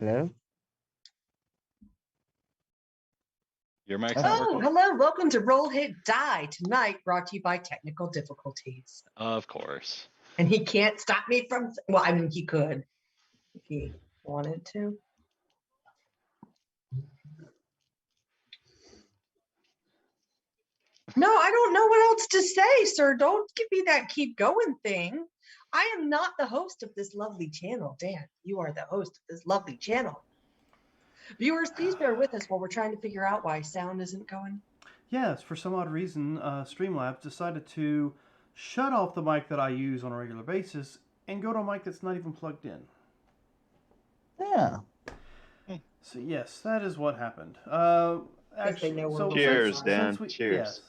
Hello? Your mic's not Oh, working. Hello. Welcome to Roll Hit Die. Tonight, brought to you by Technical Difficulties. Of course. And he can't stop me from, well, I mean, he could if he wanted to. No, I don't know what else to say, sir. Don't give me that keep going thing. I am not the host of this lovely channel, Dan. You are the host of this lovely channel. Viewers, please bear with us while we're trying to figure out why sound isn't going. Yes, for some odd reason, Streamlabs decided to shut off the mic that I use on a regular basis and go to a mic that's not even plugged in. Yeah. So yes, that is what happened. Cheers, Dan. Cheers. Yes.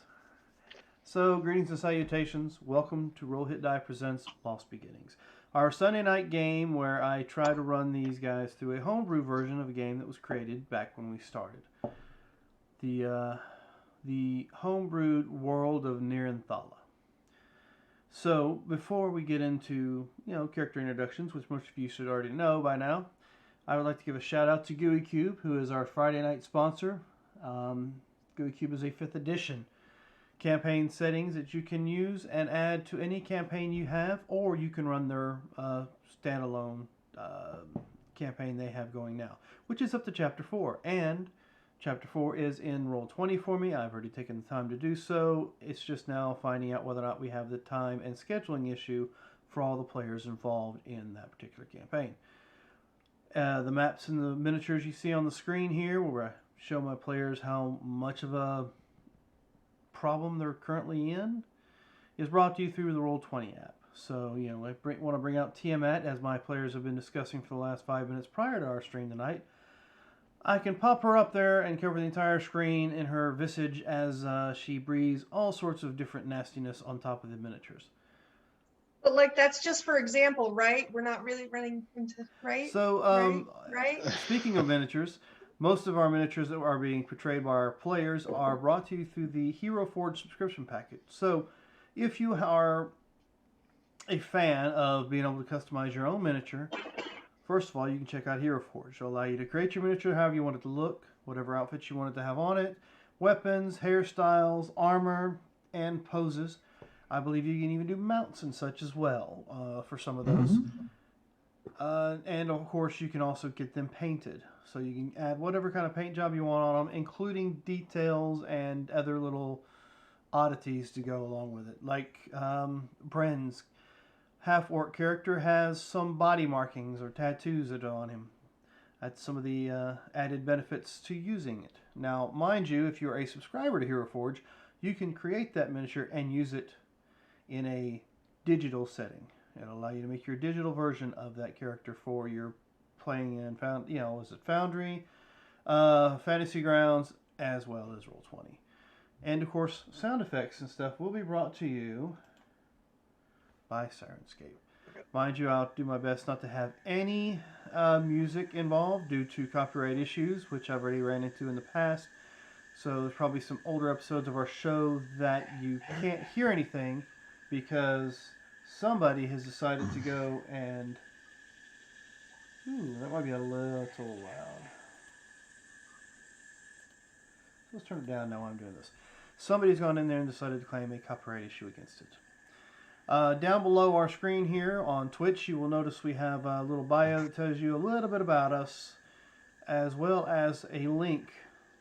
So, greetings and salutations. Welcome to Roll Hit Die Presents Lost Beginnings, our Sunday night game where I try to run these guys through a homebrew version of a game that was created back when we started. The homebrewed world of Niranthala. So, before we get into, character introductions, which most of you should already know by now, I would like to give a shout out to GUI Cube, who is our Friday night sponsor. GUI Cube is a 5th edition campaign settings that you can use and add to any campaign you have, or you can run their standalone campaign they have going now, which is up to Chapter 4. And Chapter 4 is in Roll20 for me. I've already taken the time to do so. It's just now finding out whether or not we have the time and scheduling issue for all the players involved in that particular campaign. The maps and the miniatures you see on the screen here, where I show my players how much of a problem they're currently in, is brought to you through the Roll20 app. So, I want to bring out Tiamat, as my players have been discussing for the last 5 minutes prior to our stream tonight. I can pop her up there and cover the entire screen in her visage as she breathes all sorts of different nastiness on top of the miniatures. But that's just for example, right? We're not really running into, right? So, right? Speaking of miniatures, most of our miniatures that are being portrayed by our players are brought to you through the Hero Forge subscription package. So, if you are a fan of being able to customize your own miniature, first of all, you can check out Hero Forge. It'll allow you to create your miniature however you want it to look, whatever outfits you want it to have on it, weapons, hairstyles, armor, and poses. I believe you can even do mounts and such as well for some of those. And of course, you can also get them painted. So you can add whatever kind of paint job you want on them, including details and other little oddities to go along with it. Like Bren's half-orc character has some body markings or tattoos that are on him. That's some of the added benefits to using it. Now, mind you, if you're a subscriber to Hero Forge, you can create that miniature and use it in a digital setting. It'll allow you to make your digital version of that character for your playing in Foundry, Fantasy Grounds, as well as Roll20. And of course, sound effects and stuff will be brought to you by Sirenscape. Mind you, I'll do my best not to have any music involved due to copyright issues, which I've already ran into in the past. So there's probably some older episodes of our show that you can't hear anything because somebody has decided to go and... Ooh, that might be a little loud. Let's turn it down now while I'm doing this. Somebody's gone in there and decided to claim a copyright issue against it. Down below our screen here on Twitch, you will notice we have a little bio that tells you a little bit about us, as well as a link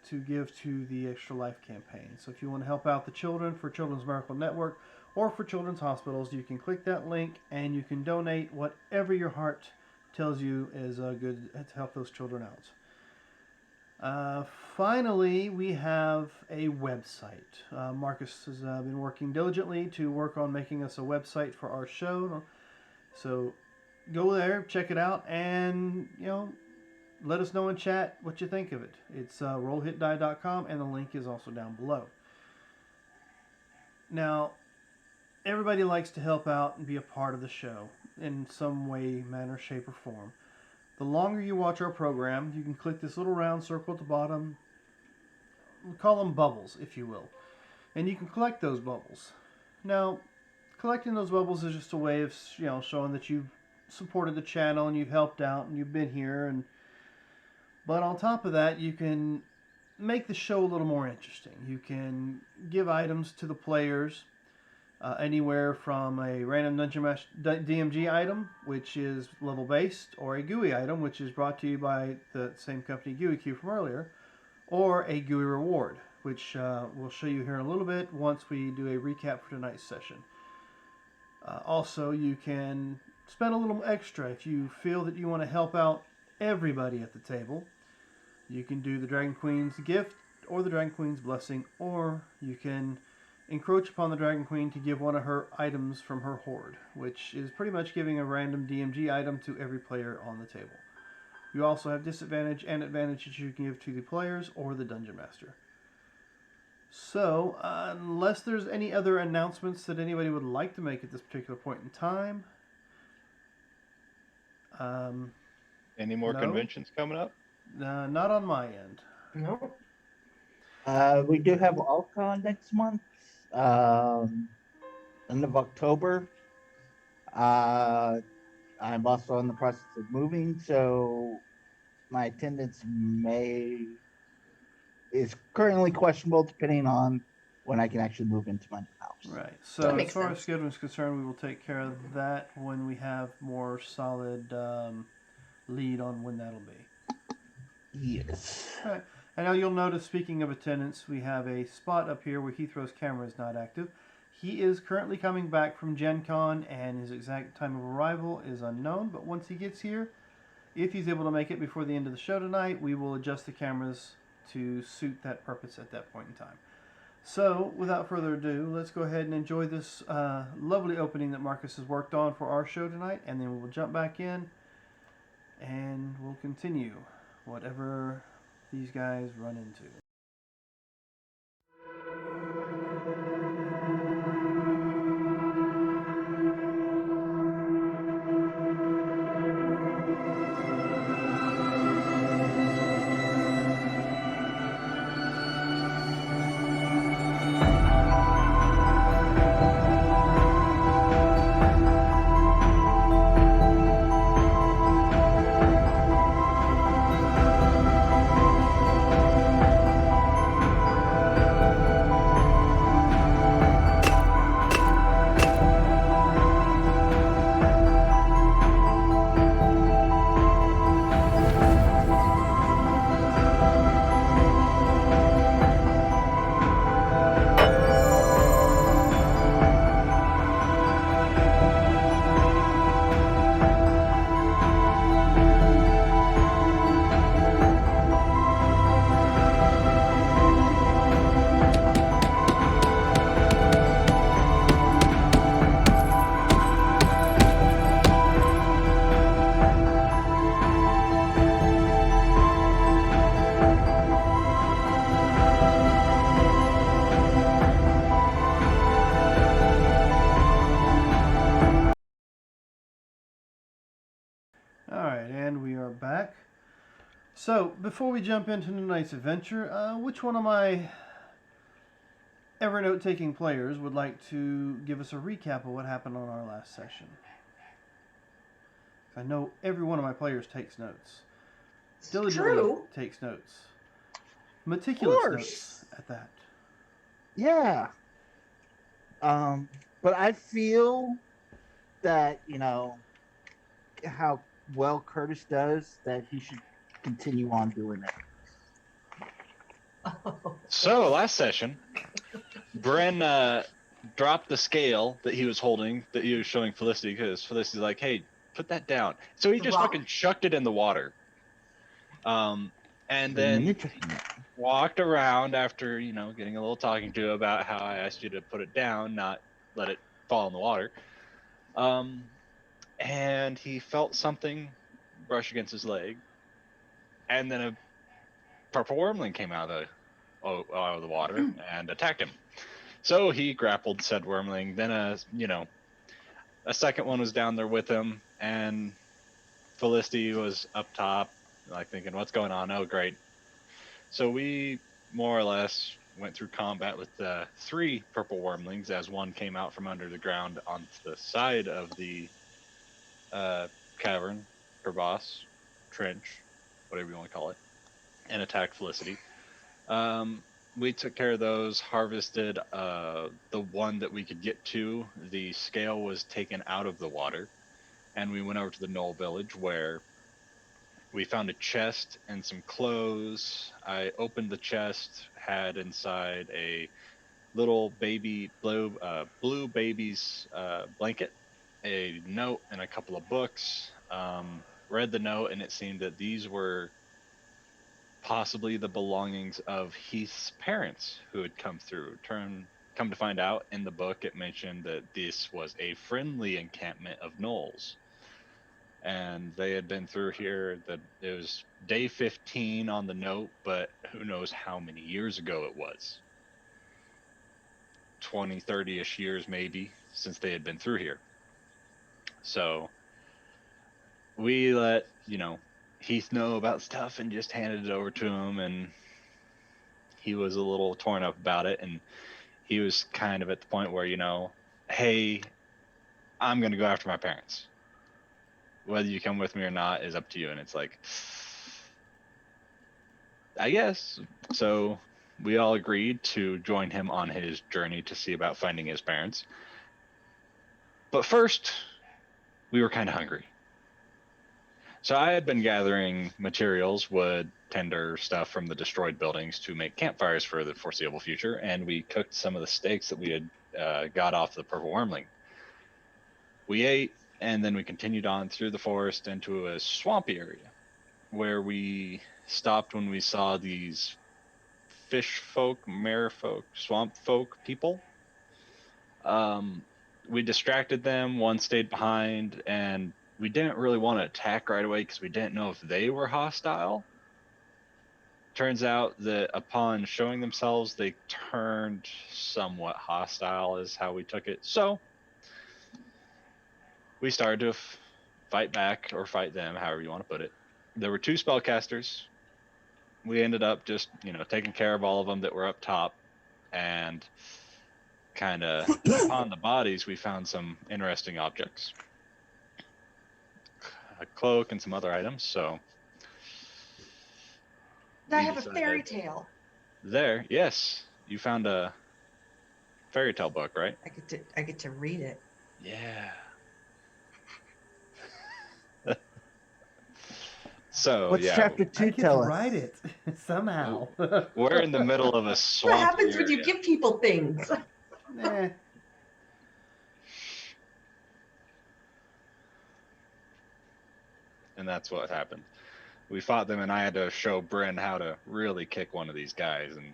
to give to the Extra Life campaign. So if you want to help out the children for Children's Miracle Network or for Children's Hospitals, you can click that link and you can donate whatever your heart tells you is good to help those children out. Finally, we have a website. Marcus has been working diligently to work on making us a website for our show. So go there, check it out, and let us know in chat what you think of it. It's rollhitdie.com, and the link is also down below. Now, everybody likes to help out and be a part of the show in some way, manner, shape, or form. The longer you watch our program, you can click this little round circle at the bottom. We call them bubbles, if you will. And you can collect those bubbles. Now, collecting those bubbles is just a way of showing that you've supported the channel and you've helped out and you've been here and But on top of that, you can make the show a little more interesting. You can give items to the players, anywhere from a random Dungeon Master DMG item, which is level based, or a GUI item, which is brought to you by the same company GUIQ from earlier, or a GUI reward, which we'll show you here in a little bit once we do a recap for tonight's session. Also, you can spend a little extra if you feel that you want to help out everybody at the table. You can do the Dragon Queen's gift or the Dragon Queen's blessing, or you can encroach upon the Dragon Queen to give one of her items from her hoard, which is pretty much giving a random DMG item to every player on the table. You also have disadvantage and advantage that you can give to the players or the Dungeon Master. So, unless there's any other announcements that anybody would like to make at this particular point in time. Any more No. conventions coming up? Not on my end. No. We do have Alcon next month, end of October. I'm also in the process of moving, so my attendance is currently questionable depending on when I can actually move into my new house. Right. That So as makes far as sense. scheduling is concerned, we will take care of that when we have more solid lead on when that'll be. Yes. Right. And now you'll notice, speaking of attendance, we have a spot up here where Heathrow's camera is not active. He is currently coming back from Gen Con, and his exact time of arrival is unknown. But once he gets here, if he's able to make it before the end of the show tonight, we will adjust the cameras to suit that purpose at that point in time. So, without further ado, let's go ahead and enjoy this lovely opening that Marcus has worked on for our show tonight, and then we'll jump back in, and we'll continue whatever these guys run into. Alright, and we are back. So, before we jump into tonight's adventure, which one of my Evernote taking players would like to give us a recap of what happened on our last session? I know every one of my players takes notes. Diligently True. takes notes. Meticulous course. notes at that. Yeah. But I feel that, how well Curtis does, that he should continue on doing it. So last session, Bren dropped the scale that he was holding, that he was showing Felicity, because Felicity's like, "Hey, put that down." So he just Rock. fucking chucked it in the water. And then walked around after, getting a little talking to about how I asked you to put it down, not let it fall in the water. And he felt something brush against his leg, and then a purple wormling came out of the water and attacked him. So he grappled said wormling. Then a second one was down there with him, and Felicity was up top, like thinking, "What's going on? Oh, great." So we more or less went through combat with 3 purple wormlings as one came out from under the ground on the side of the cavern, crevasse, trench, whatever you want to call it. and attacked Felicity. We took care of those, harvested the one that we could get to. The scale was taken out of the water, and we went over to the Knoll Village where we found a chest and some clothes. I opened the chest, had inside a little baby blue baby's blanket, a note, and a couple of books. Read the note, and it seemed that these were possibly the belongings of Heath's parents who had come through. Come to find out, in the book it mentioned that this was a friendly encampment of gnolls, and they had been through here. That it was day 15 on the note, but who knows how many years ago it was. 20, 30-ish years maybe since they had been through here. So we let Heath know about stuff and just handed it over to him, and he was a little torn up about it, and he was kind of at the point where, hey, I'm going to go after my parents. Whether you come with me or not is up to you. And it's like, I guess. So we all agreed to join him on his journey to see about finding his parents. But first, we were kind of hungry. So I had been gathering materials, wood, tinder, stuff from the destroyed buildings to make campfires for the foreseeable future, and we cooked some of the steaks that we had got off the Purple Wormling. We ate, and then we continued on through the forest into a swampy area where we stopped when we saw these fish folk, mare folk, swamp folk people. We distracted them. One stayed behind, and we didn't really want to attack right away because we didn't know if they were hostile. Turns out that upon showing themselves, they turned somewhat hostile, is how we took it. So we started to fight back, or fight them, however you want to put it. There were 2 spellcasters. We ended up just, taking care of all of them that were up top, and kind of on the bodies, we found some interesting objects. A cloak and some other items, so I we have a decided- fairy tale. There, yes. You found a fairy tale book, right? I get to read it. Yeah. So, What's yeah, chapter I 2 get to tell us? write it somehow. we're in the middle of a swamp. What happens when you area. give people things? Eh. And that's what happened. We fought them, and I had to show Bryn how to really kick one of these guys. And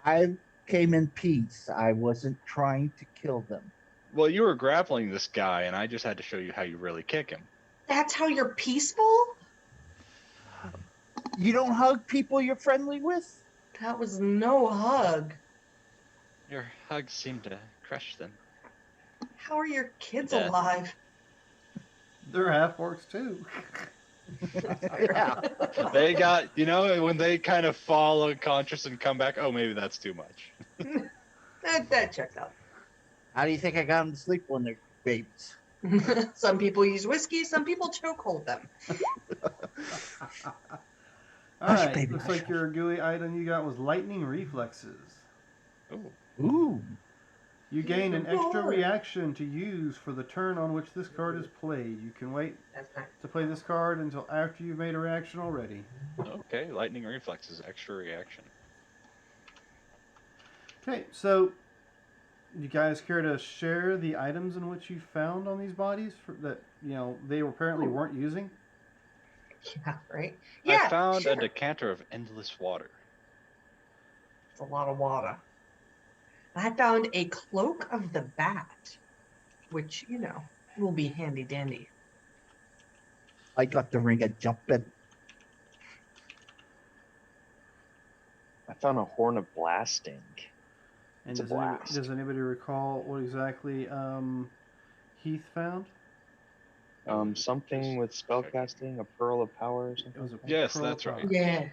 I came in peace. I wasn't trying to kill them. well, you were grappling this guy, and I just had to show you how you really kick him. That's how you're peaceful? You don't hug people you're friendly with? That was no hug. Your hugs seemed to crush them. How are your kids Yeah. alive? They're half orcs too. Yeah. They got, when they kind of fall unconscious and come back, oh, maybe that's too much. That checks out. How do you think I got them to sleep when they're babies? Some people use whiskey, some people chokehold them. All Hush, right. baby, Looks hush, like your gooey item you got was lightning reflexes. Ooh. Ooh. You gain an extra Lord. reaction to use for the turn on which this card is played. You can wait That's nice. to play this card until after you've made a reaction already. Okay, lightning reflexes, extra reaction. Okay, so you guys care to share the items in which you found on these bodies that they apparently weren't using? Yeah, right? Yeah, I found sure. a decanter of endless water. It's a lot of water. I found a cloak of the bat, which, will be handy dandy. I got the ring of jumping. I found a horn of blasting. And It's a does anybody, blast. does anybody recall what exactly Heath found? Something with spellcasting, a pearl of power or something. It was a Yes, pearl of that's right. power. Yeah.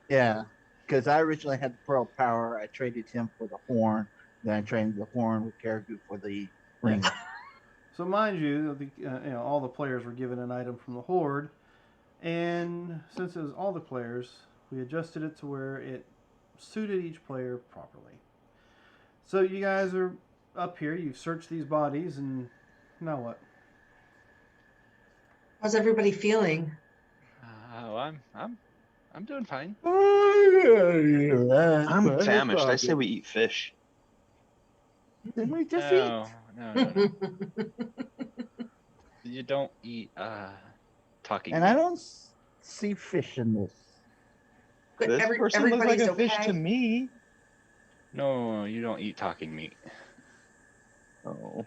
Yeah. Because I originally had the Pearl of Power. I traded him for the horn. Then I traded the horn with Caribou for the ring. So mind you, all the players were given an item from the Horde. And since it was all the players, we adjusted it to where it suited each player properly. So you guys are up here. You've searched these bodies, and now what? How's everybody feeling? Oh, I'm doing fine. I'm famished. I say we eat fish. Didn't we just No, eat? no. You don't eat talking And meat. I don't see fish in this. But This person looks like everybody's a fish okay? to me. No, you don't eat talking meat. Oh,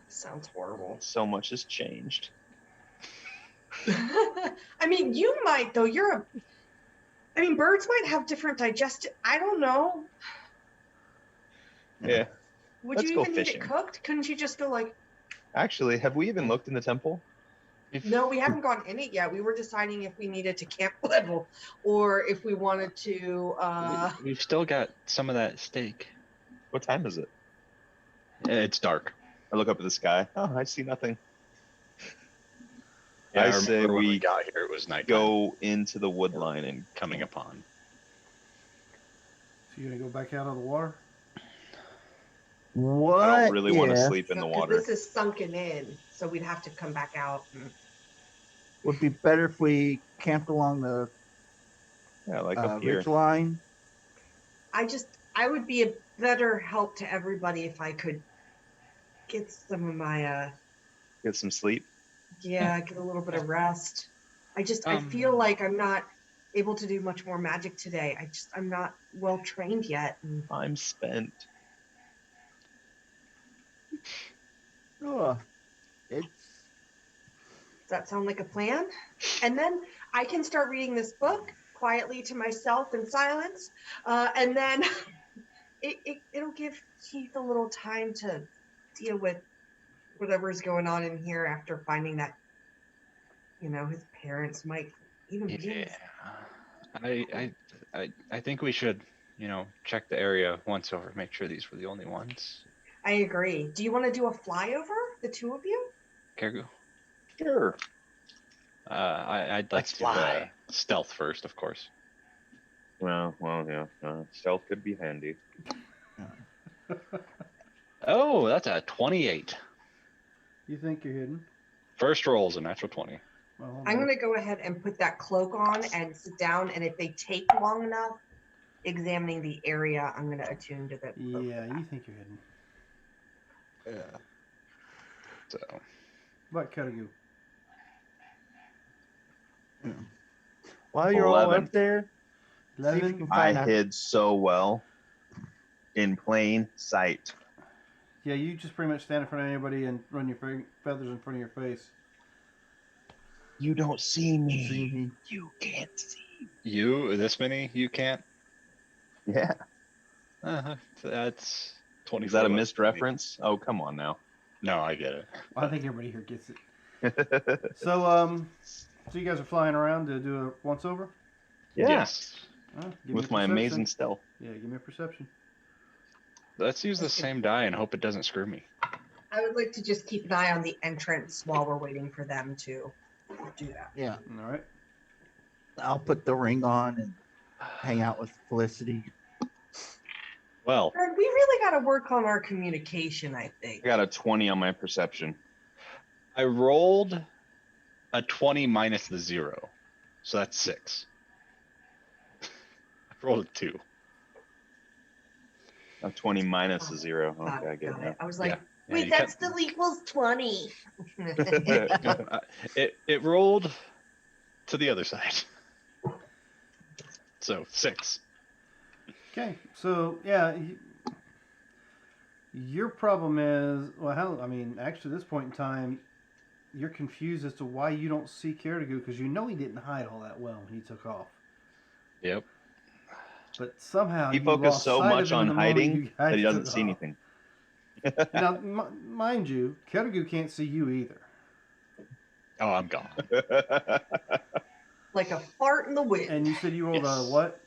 Sounds horrible. so much has changed. I mean, you might though. I mean, birds might have different digestive. I don't know. Yeah. Would Let's you go even eat fishing. it cooked? Couldn't you just go like, Actually, have we even looked in the temple? no, we haven't gone in it yet. We were deciding if we needed to camp level or if we wanted to. We've still got some of that steak. What time is it? It's dark. I look up at the sky. Oh, I see nothing. Yeah, I I say remember when we we got here. It was night. Go into the wood line and coming upon. So you're gonna go back out of the water? What? I don't really want to if sleep in the 'cause water. This is sunken in, so we'd have to come back out. Would be better if we camped along the Yeah, like up here. ridge line. I would be a better help to everybody if I could get some of my Get some sleep. get a little bit of rest. I feel like I'm not able to do much more magic today. I'm not well trained yet. And I'm spent. Oh, it's does that sound like a plan? And then I can start reading this book quietly to myself in silence, and then it'll give Keith a little time to deal with whatever's going on in here after finding that, his parents might even be. Yeah, I think we should, check the area once over, make sure these were the only ones. I agree. Do you want to do a flyover, the two of you? Cargo. Sure. I'd like Let's to fly. Stealth first, of course. Well, yeah. Stealth could be handy. Oh, that's a 28. You think you're hidden? First roll is a natural 20. Well, hold I'm on. going to go ahead and put that cloak on and sit down. And if they take long enough examining the area, I'm going to attune to the cloak. Yeah, you think you're hidden. yeah. So What Karagoo? While you're all 11. up there, see if you 11? can I find out. hid so well in plain sight. Yeah, you just pretty much stand in front of anybody and run your feathers in front of your face. You don't see me. See me. You can't see. you, this many, you can't. Yeah. That's 20. Is that a missed reference? Oh, come on now. No, I get it. I think everybody here gets it. So you guys are flying around to do a once over? Yeah. Yes. Give me With a my perception. amazing stealth. Yeah, give me a perception. Let's use the same die and hope it doesn't screw me. I would like to just keep an eye on the entrance while we're waiting for them to do that. Yeah, All right. I'll put the ring on and hang out with Felicity. Well, And we really got to work on our communication, I think. I got a 20 on my perception. I rolled a 20 minus the 0. So that's 6. I rolled a 2. A 20 minus a 0. Got Okay, I get got it now. I was like, Yeah, wait, you that kept- still equals 20. It rolled to the other side. So 6. Okay, so yeah, your problem is actually, at this point in time, you're confused as to why you don't see Karagoo because you know he didn't hide all that well when he took off. Yep. But somehow He you focused lost so sight of much him on the moment hiding you guys that he doesn't took see off. anything. Now, mind you, Karagoo can't see you either. Oh, I'm gone. Like a fart in the wind. And you said you rolled Yes. a what,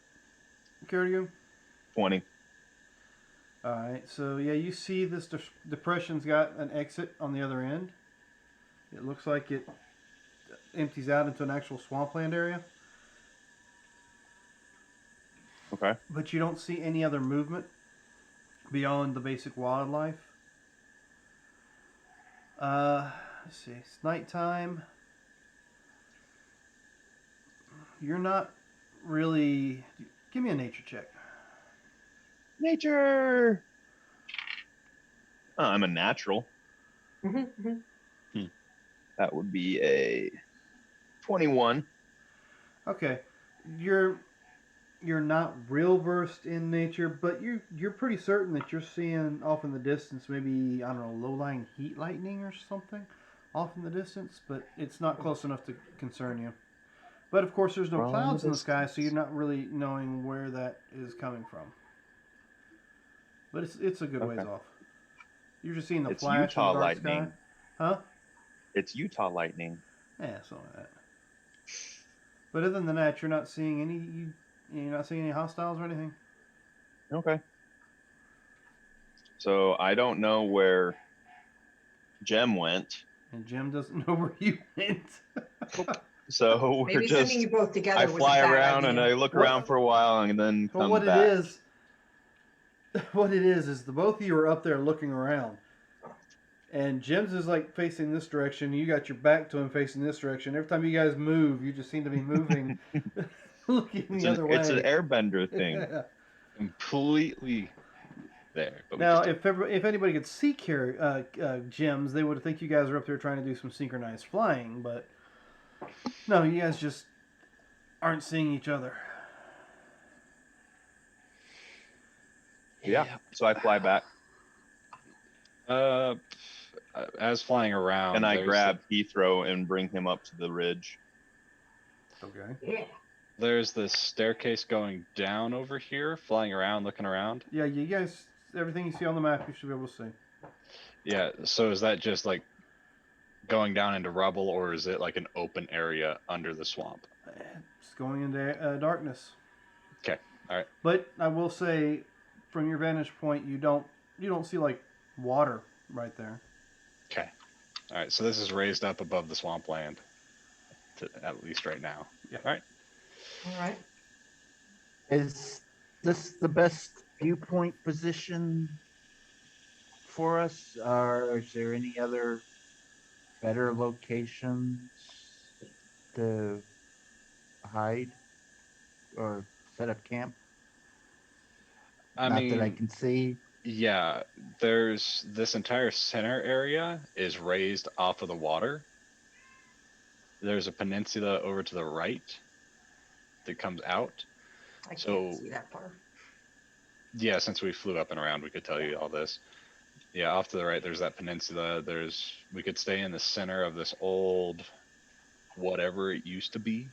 Karagoo? 20. All right, so yeah, you see this depression's got an exit on the other end. It looks like it empties out into an actual swampland area, Okay. but you don't see any other movement beyond the basic wildlife. Let's see. It's nighttime. You're not really. Give me a nature check. Nature. I'm a natural. Mhm, mhm. That would be a 21. Okay, you're not real versed in nature, but you're pretty certain that you're seeing off in the distance, maybe I don't know, low-lying heat lightning or something, off in the distance, but it's not close enough to concern you. But of course, there's no From the clouds in the sky, so distance. you're not really knowing where that is coming from. But it's a good ways Okay. off. You're just seeing the It's flash Utah in the dark sky, lightning. huh? It's Utah lightning. Yeah, something like that. But other than that, you're not seeing you're not seeing any hostiles or anything. Okay. So I don't know where Jem went. And Jim doesn't know where you went. So we're Maybe sending just you both together I was a fly bad around idea. and I look What? around for a while and then Well, come what back. it is, what it is the both of you are up there looking around, and Jim's is like facing this direction. You got your back to him facing this direction. Every time you guys move, you just seem to be moving, looking the other way. It's an airbender thing. Yeah. Completely there. But we Now, just if anybody could see Jim's, they would think you guys are up there trying to do some synchronized flying, but no, you guys just aren't seeing each other. Yeah. So I fly back uh, as flying around, and I there's grab Heathrow and bring him up to the ridge. Okay. Yeah. there's this staircase going down over here, flying around, looking around. Yeah, you guys, everything you see on the map, you should be able to see. Yeah. So is that just like going down into rubble, or is it like an open area under the swamp? It's going into darkness. Okay. All right. But I will say, from your vantage point, you don't see like water right there. Okay. All right. So this is raised up above the swampland, at least right now. Yeah. All right. All right. Is this the best viewpoint position for us, or is there any other better locations to hide or set up camp? I Not mean, that I can see. yeah. There's this entire center area is raised off of the water. There's a peninsula over to the right that comes out. I So- can't see that far. Yeah, since we flew up and around, we could tell you all this. Yeah, off to the right, there's that peninsula. We could stay in the center of this old, whatever it used to be.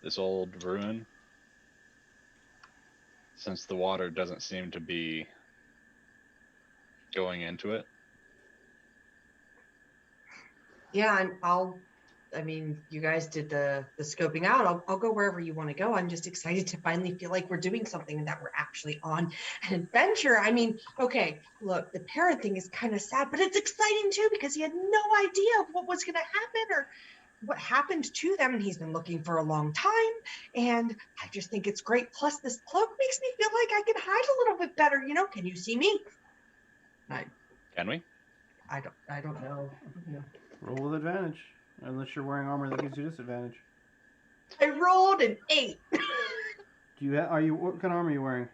This old ruin. Since the water doesn't seem to be going into it. Yeah, and I mean, you guys did the scoping out. I'll go wherever you want to go. I'm just excited to finally feel like we're doing something and that we're actually on an adventure. I mean, okay, look, the parent thing is kind of sad, but it's exciting too because he had no idea of what was going to happen or what happened to them, and he's been looking for a long time. And I just think it's great. Plus, this cloak makes me feel like I can hide a little bit better. You know, can you see me? Can we? I don't know. Roll with advantage, unless you're wearing armor that gives you disadvantage. I rolled an 8. Do you what kind of armor are you wearing?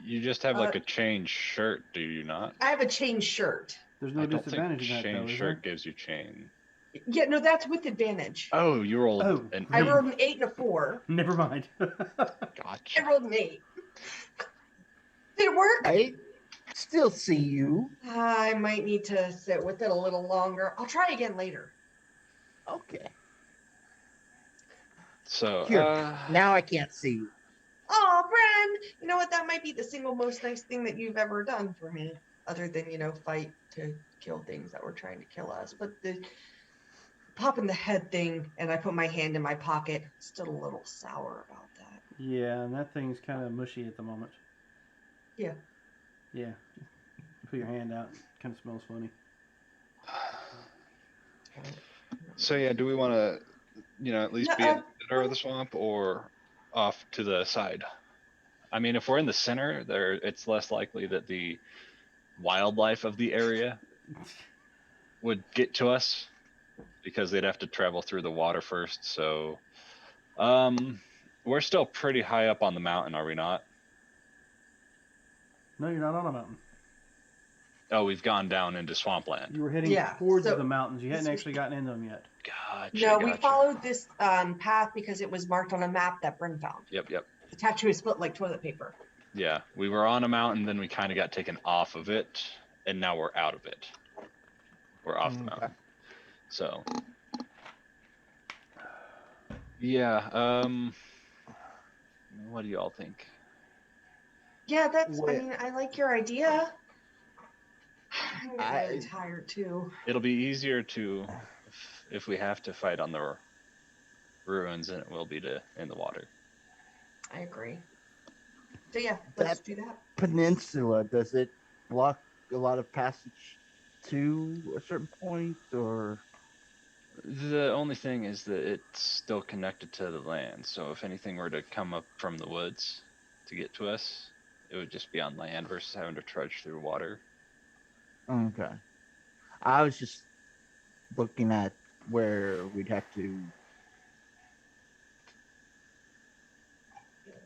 You just have like a chain shirt, do you not? I have a chain shirt. There's no I don't think disadvantage in that, chain though, is shirt there? gives you chain. Yeah, no, that's with advantage. Oh, you rolled Oh, an I eight. rolled an 8 and a 4. Never mind. Gotcha. I rolled an 8. Did it work? I still see you. I might need to sit with it a little longer. I'll try again later. Okay. So, Here. Now I can't see you. Oh, Bren, you know what? That might be the single most nice thing that you've ever done for me, other than, fight to kill things that were trying to kill us. But the pop in the head thing, and I put my hand in my pocket, still a little sour about that. Yeah, and that thing's kind of mushy at the moment. Yeah. Yeah. Put your hand out. Kind of smells funny. So yeah, do we want to, at least No, be in the center of the swamp or off to the side? I mean, if we're in the center, it's less likely that the wildlife of the area would get to us because they'd have to travel through the water first. So, we're still pretty high up on the mountain, are we not? No, you're not on a mountain. Oh, we've gone down into swampland. You were heading Yeah, towards so the mountains. You hadn't this was- actually gotten in them yet. Gotcha. No, we gotcha. followed this path because it was marked on a map that Bryn found. Yep. Attached to his foot like toilet paper. Yeah, we were on a mountain, then we kind of got taken off of it, and now we're out of it. We're off the Okay. mountain. So, yeah. What do y'all think? Yeah, I Wait. mean, I like your idea. I'm really I- tired too. It'll be easier to, if we have to fight on the ruins, than it will be in the water. I agree. So yeah, let's do that. Peninsula, does it block a lot of passage to a certain point, or The only thing is that it's still connected to the land, so if anything were to come up from the woods to get to us, it would just be on land versus having to trudge through water. okay? I was just looking at where we'd have to.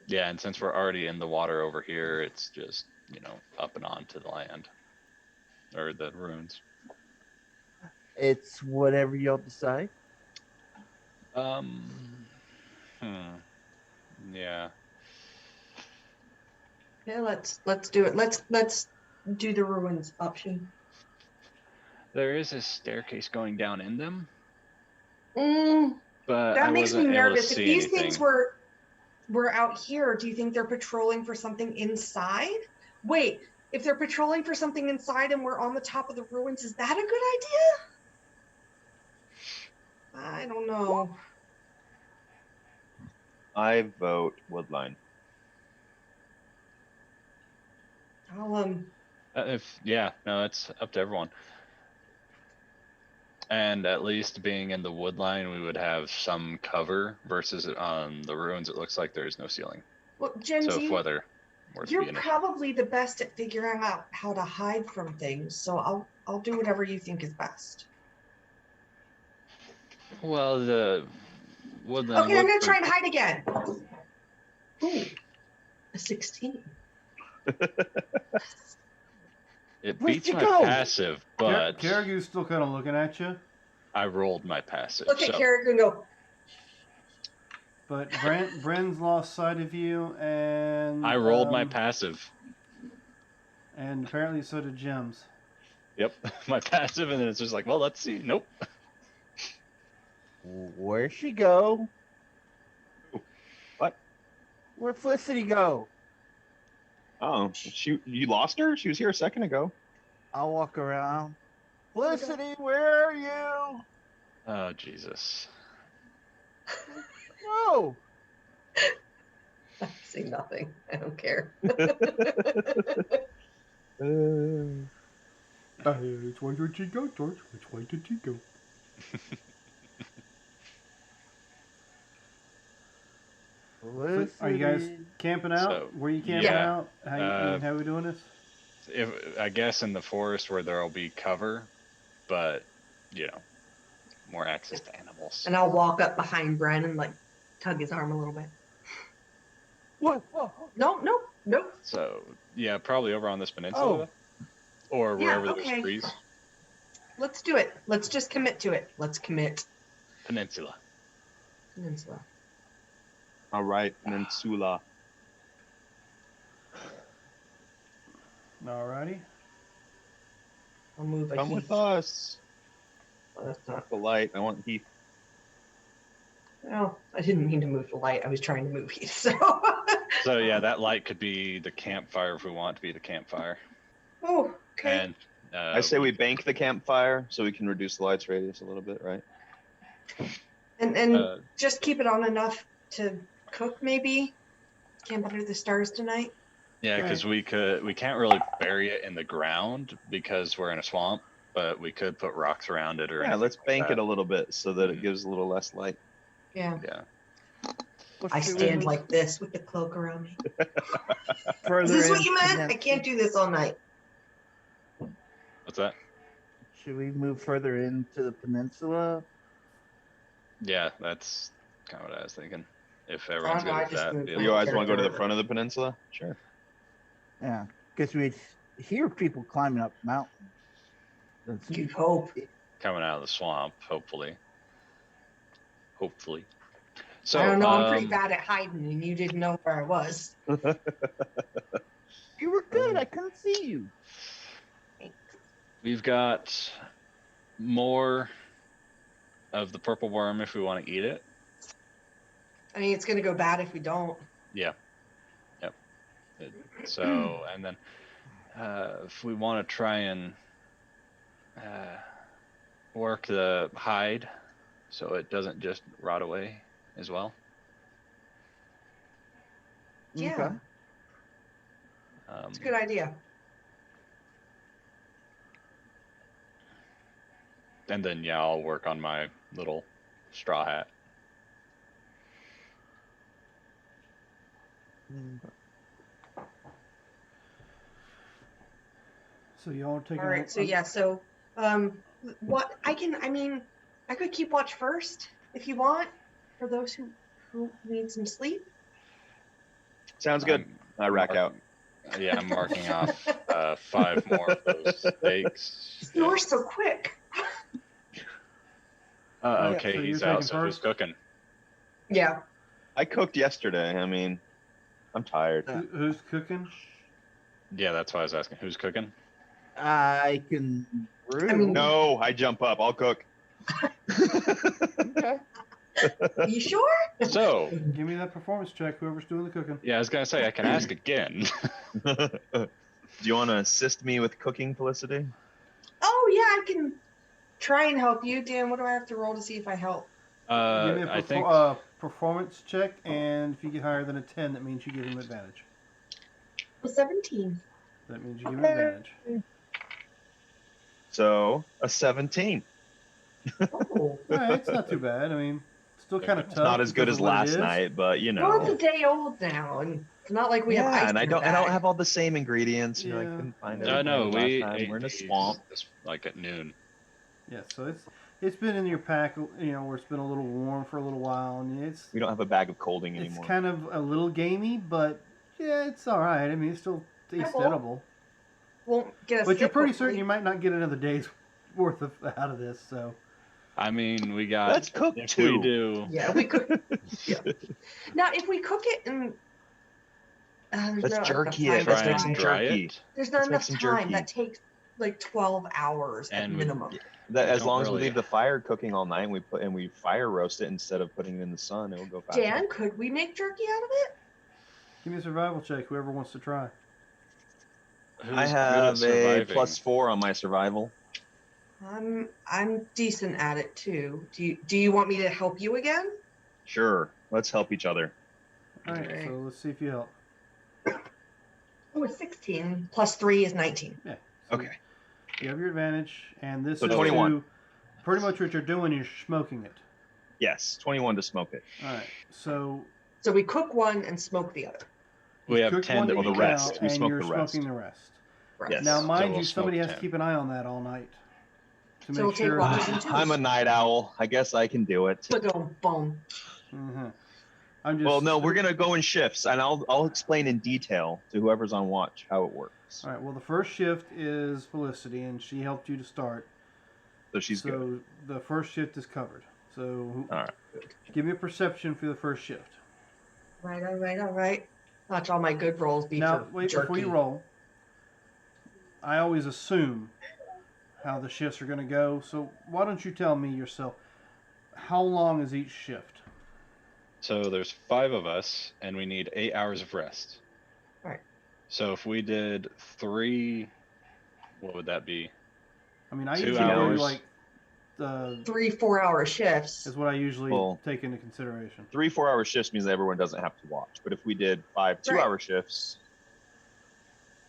Yeah, and since we're already in the water over here, it's just, up and on to the land. Or the ruins. It's whatever y'all decide. Yeah. Yeah, let's do it. Let's do the ruins option. There is a staircase going down in them, Mm, but that I makes me wasn't able to nervous. If see these anything. things were out here, do you think they're patrolling for something inside? Wait, if they're patrolling for something inside and we're on the top of the ruins, is that a good idea? I don't know. I vote Woodline. I'll It's up to everyone. And at least being in the wood line, we would have some cover versus on the ruins. It looks like there's no ceiling. well, Gen So if Z, weather were to you're be an issue. probably the best at figuring out how to hide from things. So I'll do whatever you think is best. Well, the woodland. Okay, I'm looked gonna try pretty- and hide again. Ooh, a 16. It Where'd beats you my go? passive, but Caragoo's still kind of looking at you, I rolled my passive. Look at so Carrick and go. but Bren's lost sight of you, and I rolled my passive. and apparently so did Jim's. Yep, my passive, and then it's just like, well, let's see. Nope. Where'd she go? What? Where'd Felicity go? Oh, you lost her? She was here a second ago. I'll walk around. Felicity, where are you? Oh Jesus. No. I see nothing. I don't care. It's why did she go, George? Which way did she go? Felicity. Are you guys camping out? So, Were you camping yeah, out? How are we doing this? If I guess in the forest where there'll be cover, but more access to animals. And I'll walk up behind Bren and like tug his arm a little bit. What? Whoa. No. So yeah, probably over on this peninsula, or wherever okay. there's trees. Let's do it. Let's just commit to it. Let's commit. Peninsula. Peninsula. All right, Peninsula. Alrighty. I'll move a Come Heath. with us. Oh, that's not. Not the light. I want Heath. Well, I didn't mean to move the light. I was trying to move Heath. So. So yeah, that light could be the campfire if we want it to be the campfire. Oh, okay. And I say we bank the campfire so we can reduce the light's radius a little bit, right? And uh, just keep it on enough to cook, maybe. Camp under the stars tonight. yeah, because we can't really bury it in the ground because we're in a swamp. but we could put rocks around it or Yeah, anything let's like bank that. it a little bit so that it Mhm. gives a little less light. Yeah. Yeah. Well, I should we stand move like this with the cloak around me. Is further this what in you meant? I Penin- can't do this all night. What's that? Should we move further into the peninsula? Yeah, that's kind of what I was thinking. If I everyone's don't know, good I with just that. moved yeah. my You guys want to go to the character. front of the peninsula? Sure. Yeah, because we hear people climbing up mountains. Doesn't You seem- hope. Coming out of the swamp, hopefully. Hopefully. So I don't know. I'm pretty um, bad at hiding, and you didn't know where I was. You were good. I couldn't see you. we've got more of the purple worm if we want to eat it. I mean, it's gonna go bad if we don't. Yeah. Yep. So, and then if we want to try and work the hide so it doesn't just rot away as well. Yeah, Okay. it's a good idea. And then, yeah, I'll work on my little straw hat. So y'all are taking. All right. So yeah. So what I can. I mean, I could keep watch first if you want, for those who need some sleep. Sounds good. I'm I rack out. Yeah, I'm marking off 5 more of those steaks. You're so quick. yeah, Okay, so he's you're out, taking so who's first? cooking? Yeah. I cooked yesterday. I mean, I'm tired. Who's cooking? Yeah, that's why I was asking. Who's cooking? I can brew. I mean, No, I jump up. I'll cook. Okay. Are you sure? So, Give me that performance check. Whoever's doing the cooking. yeah, I was going to say, I can ask again. Do you want to assist me with cooking, Felicity? Oh yeah, I can try and help you, Dan. What do I have to roll to see if I help? Give me a I think performance check, and if you get higher than a 10, that means you give him advantage. 17. That means you give him advantage. So, a 17. Oh. All right, it's not too bad. I mean, still kind of It's tough. Not as good because as of what it last is. night, but you Well, it's know. a day old now, and it's not like we have Yeah, ice. and I in the don't bag. have all the same ingredients. You know, I Yeah. couldn't find I everything know, last we time. ate We're in a these swamp. like at noon. Yeah, so it's been in your pack, you know, where it's been a little warm for a little while, and it's We don't have a bag of colding it's anymore. kind of a little gamey, but yeah, it's all right. I mean, it's still tastes Edible. edible. Won't get a But you're sip, pretty hopefully. certain you might not get another day's worth of out of this. So I mean, we got. Let's cook if two. we do. Yeah, we cook. Yeah. Now, if we cook it and there's Let's not jerky enough it. time. Let's Try make and some dry jerky. it. There's not let's make enough some time. jerky. That takes like 12 hours at And we- minimum. That We as don't long as we really- leave the fire cooking all night, and we fire roast it instead of putting it in the sun, it will go faster. Dan, could we make jerky out of it? give me a survival check. Whoever wants to try. Who's I good at have a surviving? +4 on my survival. I'm decent at it too. Do you want me to help you again? Sure, let's help each other. All right, Alright. so let's see if you help. Oh, it's 16 plus 3 is 19. Yeah. So Okay. You have your advantage, and this So is 21. to pretty much what you're doing is smoking it. Yes, 21 to smoke it. All right, so So we cook one and smoke the other. We have cook 10 one to to Well, the eat eat rest. now, We and smoke you're the rest. smoking the rest. Right. Yes. Now, mind we'll you, somebody smoke has to 10. keep an eye on that all night to So make we'll take sure. watches that- and twos. I'm a night owl. I guess I can do it. Boom, boom. Mhm. I'm just. Well, no, we're gonna go in shifts, and I'll explain in detail to whoever's on watch how it works. All right. Well, the first shift is Felicity, and she helped you to start. So she's so good. the first shift is covered. So All right. Good. give me a perception for the first shift. Right, all right, all right. Watch all my good rolls be Now, for wait jerky. before you roll. I always assume how the shifts are going to go. So why don't you tell me yourself? How long is each shift? So there's 5 of us, and we need 8 hours of rest. Right. So if we did 3, what would that be? I mean, I 2 usually do hours. like the 3-4 hour shifts. is what I usually Well- take into consideration. 3 4-hour shifts means that everyone doesn't have to watch. But if we did 5 Right. 2-hour shifts,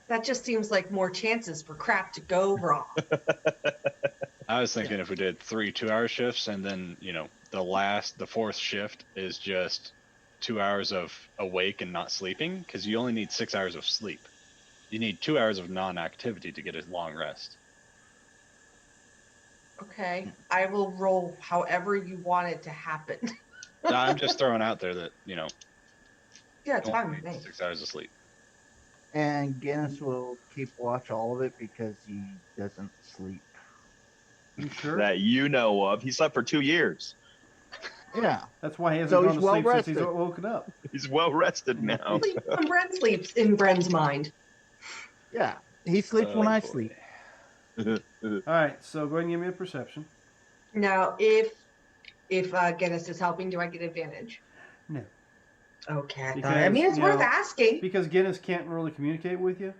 That just seems like more chances for crap to go wrong. I was thinking if we did 3 2-hour shifts and then, the fourth shift is just 2 hours of awake and not sleeping, because you only need 6 hours of sleep. You need 2 hours of non-activity to get a long rest. Okay, I will roll however you want it to happen. I'm just throwing out there that, Yeah, it's you fine only with need me. 6 hours of sleep. And Guinness will keep watch all of it because he doesn't sleep. You sure? That you know of. He slept for 2 years. Yeah. That's why he hasn't So gone he's to sleep since he's well-rested. woken up. He's well rested now. Sleep when Brent sleeps in Bren's mind. Yeah. He sleeps when Oh, I boy. sleep. All right, so go ahead and give me a perception. Now, if Guinness is helping, do I get advantage? No. Okay, I Because, mean, it's you worth know, asking. Because Guinness can't really communicate with you,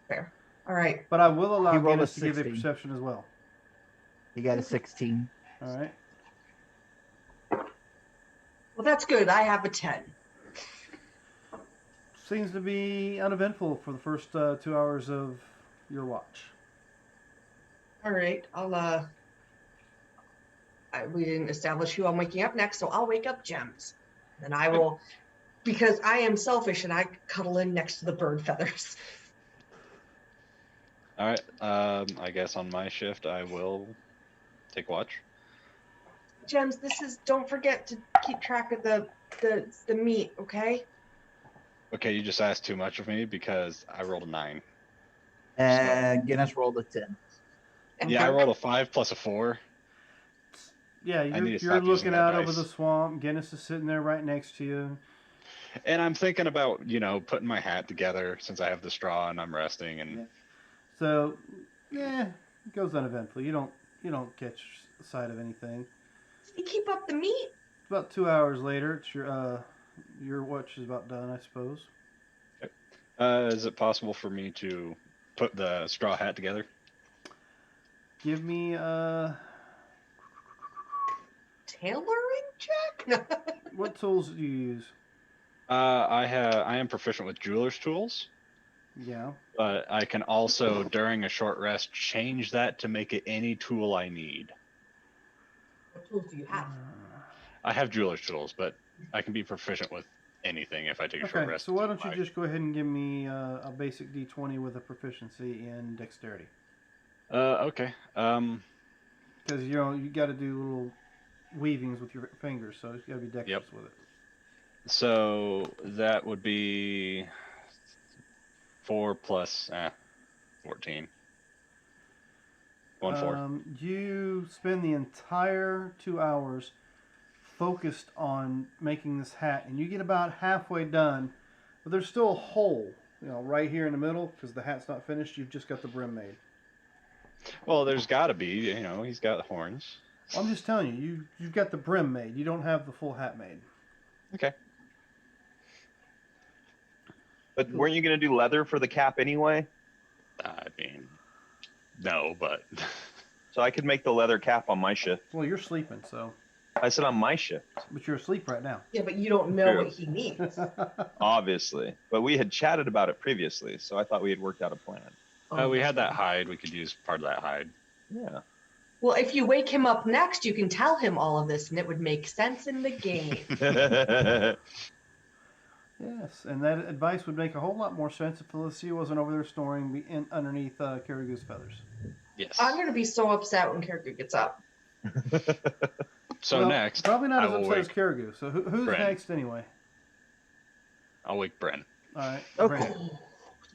Fair. All right. but I will allow He rolled a Guinness to give a 16. perception as well. He got a 16. All right. Well, that's good. I have a 10. Seems to be uneventful for the first 2 hours of your watch. All right. We didn't establish who I'm waking up next, so I'll wake up Gems. And I will, because I am selfish and I cuddle in next to the bird feathers. All right. I guess on my shift, I will take watch. Gems, don't forget to keep track of the meat, okay? Okay, you just asked too much of me because I rolled a 9. And Guinness rolled a 10. Yeah, I rolled a 5 plus a 4. Yeah, I need to you're stop using looking that out over dice. the swamp. Guinness is sitting there right next to you. And I'm thinking about, putting my hat together since I have the straw and I'm resting. And Yeah. So, it goes uneventfully. You don't catch sight of anything. You keep up the meat. About 2 hours later, it's your watch is about done, I suppose. is it possible for me to put the straw hat together? Give me Tailoring check? what tools do you use? I am proficient with jeweler's tools, Yeah. but I can also, during a short rest, change that to make it any tool I need. What tools do you have? I have jeweler's tools, but I can be proficient with anything if I take a short Okay, rest. so why don't you just go ahead and give me a basic D20 with a proficiency in dexterity? Okay. Because you got to do little weavings with your fingers, so you got to be dexterous with it. So that would be 4 plus 14. 1-4. You spend the entire 2 hours focused on making this hat, and you get about halfway done, but there's still a hole, right here in the middle, because the hat's not finished. You've just got the brim made. Well, there's got to be. He's got horns. I'm just telling you, you've got the brim made. You don't have the full hat made. Okay. But weren't you going to do leather for the cap anyway? I mean, no, but So I could make the leather cap on my shift. Well, you're sleeping, so. I said on my shift, But you're asleep right now. Yeah, but you don't know True. what he needs. obviously. But we had chatted about it previously, so I thought we had worked out a plan. we had that hide. We could use part of that hide. Yeah. Well, if you wake him up next, you can tell him all of this, and it would make sense in the game. Yes, and that advice would make a whole lot more sense if Felicia wasn't over there storing underneath Caragoo's feathers. Yes. I'm going to be so upset when Caribou gets up. So Well, next, probably not I as will upset as wake Caragoo. So who's Bren. next anyway? I'll wake Bren. All right. Okay. Brandon.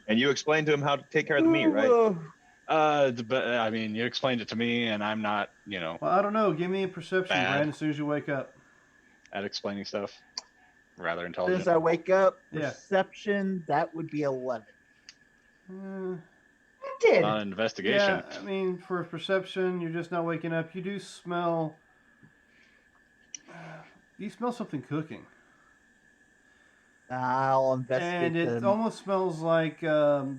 And you explained to him how to take care of the meat, right? But I mean, you explained it to me, and I'm not, Well, I don't know. Give me a perception, Bad. Brandon, as soon as you wake up. at explaining stuff. Rather As intelligent. I wake up, Yeah. perception, that would be 11. Uh, I did. On investigation. yeah, I mean, for perception, you're just not waking up. You do smell. You smell something cooking. I'll investigate And it them. almost smells like the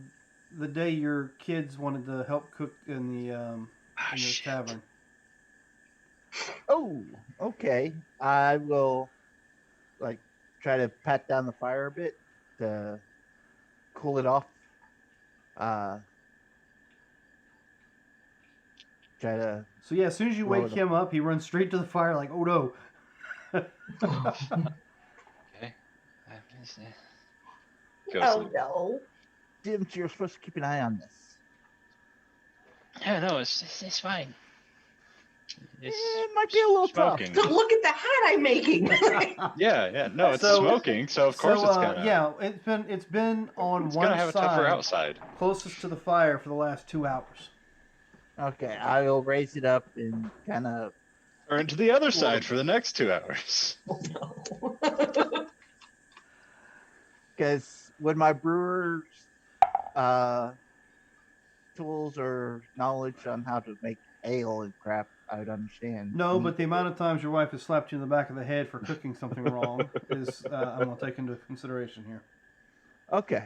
day your kids wanted to help cook in the Shit. tavern. Oh, okay. I will, try to pat down the fire a bit to cool it off. uh, try to So yeah, as soon as you Roll wake it up. him up, he runs straight to the fire like, oh no. Okay. Go Oh sleep. no. Dims, you're supposed to keep an eye on this. Yeah, no, it's fine. It's It might be a little tough. smoking. So look at the hat I'm making. Yeah, no, it's So- smoking, so of course it's gonna. yeah, it's been on It's one gonna have a tougher side outside. closest to the fire for the last 2 hours. Okay, I will raise it up and kind of. Turn to the other side for the next 2 hours. Oh, no. Because with my brewer's tools or knowledge on how to make ale and crap, I would understand. No, but the amount of times your wife has slapped you in the back of the head for cooking something wrong is I'm gonna take into consideration here. Okay.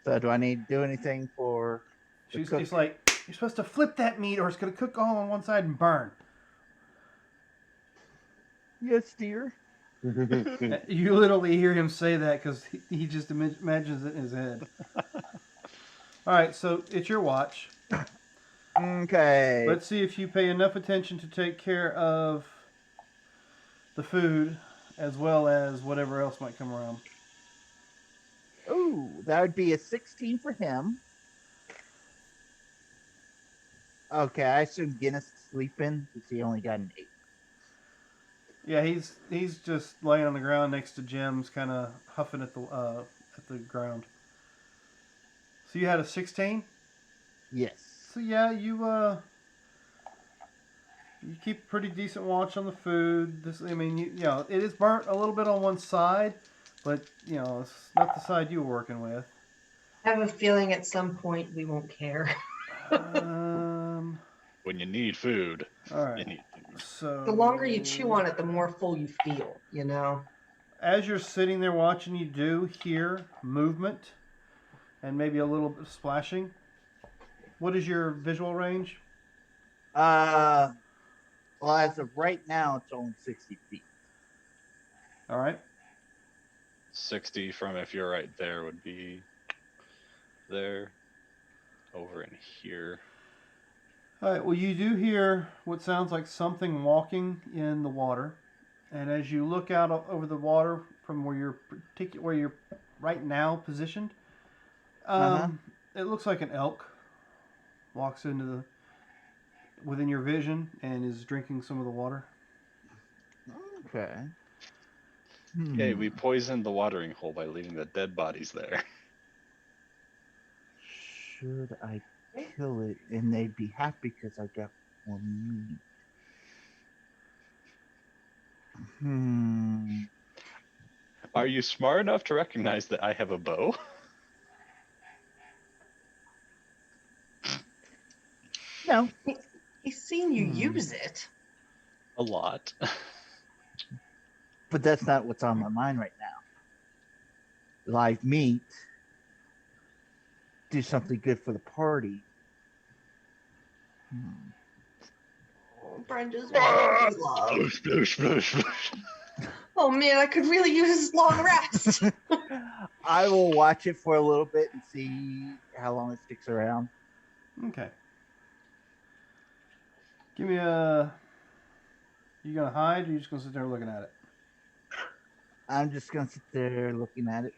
So do I need to do anything for? the She's cook? it's like you're supposed to flip that meat or it's gonna cook all on one side and burn. Yes, dear. You literally hear him say that because he just imagines it in his head. All right, so it's your watch. Okay. Let's see if you pay enough attention to take care of the food as well as whatever else might come around. Ooh, that would be a 16 for him. Okay, I assume Guinness is sleeping because he only got an 8. Yeah, he's just laying on the ground next to Jim's, kind of huffing at the ground. So you had a 16. Yes. So yeah, you keep pretty decent watch on the food. I mean, you know, it is burnt a little bit on one side, but you know, it's not the side you were working with. I have a feeling at some point we won't care. When you need food, All you right. need food. So The longer you chew on it, the more full you feel, you know? as you're sitting there watching, you do hear movement and maybe a little bit of splashing. What is your visual range? Well, as of right now, it's only 60 feet. All right. 60 from if you're right there would be there, over in here. All right. Well, you do hear what sounds like something walking in the water, and as you look out over the water from where you're right now positioned, it looks like an elk walks within your vision and is drinking some of the water. Okay. Okay, we poisoned the watering hole by leaving the dead bodies there. Should I kill it and they'd be happy because I got more meat? Are you smart enough to recognize that I have a bow? No. He's seen you use it. A lot. But that's not what's on my mind right now. Live meat. Do something good for the party. Oh, Brenda's magic love. Sploosh, sploosh, sploosh, sploosh. Oh man, I could really use this long rest. I will watch it for a little bit and see how long it sticks around. Okay. Give me a. You gonna hide, or you just gonna sit there looking at it? I'm just gonna sit there looking at it.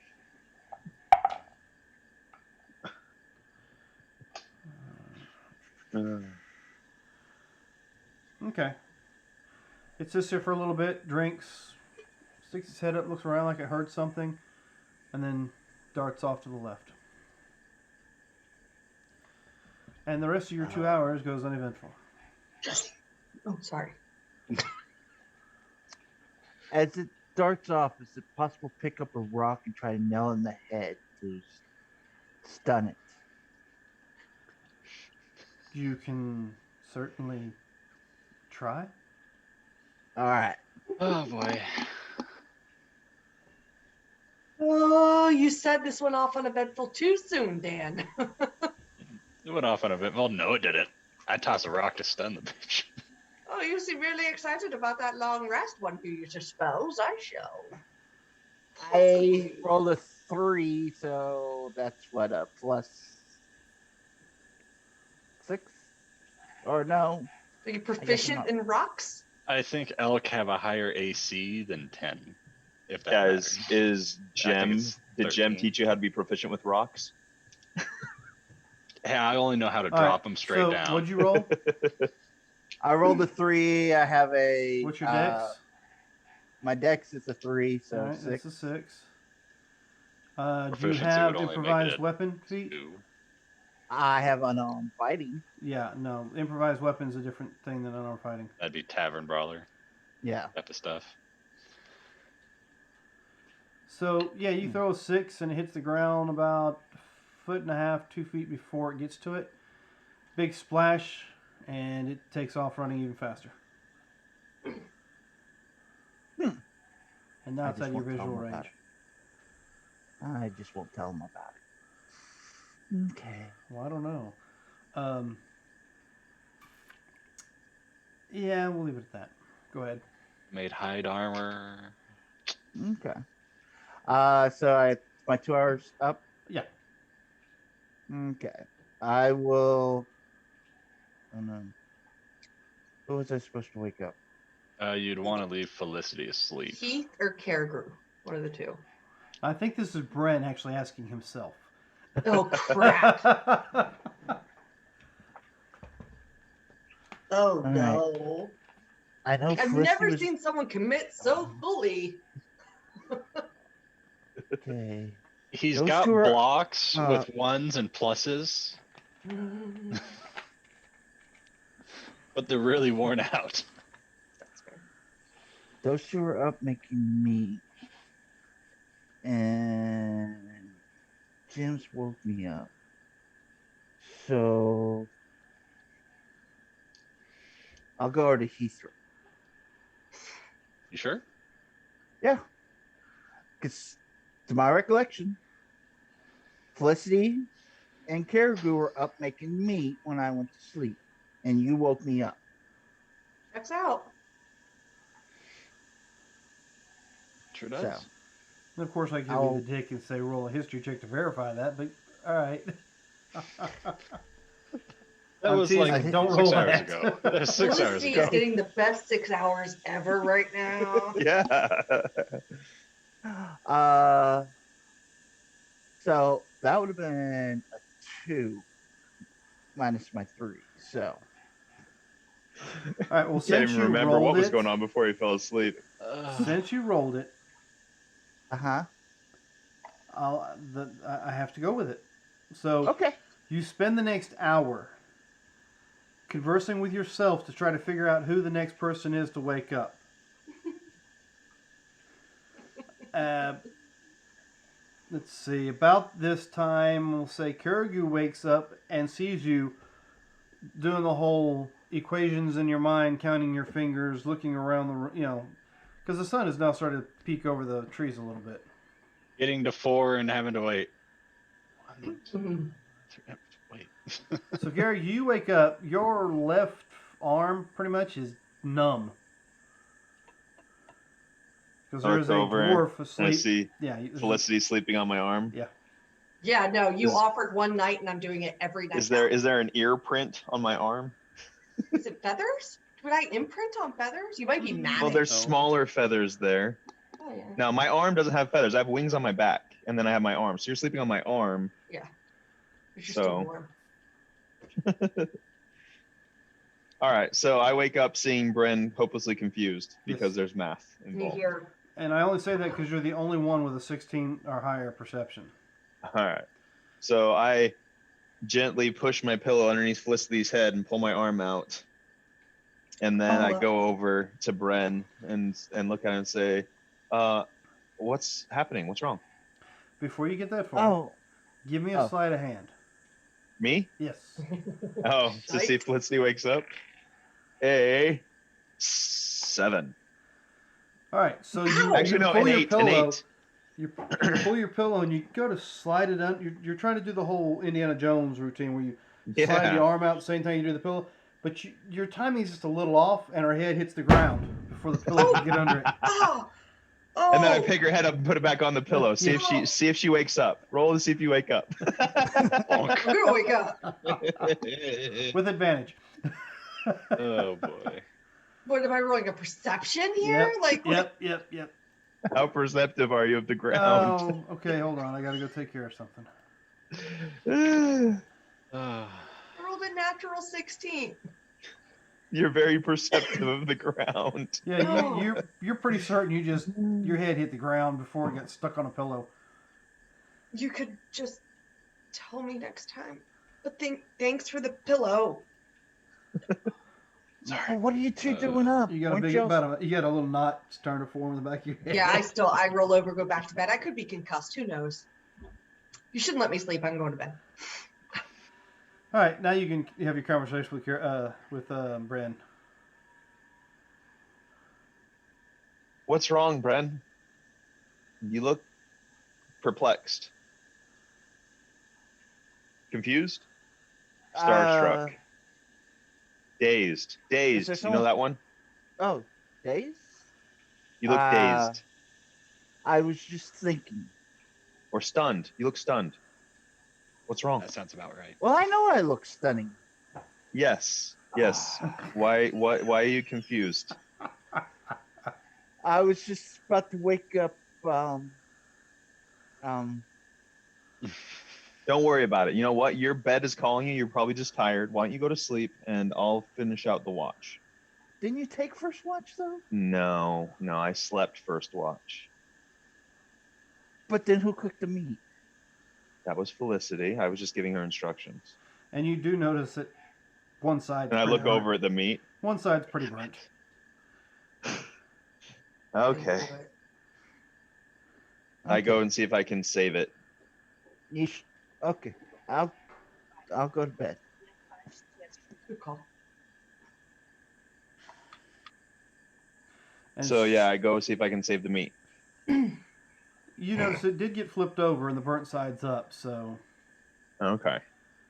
Okay. It sits there for a little bit, drinks, sticks its head up, looks around like it heard something, and then darts off to the left. And the rest of your 2 hours goes uneventful. Oh, sorry. As it darts off, is it possible to pick up a rock and try to nail it in the head to stun it? You can certainly try. All right. Oh boy. Oh, you said this went off uneventful too soon, Dan. It went off on a bit. Well, no, it didn't. I toss a rock to stun the bitch. Oh, you seem really excited about that long rest one, do you suppose? I show. I rolled a 3, so that's what a plus 6, or no? Are you I'm proficient not. in rocks? I think elk have a higher AC than 10, if that Yeah, matters. is I think Gem? it's Did Gem 13. teach you how to be proficient with rocks? Hey, I only know how to All right, drop them straight so down. what'd you roll? I rolled a 3. I have a. What's your dex? My dex is a 3, so All right, 6. that's a 6. Do you Proficiency have would only make improvised it weapon feat? 2. I have unarmed fighting. Yeah, no. Improvised weapon's a different thing than unarmed fighting. That'd be tavern brawler Yeah. type of stuff. So yeah, you throw a 6 and it hits the ground about 1.5 feet, 2 feet before it gets to it. Big splash, and it takes off running even faster. And now I it's just out of your won't tell visual him about range. I just won't tell him about it. Okay. Well, I don't know. Yeah, we'll leave it at that. Go ahead. Made hide armor. Okay. So my 2 hours up. Yeah. Okay. I will. Oh no. Who was I supposed to wake up? You'd want to leave Felicity asleep. Heath or Caragru? One of the two. I think this is Bren actually asking himself. Oh crap! Oh right. no! I know. I've Felicity never was... seen someone commit so fully. Okay. He's Those got two are- blocks with 1s and pluses, but they're really worn out. That's fair. Those 2 are up making meat, and Jim's woke me up. So I'll go over to Heathrow. You sure? Yeah, because to my recollection, Felicity and Caribou were up making meat when I went to sleep, and you woke me up. Checks out. Sure does. So And of course, I give I'll- you the dick and say roll a history check to verify that, but all right. That I'm was teasing. like Don't 6 roll hours that. ago. That was 6 hours Felicity ago. is getting the best 6 hours ever right now. Yeah. So that would have been a 2 minus my 3. So All right. Well, Can't since even you remember rolled what was it, going on before he fell asleep. since you rolled it, uh-huh. I have to go with it. So Okay. you spend the next hour conversing with yourself to try to figure out who the next person is to wake up. Let's see. About this time, we'll say Caragoo wakes up and sees you doing the whole equations in your mind, counting your fingers, looking around the, because the sun has now started to peek over the trees a little bit. Getting to 4 and having to wait. 1, 2, 3, wait. So, Gary, you wake up, your left arm pretty much is numb. Because I there's a look over dwarf And I asleep. see Yeah, Felicity sleeping on my arm. Yeah, no, you Is- offered one night and I'm doing it every night. Is there an ear print on my arm? Is it feathers? Would I imprint on feathers? You might be mad. Well, at there's me. smaller feathers there. Oh, yeah. Now my arm doesn't have feathers. I have wings on my back, and then I have my arm. So you're sleeping on my arm. You're just So- too warm. All right. So I wake up seeing Bren hopelessly confused because Yes. there's math And you involved. hear, And I only say that because you're the only one with a 16 or higher perception. All right. So I gently push my pillow underneath Felicity's head and pull my arm out. And then I Oh. go over to Bren and look at him and say, what's happening? What's wrong? Before you get that far, Oh, give me a Oh. sleight of hand. Me? Yes. Oh, to see if Felicity wakes up? A 7. All right. So you, Ow! Actually, you no, pull an your 8. pillow. An 8. You pull your pillow and you go to slide it on. You're trying to do the whole Indiana Jones routine where you slide the Yeah. arm out at the same time you do the pillow. But your timing is just a little off, and her head hits the ground before the pillow can get under it. oh, Oh, And then I pick her head up and put it back on the pillow. See Yeah. if she wakes up. Roll to see if you wake up. I'm gonna wake up. With advantage. Oh boy. What am I rolling? A perception here? Like, what? Yep. How perceptive are you of the ground? Oh, okay, hold on. I gotta go take care of something. I rolled a natural 16. You're very perceptive of the ground. Yeah, Oh. you're pretty certain your head hit the ground before it got stuck on a pillow. You could just tell me next time. But thanks for the pillow. Oh, what are you two doing up? You got a Weren't big y'all- you got a little knot starting to form in the back of your head. Yeah, I roll over, go back to bed. I could be concussed. Who knows? You shouldn't let me sleep. I'm going to bed. All right, now you can have your conversation with Bren. What's wrong, Bren? You look perplexed. Confused? Starstruck. Dazed. Dazed. there You know someone- that one? Oh, days? You look dazed. I was just thinking. Or stunned. You look stunned. What's wrong? That sounds about right. Well, I know I look stunning. Yes. Yes. Why are you confused? I was just about to wake up. Don't worry about it. You know what? Your bed is calling you. You're probably just tired. Why don't you go to sleep and I'll finish out the watch? Didn't you take first watch though? No, I slept first watch. But then who cooked the meat? That was Felicity. I was just giving her instructions. And you do notice that one side. And I look over at the meat. One side's pretty burnt. Okay. I go and see if I can save it. Okay. I'll go to bed. Good call. And So yeah, I go see if I can save the meat. you notice it did get flipped over and the burnt side's up. So Okay.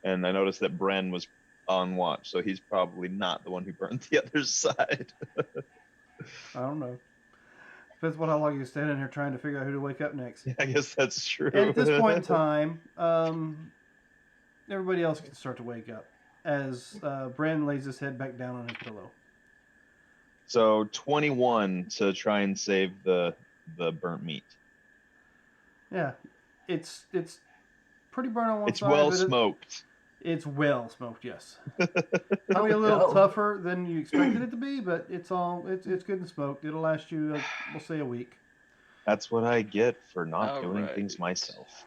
And I noticed that Bren was on watch, so he's probably not the one who burned the other side. I don't know. Depends on how long you stand in here trying to figure out who to wake up next. I guess that's true. And at this point in time, everybody else can start to wake up as Bren lays his head back down on his pillow. So 21 to try and save the burnt meat. Yeah, it's pretty burnt on one It's side. well but smoked. It's well smoked, yes. Probably a little tougher than you expected it to be, but it's good and smoked. It'll last you, we'll say, a week. That's what I get for not All doing right. things myself.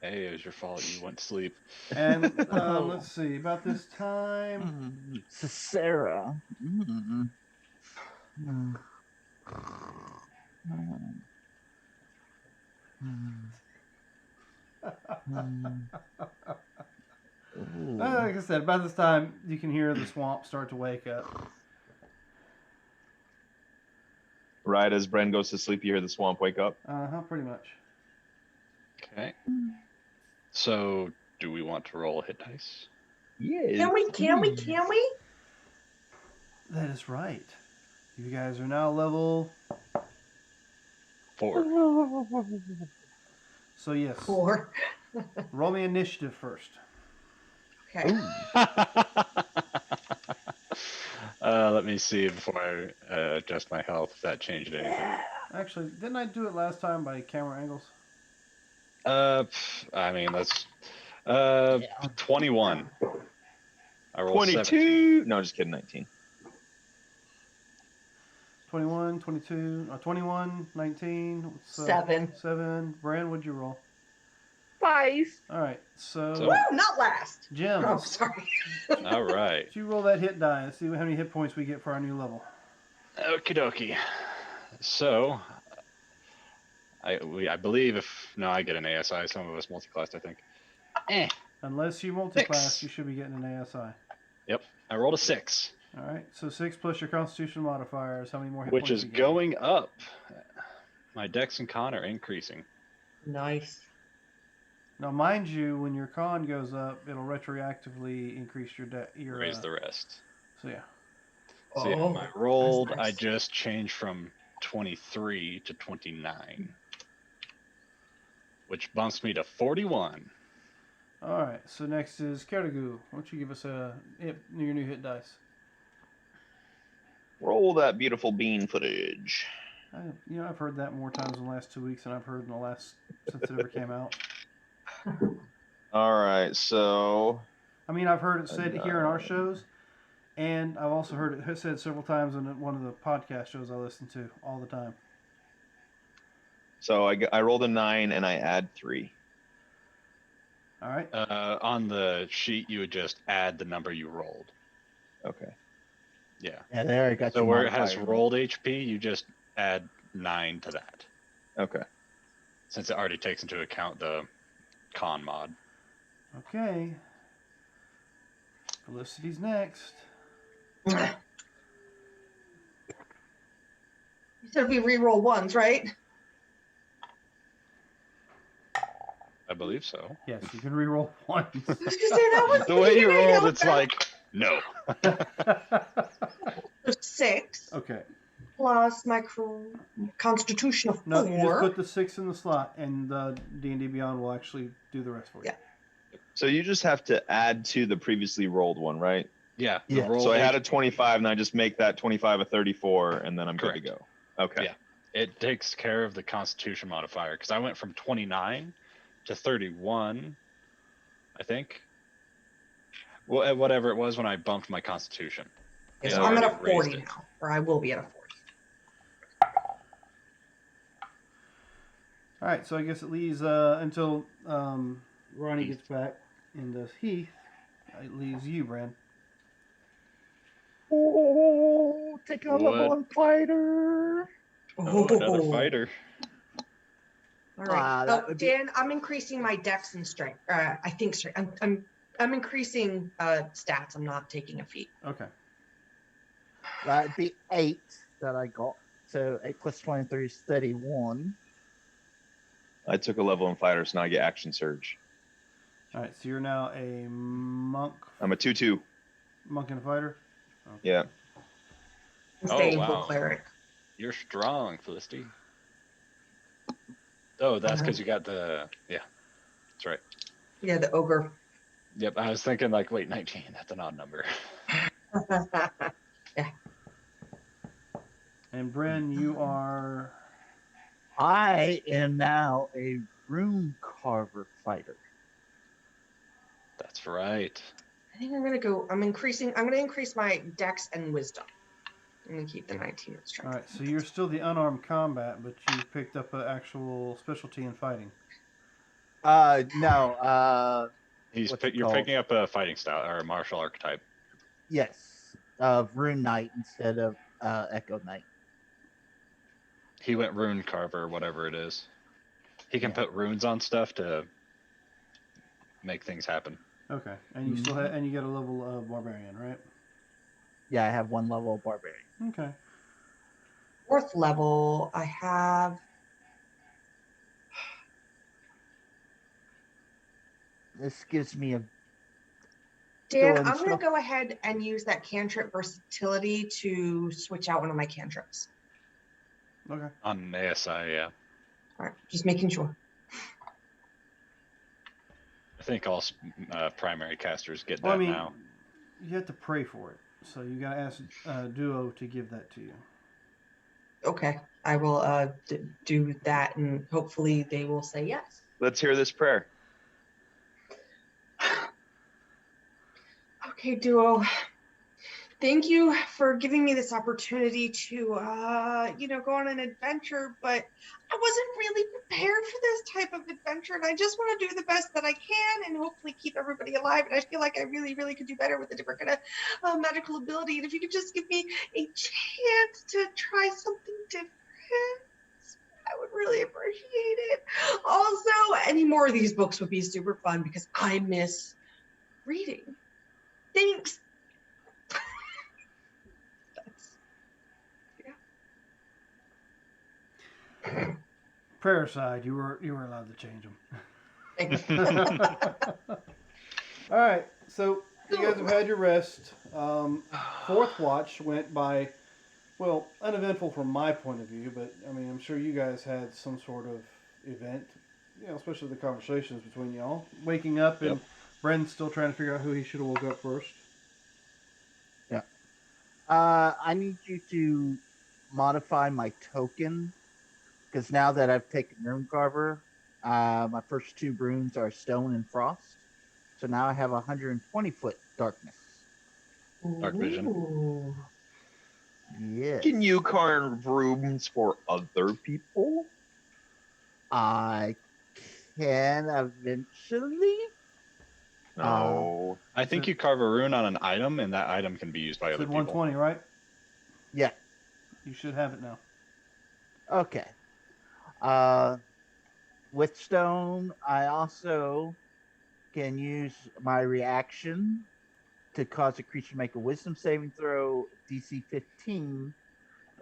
Hey, it was your fault. You went to sleep. And let's see, about this time, Sarah. like I said, about this time you can hear the swamp start to wake up. Right as Bren goes to sleep, you hear the swamp wake up. Pretty much. Okay. So, do we want to roll a hit dice? Yeah. Can we? That is right. You guys are now level. 4. So yes, 4. roll me initiative first. Okay. Let me see before I adjust my health if that changed anything. Actually, didn't I do it last time by camera angles? I mean, that's 21. I rolled 22. 17. No, just kidding. 19. 21, 22, 21, 19. What's, 7. 7. Bran, what'd you roll? 5. All right, so So- Woo, not last. Jim, Oh, sorry. All right. you roll that hit die and see how many hit points we get for our new level. Okie dokie. So, I believe I get an ASI. Some of us multi-classed, I think. Unless you multi-class, 6. you should be getting an ASI. Yep. I rolled a 6, All right, so 6 plus your Constitution modifiers. How many more hit which points is you get? going up. My Dex and Con are increasing. Nice. Now, mind you, when your con goes up, it'll retroactively increase your Raise the rest. So yeah. So yeah, Oh, my rolled, that's I nice. just changed from 23 to 29, which bumps me to 41. All right. So next is Kerrigu. Why don't you give us your new hit dice? Roll that beautiful bean footage. I've heard that more times in the last 2 weeks than I've heard in the last since it ever came out. All right, so I mean, I've heard it said here in our shows, and I've also heard it said several times in one of the podcast shows I listen to all the time. So I rolled a 9 and I add 3. All right. On the sheet, you would just add the number you rolled. Okay. Yeah. Yeah, there I got So your where it has modifier. rolled HP, you just add 9 to that, Okay. since it already takes into account the con mod. Okay. Felicity's next. You said we re-roll ones, right? I believe so. Yes, you can reroll once. I was gonna say that was The way you pretty rolled, good. it's like, no. So 6 Okay. plus my constitution of 4. No, you just put the 6 in the slot, and D&D Beyond will actually do the rest for you. Yeah. So you just have to add to the previously rolled one, right? Yeah. The Yeah. roll So I had a HP 25 and I just make that 25 a 34 and then I'm Correct. good to go. Okay. Yeah. It takes care of the Constitution modifier because I went from 29 to 31, I think. Well, whatever it was when I bumped my Constitution. Okay, It so I'm at a already raised 40 it. now, or I will be at a 40. All right, so I guess it leaves until Ronnie Heath. gets back and does Heath. It leaves you, Brand. Oh, take a level What? one fighter. Oh, another fighter. All right. that would be- Dan, I'm increasing my dex and strength. I think strength. I'm increasing stats. I'm not taking a feat. Okay. That'd be 8 that I got. So 8 plus 23 is 31. I took a level in fighter, so now I get action surge. All right, so you're now a monk. I'm a 2/2. Monk and a fighter. Okay. Yeah. I'm Oh, staying wow. cleric. You're strong, Felicity. Oh, that's because you got the... Yeah, that's right. Yeah, the ogre. Yep, I was thinking like, wait, 19. That's an odd number. And Bren, you are. I am now a rune carver fighter. That's right. I think I'm gonna go. I'm gonna increase my dex and wisdom. I'm gonna keep the 19 in All strength. right, so you're still the unarmed combat, but you picked up an actual specialty in fighting. No. You're What's it called? picking up a fighting style or a martial archetype. Yes. Of rune knight instead of echo knight. He went rune carver, whatever it is. He can Yeah. put runes on stuff to make things happen. Okay, and you still have, and you get a level of barbarian, right? Yeah, I have 1 level of barbarian. Okay. 4th level, I have. This gives me a Dan, Go and I'm gonna stuff. go ahead and use that cantrip versatility to switch out one of my cantrips. Okay. On ASI, yeah. All right, just making sure. I think all primary casters get that Well, I mean, now. you have to pray for it, so you gotta ask Duo to give that to you. Okay, I will do that, and hopefully they will say yes. Let's hear this prayer. Okay, Duo. Thank you for giving me this opportunity to, go on an adventure, but I wasn't really prepared for this type of adventure, and I just want to do the best that I can and hopefully keep everybody alive. And I feel like I really, really could do better with a different kind of magical ability. And if you could just give me a chance to try something different, I would really appreciate it. Also, any more of these books would be super fun because I miss reading. Thanks. Prayer side, you were allowed to change them. Thank you. All right, so you guys have had your rest. Fourth watch went by Well, uneventful from my point of view, but I mean, I'm sure you guys had some sort of event, especially the conversations between y'all. Waking up and Yep. Bren's still trying to figure out who he should have woke up first. Yeah. I need you to modify my token because now that I've taken Rune Carver, my first 2 runes are Stone and Frost. So now I have 120-foot darkness. Dark vision. Ooh. Yes. Can you carve rooms for other people? I can eventually. No. I think So- you carve a rune on an item, and that item can be used by other Said people. 120, right? Yeah. You should have it now. Okay. With Stone, I also can use my reaction to cause a creature to make a Wisdom saving throw, DC 15.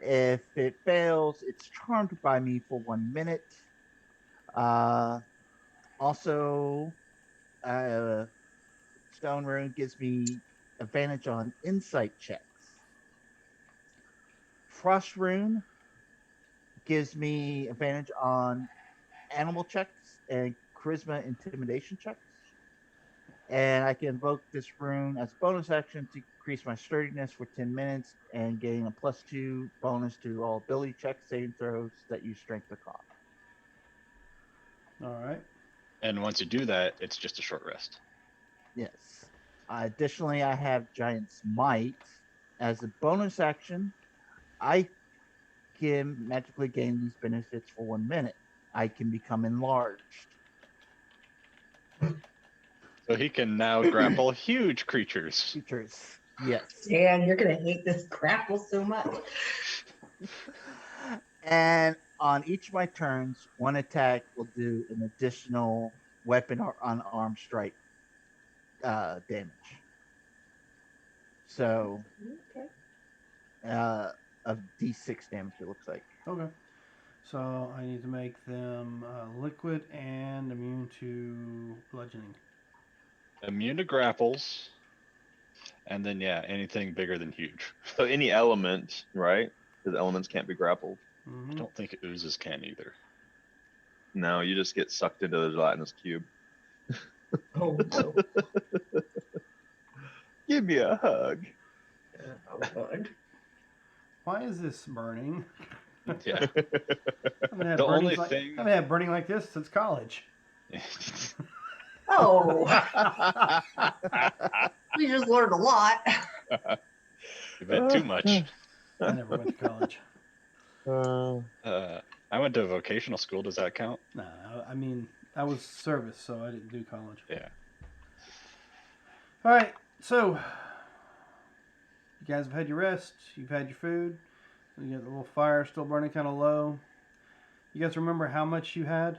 If it fails, it's charmed by me for 1 minute. Also, Stone Rune gives me advantage on insight checks. Frost Rune gives me advantage on animal checks and charisma intimidation checks. And I can invoke this rune as a bonus action to increase my sturdiness for 10 minutes and gain a +2 bonus to all ability checks, saving throws that use strength or con. All right. And once you do that, it's just a short rest. Yes. Additionally, I have Giant's Might. As a bonus action, I can magically gain these benefits for 1 minute. I can become enlarged. So he can now grapple huge creatures. Creatures. Yes. Dan, you're gonna hate this grapple so much. And on each of my turns, 1 attack will do an additional weapon or unarmed strike damage. So, Okay. of D6 damage, it looks like. Okay. So I need to make them liquid and immune to bludgeoning. Immune to grapples. And then, yeah, anything bigger than huge. So any element, right? Because elements can't be grappled. I Mm-hmm. don't think oozes can either. No, you just get sucked into the gelatinous cube. Oh no. Give me a hug. Oh God. Why is this burning? Yeah. I haven't had The burnings only like, thing- I haven't had burning like this since college. Oh, we just learned a lot. You've had too much. I never went to college. I went to vocational school. Does that count? Nah, I mean, I was service, so I didn't do college. Yeah. All right, so you guys have had your rest. You've had your food. You got the little fire still burning kind of low. You guys remember how much you had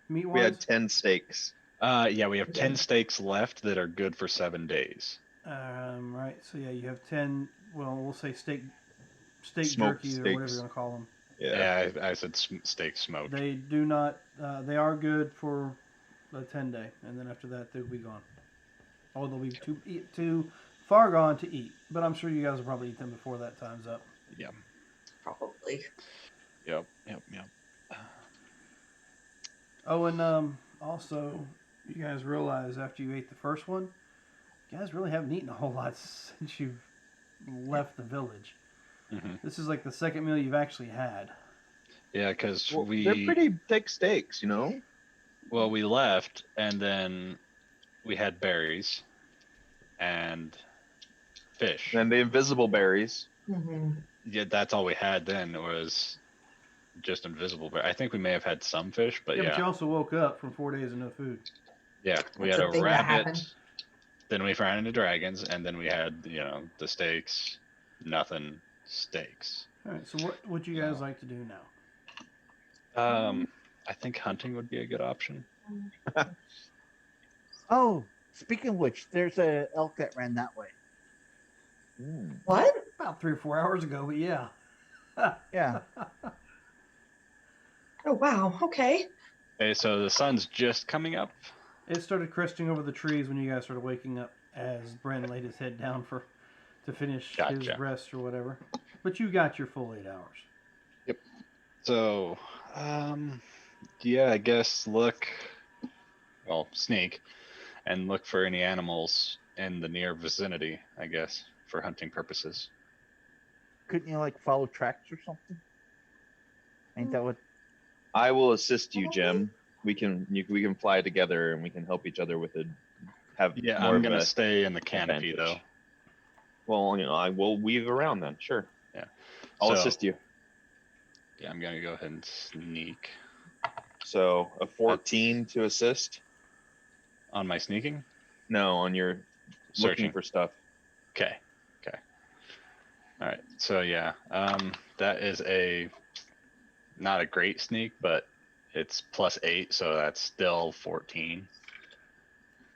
meat-wise? We had 10 steaks. Yeah, we have 10 steaks left that are good for 7 days. Right. So yeah, you have 10. Well, we'll say steak Smoked jerkies or whatever steaks. you want to call them. Yeah. Yeah, I said steak smoked. They do not. They are good for a 10-day, and then after that they'll be gone. Oh, they'll be too far gone to eat. But I'm sure you guys will probably eat them before that time's up. Yeah. Probably. Yep. Oh, and also, you guys realize after you ate the first one, you guys really haven't eaten a whole lot since you've left the village. hmm This is like the second meal you've actually had. Yeah, because Well, they're pretty thick steaks, you know? we left and then we had berries and fish. And the invisible berries. Mm-hmm. Yeah, that's all we had then was just invisible. But I think we may have had some fish, but But yeah, you also woke up from 4 days of no food. yeah, we That's had a a thing that rabbit. happened. Then we ran into dragons, and then we had the steaks. Nothing steaks. All right. So what would you guys like to do now? I think hunting would be a good option. Oh, speaking of which, there's a elk that ran that way. Mm. What? About 3 or 4 hours ago, but yeah. Yeah. Oh wow. Okay. Okay, so the sun's just coming up. It started cresting over the trees when you guys started waking up as Bren laid his head down to finish his Gotcha. rest or whatever. But you got your full 8 hours. So, yeah, I guess sneak, and look for any animals in the near vicinity, I guess, for hunting purposes. Couldn't you like follow tracks or something? Ain't that what? I will assist you, Jim. We can fly together and we can help each other with it. Have Yeah, more I'm of gonna a stay in the canopy advantage. though. Well, I will weave around then. Sure. Yeah. I'll So- assist you. Yeah, I'm gonna go ahead and sneak So a 14 to assist. on my sneaking. No, on your Searching. looking for stuff. Okay. All right. So yeah, that is not a great sneak, but it's +8, so that's still 14.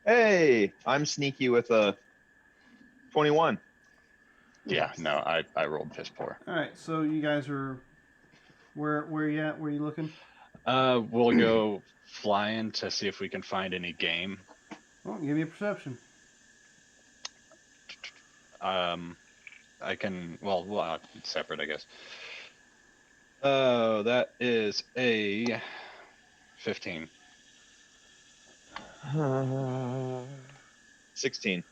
Hey, I'm sneaky with a 21. Yeah. Yes. No, I rolled piss poor. All right, so you guys are where you at? Where you looking? We'll go flying to see if we can find any game. Well, give me a perception. I can. Well, it's separate, I guess. Oh, that is a 15. 16.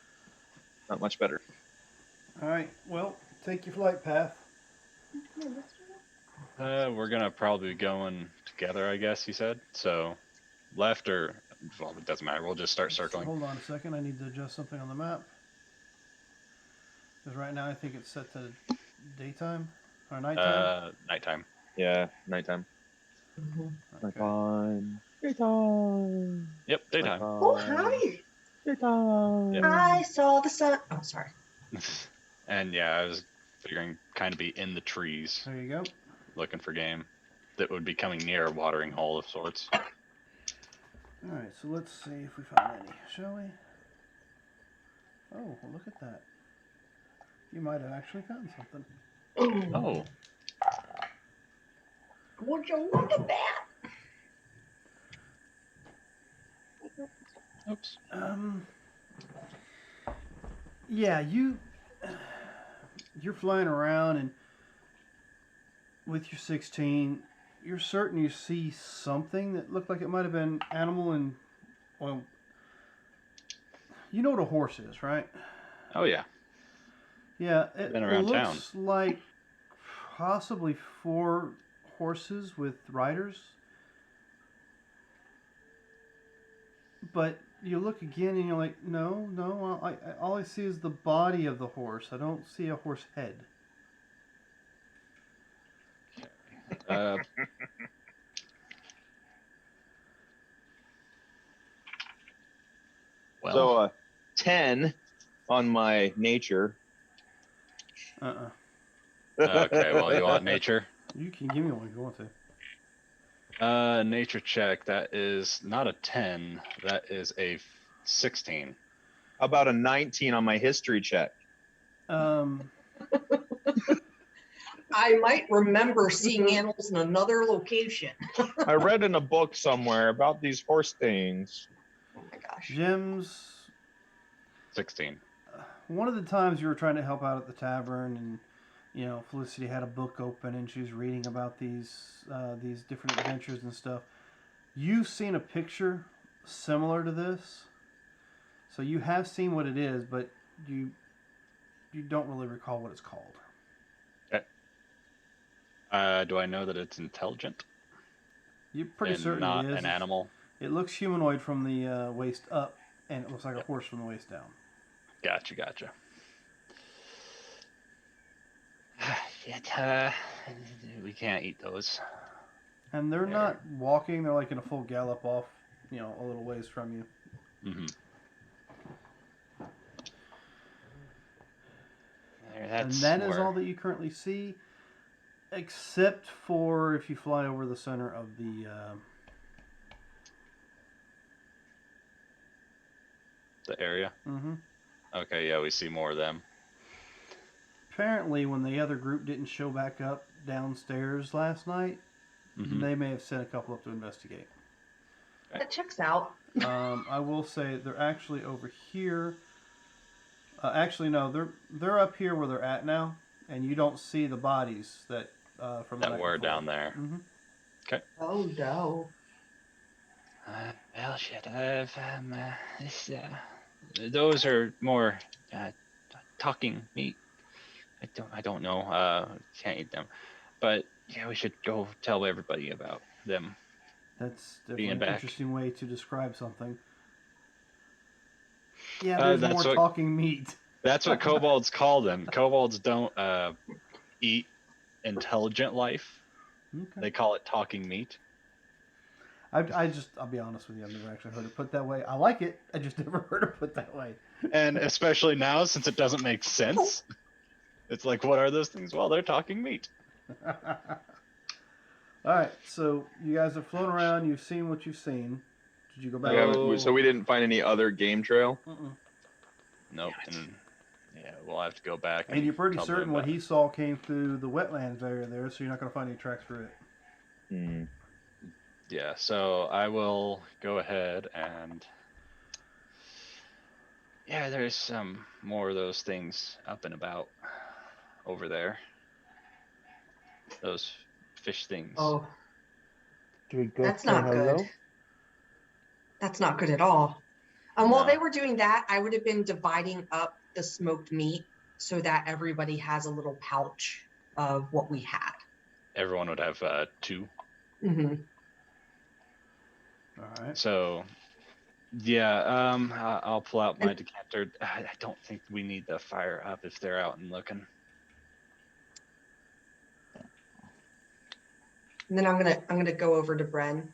Not much better. All right, well, take your flight path. We're gonna probably be going together, I guess. He said so. Left or it doesn't matter. We'll just start circling. Hold on a second. I need to adjust something on the map. Because right now I think it's set to daytime or nighttime. Nighttime. Yeah, nighttime. Mhm. Okay. Nighttime. Daytime. Yep, daytime. Oh, hi. Daytime. I saw the sun. Oh, sorry. And yeah, I was figuring kind of be in the trees, There you go. looking for game that would be coming near a watering hole of sorts. All right, so let's see if we find any, shall we? Oh, well, look at that. You might have actually found something. Oh, Would you look at that? oops. Yeah, you're flying around and with your 16, you're certain you see something that looked like it might have been animal and, well, you know what a horse is, right? Oh yeah. Yeah, it Been around looks like possibly 4 horses with riders. But you look again and you're like, no, all I see is the body of the horse. I don't see a horse head. Uh, well, So 10 on my nature. Uh-uh. okay. Well, you want nature? You can give me one if you want to. Nature check. That is not a 10. That is a 16. How about a 19 on my history check? I might remember seeing animals in another location. I read in a book somewhere about these horse things. Oh my gosh. Gems. 16. One of the times you were trying to help out at the tavern, and Felicity had a book open and she was reading about these different adventures and stuff. You've seen a picture similar to this, so you have seen what it is, but you don't really recall what it's called. Do I know that it's intelligent You're pretty and certain not it is. an animal? It looks humanoid from the waist up, and it looks like a horse from the waist down. Gotcha. We can't eat those. And they're Yeah. not walking; they're like in a full gallop off, a little ways from you. Mm-hmm. And that is all that you currently see, except for if you fly over the center of the area. Mm-hmm. Okay, yeah, we see more of them. Apparently, when the other group didn't show back up downstairs last night, Mhm. they may have sent a couple up to investigate. That checks out. I will say they're actually over here. Actually, no, they're up here where they're at now, and you don't see the bodies that from the That night were before. down there. Mhm. Oh no. Well, shit. This, those are more talking meat. I don't know. Can't eat them, but yeah, we should go tell everybody about them That's being definitely an back. interesting way to describe something. Yeah, there's more That's what talking meat. that's what kobolds call them. Kobolds don't eat intelligent life. Okay. They call it talking meat. I'll be honest with you, I've never actually heard it put that way. I like it, I just never heard it put that way. And especially now, since it doesn't make sense, it's like, what are those things? Well, they're talking meat. All right, so you guys have flown around. You've seen what you've seen. Did you go back? So we didn't find any other game trail. Mm-mm. Nope. And, yeah, we'll have to go back. And you're pretty tell them certain what about he saw came through the wetlands area there, so you're not going to find any tracks for it. Hmm. Yeah, so I will go ahead and yeah, there's some more of those things up and about over there. Those fish things. Oh, Do we go that's say not hello? good. That's not good at all. While No. they were doing that, I would have been dividing up the smoked meat so that everybody has a little pouch of what we had. Everyone would have 2. Mm-hmm. All right. So yeah, I'll pull out my decanter. I don't think we need the fire up if they're out and looking. And then I'm gonna go over to Bren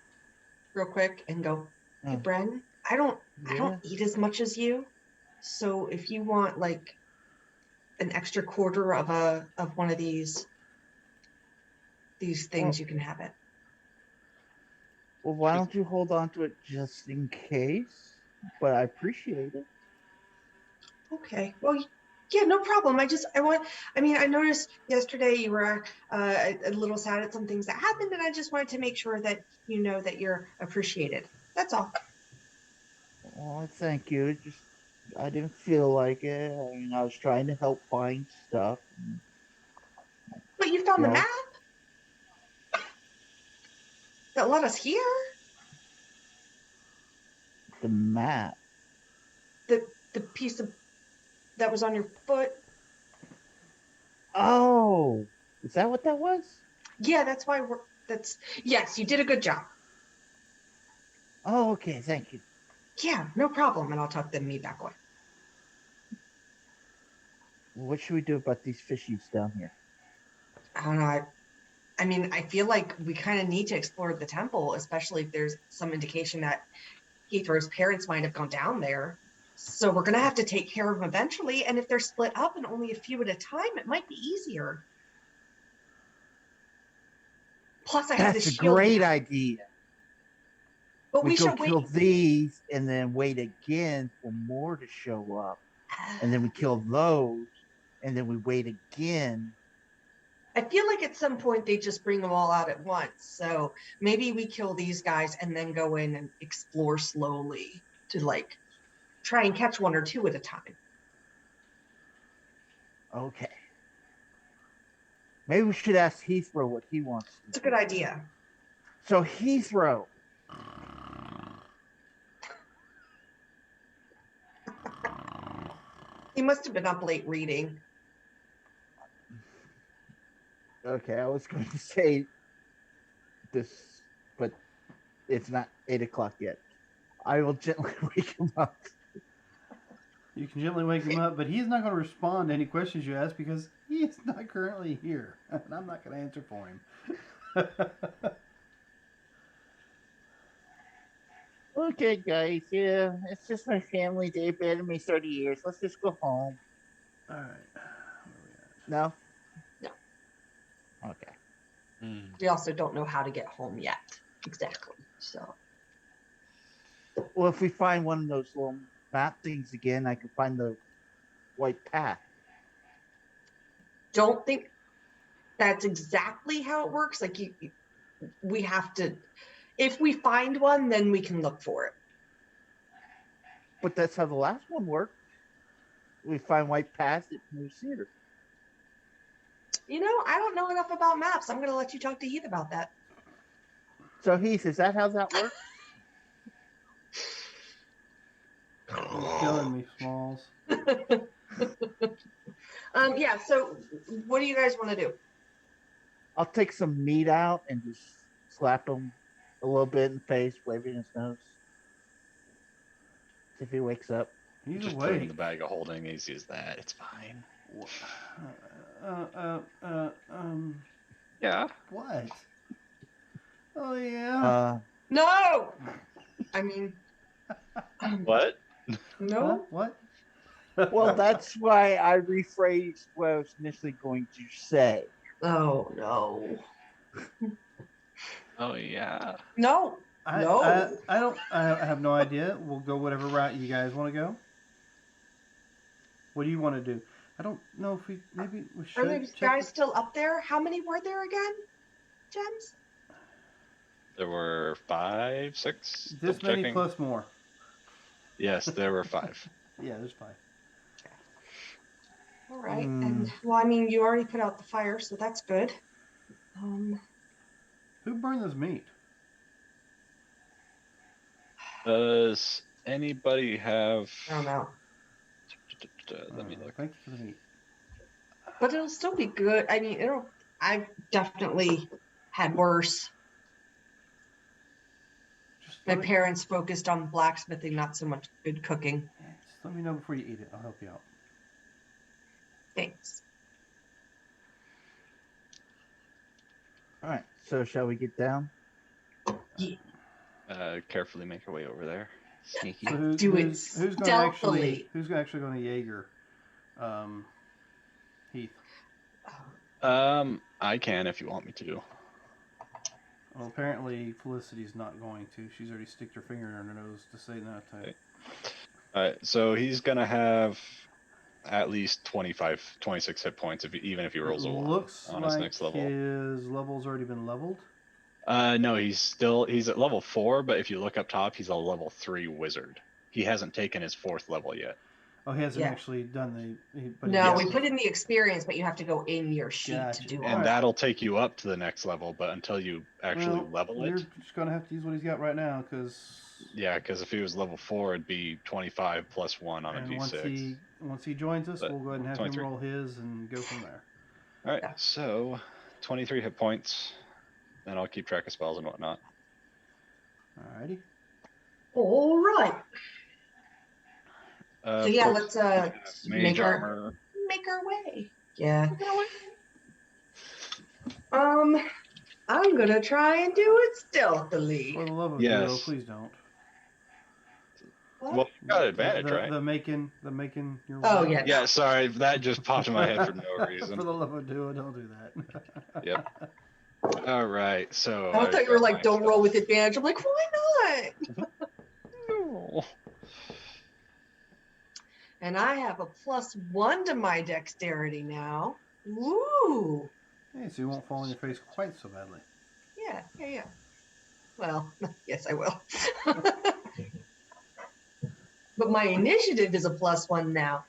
real quick and go, hey Mm. Bren, I don't eat as much as you. So if you want like an extra quarter of one of these things, you can have it. Well, why don't you hold on to it just in case? But I appreciate it. Okay. Well, yeah, no problem. I noticed yesterday you were a little sad at some things that happened, and I just wanted to make sure that you know that you're appreciated. That's all. Oh, thank you. It just I didn't feel like it. I mean, I was trying to help find stuff. But you found the Well- map that led us here. The map. The piece of that was on your foot. Oh, is that what that was? Yeah, that's why yes, you did a good job. Oh, okay. Thank you. Yeah, no problem. And I'll tuck the meat back away. What should we do about these fishies down here? I don't know. I mean, I feel like we kind of need to explore the temple, especially if there's some indication that Heathrow's parents might have gone down there. So we're going to have to take care of them eventually. And if they're split up and only a few at a time, it might be easier. Plus, I have That's this a shield. great idea. But We we go should kill wait. these and then wait again for more to show up. And then we kill those and then we wait again. I feel like at some point they just bring them all out at once. So maybe we kill these guys and then go in and explore slowly to like try and catch one or two at a time. Okay. Maybe we should ask Heathrow what he wants to It's a do. good idea. So Heathrow, He must have been up late reading. okay, I was going to say this, but it's not 8 o'clock yet. I will gently wake him up. You can gently wake him up, but he's not going to respond to any questions you ask because he is not currently here, and I'm not going to answer for him. Okay, guys, yeah, it's just my family day, been me 30 years. Let's just go home. All right. Where No? No. Okay. We also don't know how to get home yet. Exactly. So Well, if we find one of those little map things again, I can find the white path. don't think that's exactly how it works. Like we have to, if we find one, then we can look for it. But that's how the last one worked. We find white path, it moves here. You know, I don't know enough about maps. I'm gonna let you talk to Heath about that. So Heath, is that how that works? You're killing me, Smalls. Yeah. So, what do you guys want to do? I'll take some meat out and just slap him a little bit in the face, waving his nose. See if he wakes up. He's Just put him in awake. the bag of holding. Easy as that. It's fine. Yeah. What? Oh yeah. Uh, No. I mean, What? Huh? no. What? well, that's why I rephrased what I was initially going to say. Oh no. Oh yeah. No. No. I have no idea. We'll go whatever route you guys want to go. What do you want to do? I don't know if maybe we should. Are these check guys still up there? How many were there again? Gems? There were 5, 6. this Double many checking. plus more. Yes, there were 5. Yeah, there's 5. All right. And well, I mean, you already put out the fire, so that's good. Who burned this meat? Does anybody have? I don't know. Let me look. Thank you for the meat. But it'll still be good. I mean, I've definitely had worse. Just My let me, parents focused on blacksmithing, not so much good cooking. just let me know before you eat it. I'll help you out. Thanks. All right. So shall we get down? Carefully make your way over there. Sneaky. So Do it who's going to actually stealthily. who's actually going to Jaeger? Heath. I can if you want me to. Well, apparently Felicity's not going to. She's already sticked her finger in her nose to say not to. Alright, so he's gonna have at least 25, 26 hit points even if he rolls a 1 Looks on like his next level. his level's already been leveled. No, he's at level 4, but if you look up top, he's a level 3 wizard. He hasn't taken his 4th level yet. Oh, he hasn't Yeah. actually done but No, Yes. we put in the experience, but you have to go in your sheet Gotcha. to do And all that. that'll take you up to the next level, but until you actually Well, level You're it. just going to have to use what he's got right now because. Yeah, because if he was level 4, it'd be 25 plus 1 on a And d6. once he joins us, But we'll go ahead and have 23. him roll his and go from there. Alright, Yeah. so 23 hit points. And I'll keep track of spells and whatnot. Alrighty. All right. So Of yeah, course, let's mage make our armor. way. Yeah. I'm gonna try and do it stealthily. For the love of Yes. Dio, please don't. What? Well, you got advantage, right? The making your. Oh, way. yeah. Yeah, sorry, that just popped in my head for no For reason. the love of Dio, don't do that. Yep. All right, so. I thought you were got like, my don't stuff. roll with advantage. I'm like, why not? No. And I have a +1 to my dexterity now. Woo! Hey, so you won't fall on your face quite so badly. Yeah. Well, yes, I will. But my initiative is a +1 now.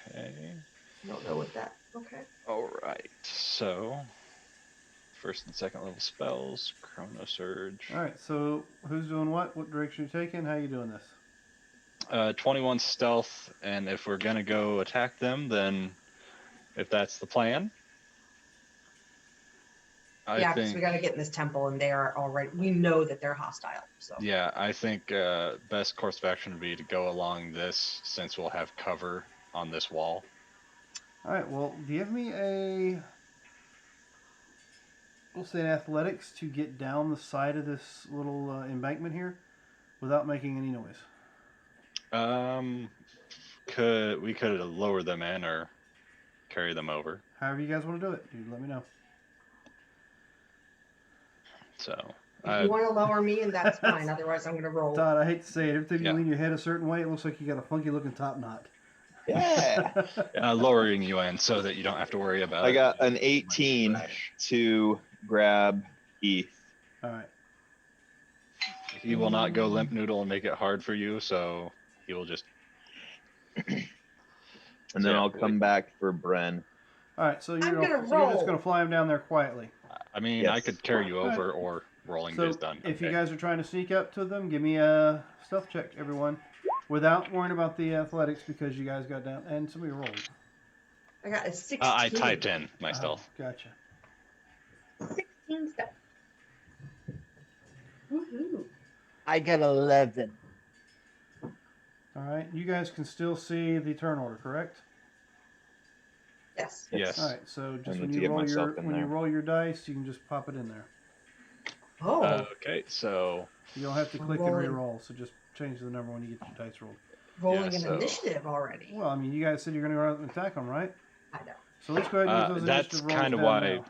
Okay. Don't know what that. Okay. All right. So, first and second level spells, Chrono Surge. All right, so who's doing what? What direction you taking? How you doing this? 21 stealth, and if we're gonna go attack them, then if that's the plan, Yeah, because we got to get in this temple, and they are already. We know that they're hostile. So. Yeah, I think best course of action would be to go along this, since we'll have cover on this wall. All right, well, give me we'll say an athletics to get down the side of this little embankment here without making any noise. We could lower them in or carry them over. However you guys want to do it, you let me know. So If you want to lower me, and that's fine. Otherwise, I'm going to roll. Todd, I hate to say it, every time Yeah. you lean your head a certain way, it looks like you got a funky looking top knot. Yeah. lowering you in so that you don't have to worry about I it. got an 18 to grab Heath. All right. He will not go limp noodle and make it hard for you, so he will just. And So, then yeah, I'll come back for Bren. All right, so I'm you're gonna so you're just roll. gonna fly him down there quietly. I mean, I Yes. could carry you Alright. over, or rolling So is done. if you Okay. guys are trying to sneak up to them, give me a stealth check, everyone, without worrying about the athletics because you guys got down and somebody rolled. I got a 16. I typed in my stealth. Gotcha. 16 stealth. Woohoo. I got 11. All right, you guys can still see the turn order, correct? Yes. Yes. All right, so just need when to you get roll myself in when you there. roll your dice, you can just pop it in there. Oh. Okay, so You don't have to click and Rolling. re-roll, so just change the number when you get your dice rolled. rolling yeah, an so- initiative already. Well, I mean, you guys said you're going to go out and attack them, right? I know. So let's go ahead and get those that's initiative rolls kinda down why- now.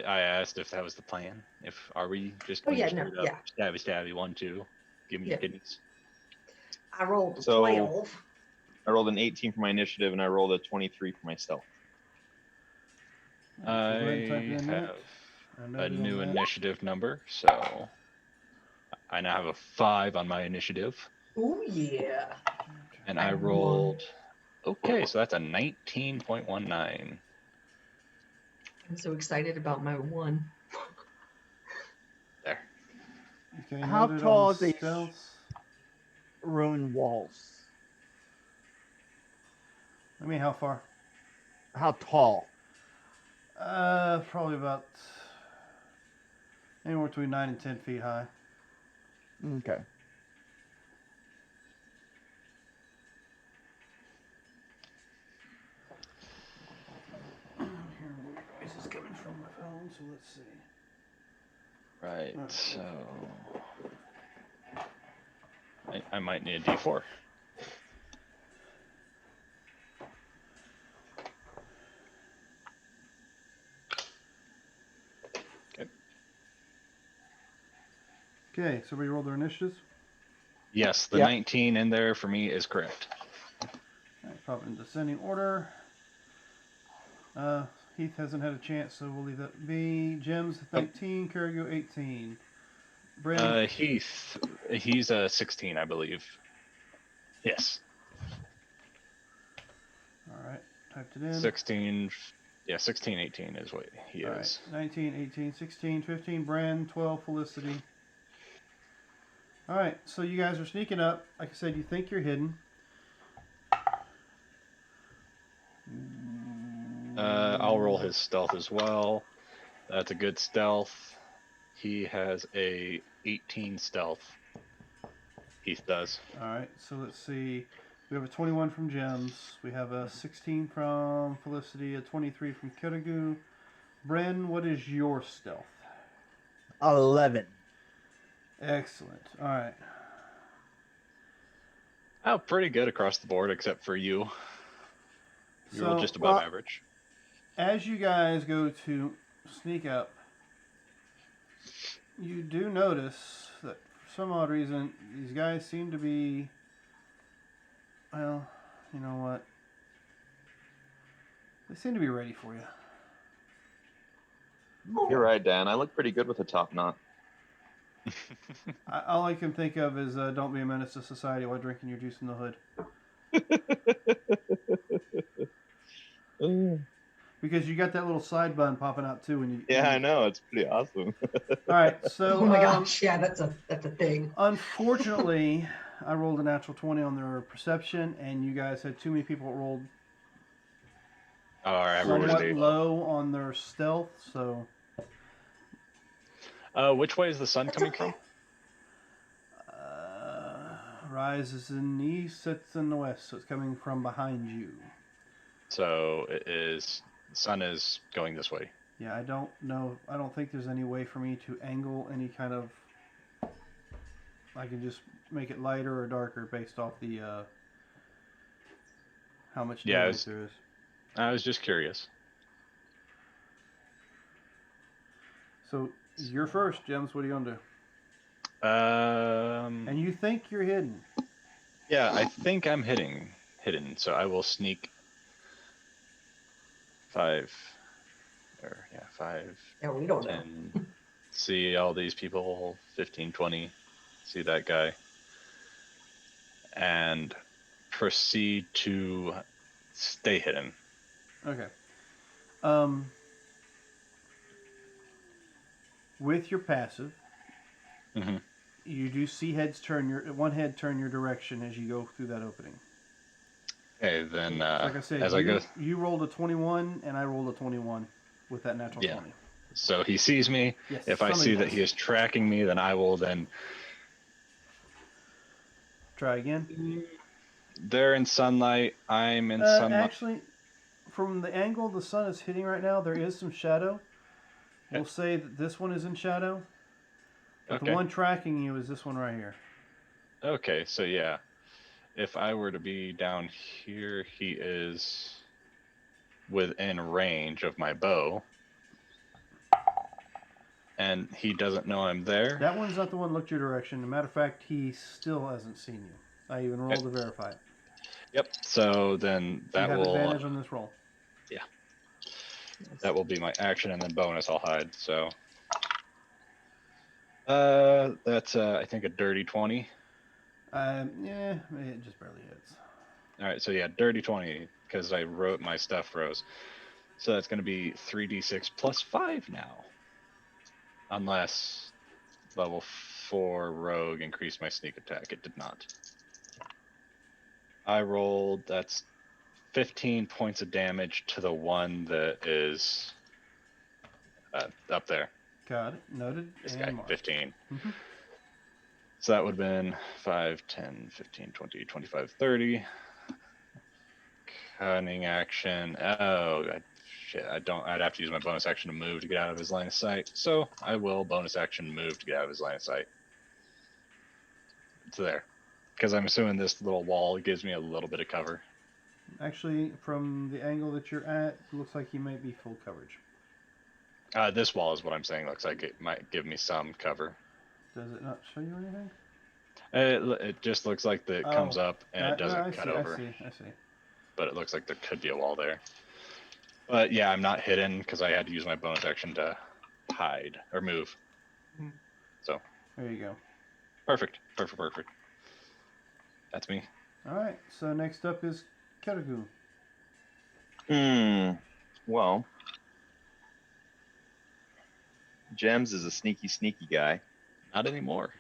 I asked if that was the plan. If are we just Oh, going yeah, straight no, up yeah. stabby 1 2, give me your Yeah. kidneys. I rolled a So- 12. I rolled an 18 for my initiative, and I rolled a 23 for my stealth. So go ahead and type I in have that. I a noted on new that. initiative number, so I now have a 5 on my initiative, Ooh, yeah. and I One. rolled. Okay, so that's a 19.19. I'm so excited about my one. There. Okay, How noted tall on are these? stealth. Ruined walls. I mean, how far? How tall? Probably about anywhere between 9 and 10 feet high. Okay. Here, weird noises coming from my phone, so let's see. Right. Alright. So I might need a D4. Okay, so we roll their initiatives. Yes, the Yep. 19 in there for me is correct. All right, pop it in descending order. Heath hasn't had a chance, so we'll leave that be. Jim's 19, Carrigo 18. Brandon, Heath, he's a 16, I believe. Yes, all right, typed it in. 16. Yeah, 16, 18 is what he All is. right, 19, 18, 16, 15, Brand, 12, Felicity. All right, so you guys are sneaking up. Like I said, you think you're hidden. I'll roll his stealth as well. That's a good stealth. He has a 18 stealth. Heath does. All right, so let's see. We have a 21 from Gems. We have a 16 from Felicity, a 23 from Kirigu. Bren, what is your stealth? 11. Excellent. All right. Oh, pretty good across the board, except for you. You're So, just above well- average. as you guys go to sneak up, you do notice that for some odd reason, these guys seem to be. Well, you know what? They seem to be ready for you. You're right, Dan. I look pretty good with a top knot. All I can think of is don't be a menace to society while drinking your juice in the hood. Because you got that little side bun popping out too when you. Yeah, I know. It's pretty awesome. All right, so Oh my gosh, yeah, that's a thing. unfortunately, I rolled a natural 20 on their perception, and you guys had too many people that rolled Our average is somewhat 8. low on their stealth. So Which way is the sun That's coming okay. from? Rise is in the east, sets in the west, so it's coming from behind you. from? So it is. The sun is going this way. Yeah, I don't know. I don't think there's any way for me to angle any kind of. I can just make it lighter or darker based off the how much Yeah, daylight it's- there is. I was just curious. So you're first, Gems. What are you gonna do? Um. And you think you're hidden. Yeah, I think I'm hidden. So I will sneak 5. Or yeah, 5, Yeah, we don't know. 10. See all these people. 15, 20. See that guy. and proceed to stay hidden. Okay. With your passive, hmm you do see one head turn your direction as you go through that opening. Okay, then So like I said, as I go, you rolled a 21 and I rolled a 21 with that natural Yeah. 20. so he sees me. Yes. If I somebody see that does. he is tracking me, then I will then. Try again. They're in sunlight. I'm in sunlight. Actually, from the angle the sun is hitting right now, there is some shadow. We'll Okay. say that this one is in shadow, but the Okay. one tracking you is this one right here. Okay. So yeah, if I were to be down here, he is within range of my bow, and he doesn't know I'm there. That one's not the one that looked your direction. As a matter of fact, he still hasn't seen you. I even rolled to verify it. Yep. So then So you that have will advantage on this roll. be my action, and then bonus I'll hide. So that's I think a dirty 20. Yeah, it just barely hits. All right. So yeah, dirty 20 because I wrote my stuff rose. So that's going to be 3d6 plus 5 now. Unless level 4 rogue increased my sneak attack. It did not. I rolled, that's 15 points of damage to the one that is up there. Got it. Noted. This and guy, marked. 15. Mhm. So that would have been 5, 10, 15, 20, 25, 30. Cunning action. Oh, shit. I'd have to use my bonus action to move to get out of his line of sight. So I will bonus action move to get out of his line of sight. It's there. Because I'm assuming this little wall gives me a little bit of cover. Actually, from the angle that you're at, it looks like you might be full coverage. This wall is what I'm saying. Looks like it might give me some cover. Does it not show you anything? It just looks like it comes up and it doesn't I cut see, over. I see. But it looks like there could be a wall there. But yeah, I'm not hidden because I had to use my bonus action to hide or move. So There you go. perfect. That's me. All right. So next up is Keragu. Well, Gems is a sneaky guy. Not anymore.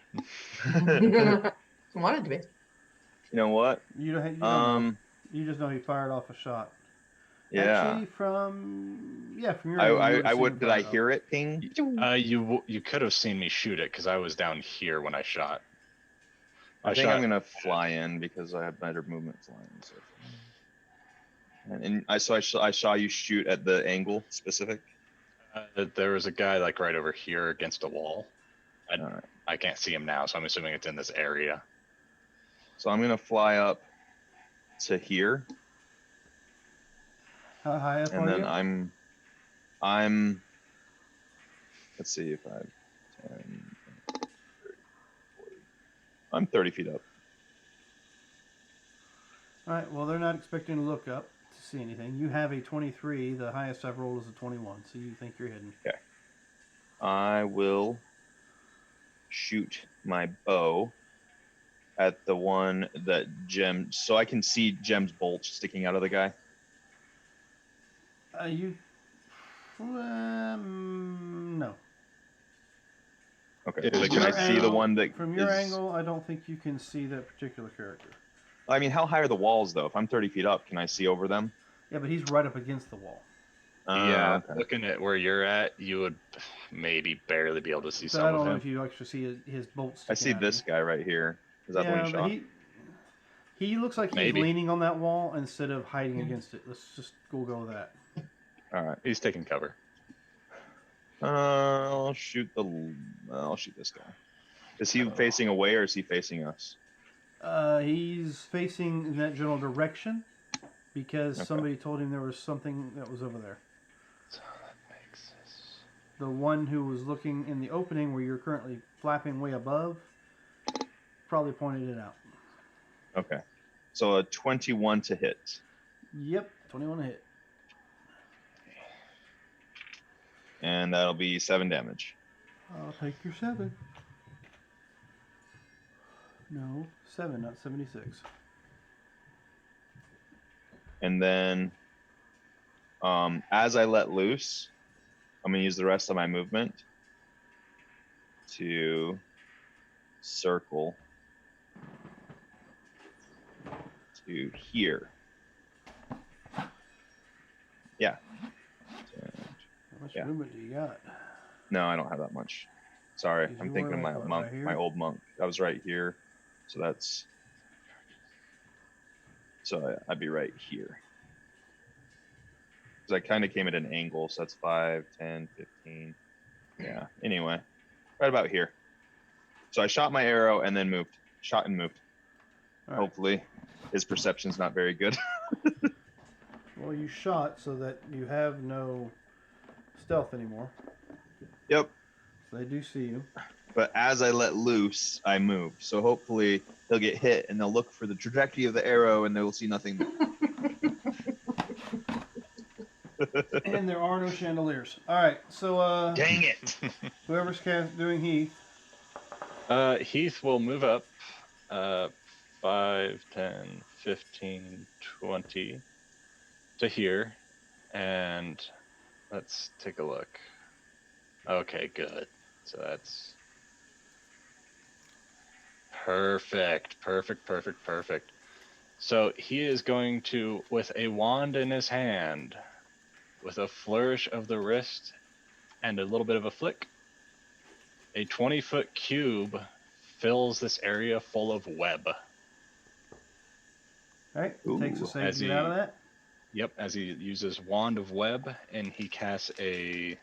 Wanted to be. You know what? You don't know. You just know he fired off a shot. Yeah. Actually, from your angle, you I would've would. seen Did him I fire hear it ping? You could have seen me shoot it because I was down here when I shot. I think I'm gonna fly in because I have better movement flying. So. And I saw you shoot at the angle specific. There was a guy like right over here against a wall. All right. I can't see him now, so I'm assuming it's in this area. So I'm gonna fly up to here, How high up and are then you? I'm. Let's see if I have 10, 30, 40. I'm 30 feet up. All right. Well, they're not expecting to look up to see anything. You have a 23. The highest I've rolled is a 21. So you think you're hidden. Okay. I will shoot my bow at the one that Gem, so I can see Gem's bolt sticking out of the guy. No. Okay. Yeah, So like, can I your see the one that from your is- angle? I don't think you can see that particular character. I mean, how high are the walls though? If I'm 30 feet up, can I see over them? Yeah, but he's right up against the wall. Yeah, Okay. looking at where you're at, you would maybe barely be able to see So some I of don't know him. if you actually see his bolts. I see this guy right here. Is that the one you shot? He looks like he's Maybe. leaning on that wall instead of hiding against it. Let's just go with that. All right. He's taking cover. I'll shoot this guy. Is he facing away or is he facing us? He's facing in that general direction because Okay. somebody told him there was something that was over there. So that makes this. The one who was looking in the opening where you're currently flapping way above probably pointed it out. Okay. So a 21 to hit. Yep, 21 to hit. And that'll be 7 damage. I'll take your 7. No, 7, not 76. And then, as I let loose, I'm gonna use the rest of my movement to circle to here. Yeah. How much Yeah. movement do you got? No, I don't have that much. Sorry, Did I'm you thinking of were, my like, what, monk, right here? my old monk. I was right here, so that's I'd be right here. Because I kind of came at an angle, so that's 5, 10, 15. Yeah. Anyway, right about here. So I shot my arrow and then moved. Shot and moved. All right. Hopefully, his perception's not very good. Well, you shot so that you have no stealth anymore. Yep. So they do see you. But as I let loose, I move. So hopefully he'll get hit and they'll look for the trajectory of the arrow and they'll see nothing there. And there are no chandeliers. All right, so Dang it! whoever's doing Heath, Heath will move up 5, 10, 15, 20 to here. And let's take a look. Okay, good. So that's perfect. So he is going to, with a wand in his hand, with a flourish of the wrist and a little bit of a flick, a 20-foot cube fills this area full of web. all right, it takes a Ooh. save As to get out of that. Yep, as he uses Wand of Web and he casts a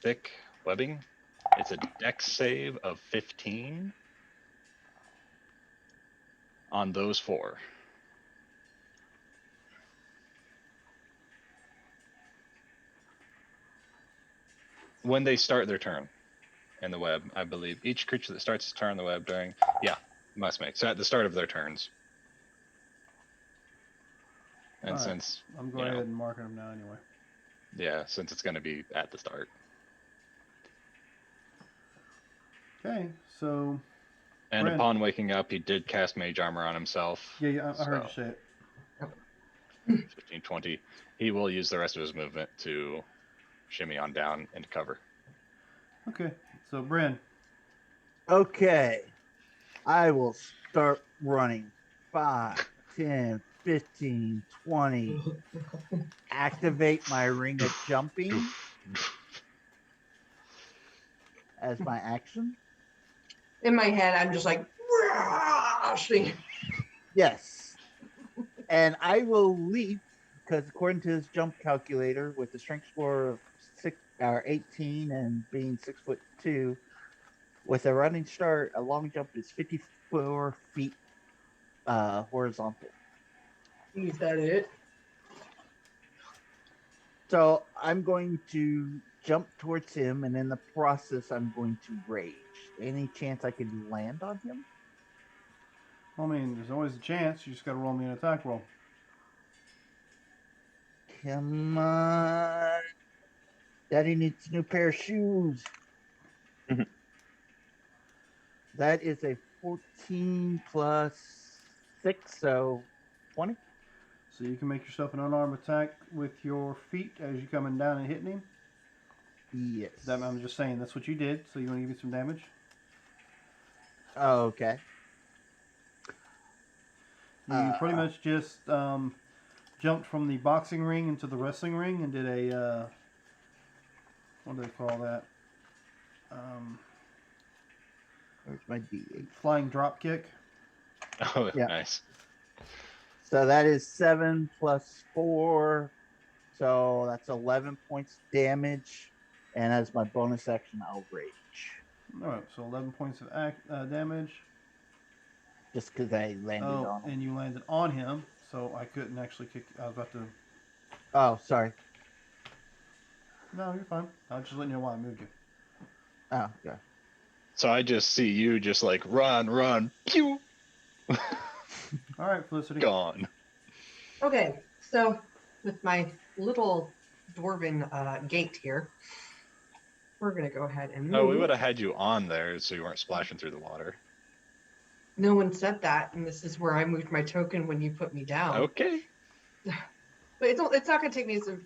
thick webbing. It's a dex save of 15 on those 4. When they start their turn in the web, I believe. Each creature that starts to turn the web during, must make. So at the start of their turns. And All right. since, I'm going ahead and marking them now anyway. since it's going to be at the start. Okay, so And Brand. upon waking up, he did cast Mage Armor on himself. yeah, I heard you say it. 15, 20. He will use the rest of his movement to shimmy on down into cover. Okay, so Brand, Okay. I will start running. 5, 10, 15, 20. Activate my ring of jumping as my action. In my head, I'm just like, rushing. Yes. And I will leap because according to his jump calculator, with the strength score of 18 and being 6'2", with a running start, a long jump is 54 feet horizontal. Is that it? So I'm going to jump towards him, and in the process, I'm going to rage. Any chance I could land on him? I mean, there's always a chance. You just got to roll me an attack roll. Come on. Daddy needs a new pair of shoes. That is a 14 plus 6, so 20. So you can make yourself an unarmed attack with your feet as you're coming down and hitting him. Yes. I'm just saying that's what you did. So you want to give me some damage? Oh, okay. You pretty much just jumped from the boxing ring into the wrestling ring and did a what do they call that? Where's my D8? Flying drop kick. Oh, Yeah. nice. So that is 7 plus 4. So that's 11 points damage. And as my bonus action, I'll rage. All right, so 11 points of damage. Just because I landed on him. And you landed on him, so I couldn't actually kick. I was about to. Oh, sorry. No, you're fine. I was just letting you know why I moved you. Oh, yeah. So I just see you just like run, pew, All right, Felicity. gone. Okay, so with my little dwarven gate here, we're gonna go ahead and move. Oh, we would have had you on there so you weren't splashing through the water. No one said that, and this is where I moved my token when you put me down. Okay. But it's not gonna take me as a.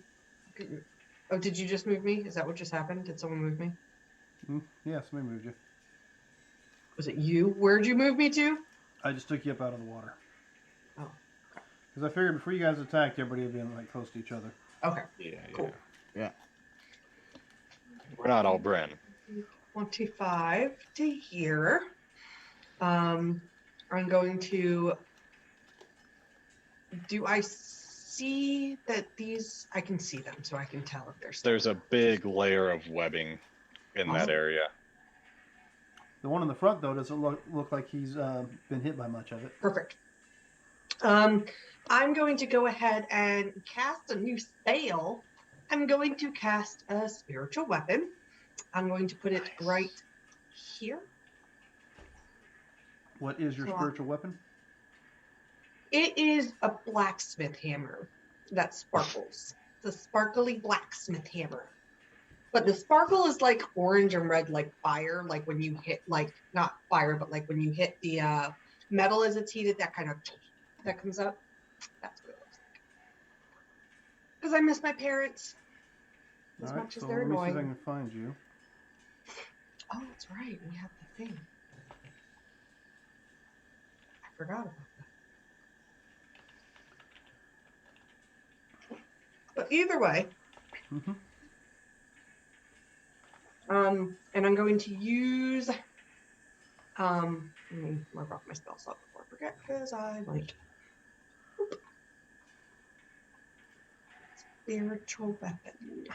Oh, did you just move me? Is that what just happened? Did someone move me? Yeah, somebody moved you. Was it you? Where'd you move me to? I just took you up out of the water. Oh. Because I figured before you guys attacked, everybody would be like close to each other. Okay. Yeah, Cool. Yeah. We're not all Bren. 25 to here. I'm going to. Do I see that these? I can see them, so I can tell if there's. There's a big layer of webbing in that area. The one in the front, though, doesn't look like he's been hit by much of it. Perfect. I'm going to go ahead and cast a new spell. I'm going to cast a spiritual weapon. I'm going to put it right here. What is your spiritual weapon? It is a blacksmith hammer that sparkles. It's a sparkly blacksmith hammer. But the sparkle is like orange and red, like fire, like when you hit, like, not fire, but like when you hit the metal as it's heated, that kind of, that comes up. That's what it looks like. Because I miss my parents as All right, much as so they're let me see if I annoying. can find you. Oh, that's right. We have the thing. I forgot about that. But either way, Mm-hmm. and I'm going to use, let me mark off my spell slot before I forget, because I might. Oop. Spiritual weapon.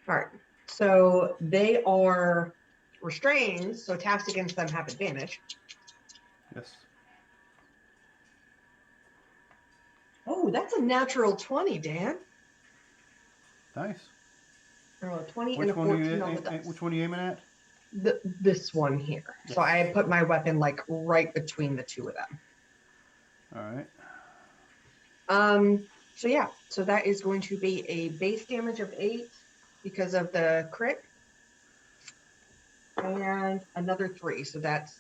All right, so they are restrained, so attacks against them have advantage. Yes. Oh, that's a natural 20, Dan. Nice. Or a 20 Which and a one, 14 on the dice. which one are you aiming at? This one here. So I put my weapon like right between the two of them. All right. So yeah, so that is going to be a base damage of 8 because of the crit. And another 3. So that's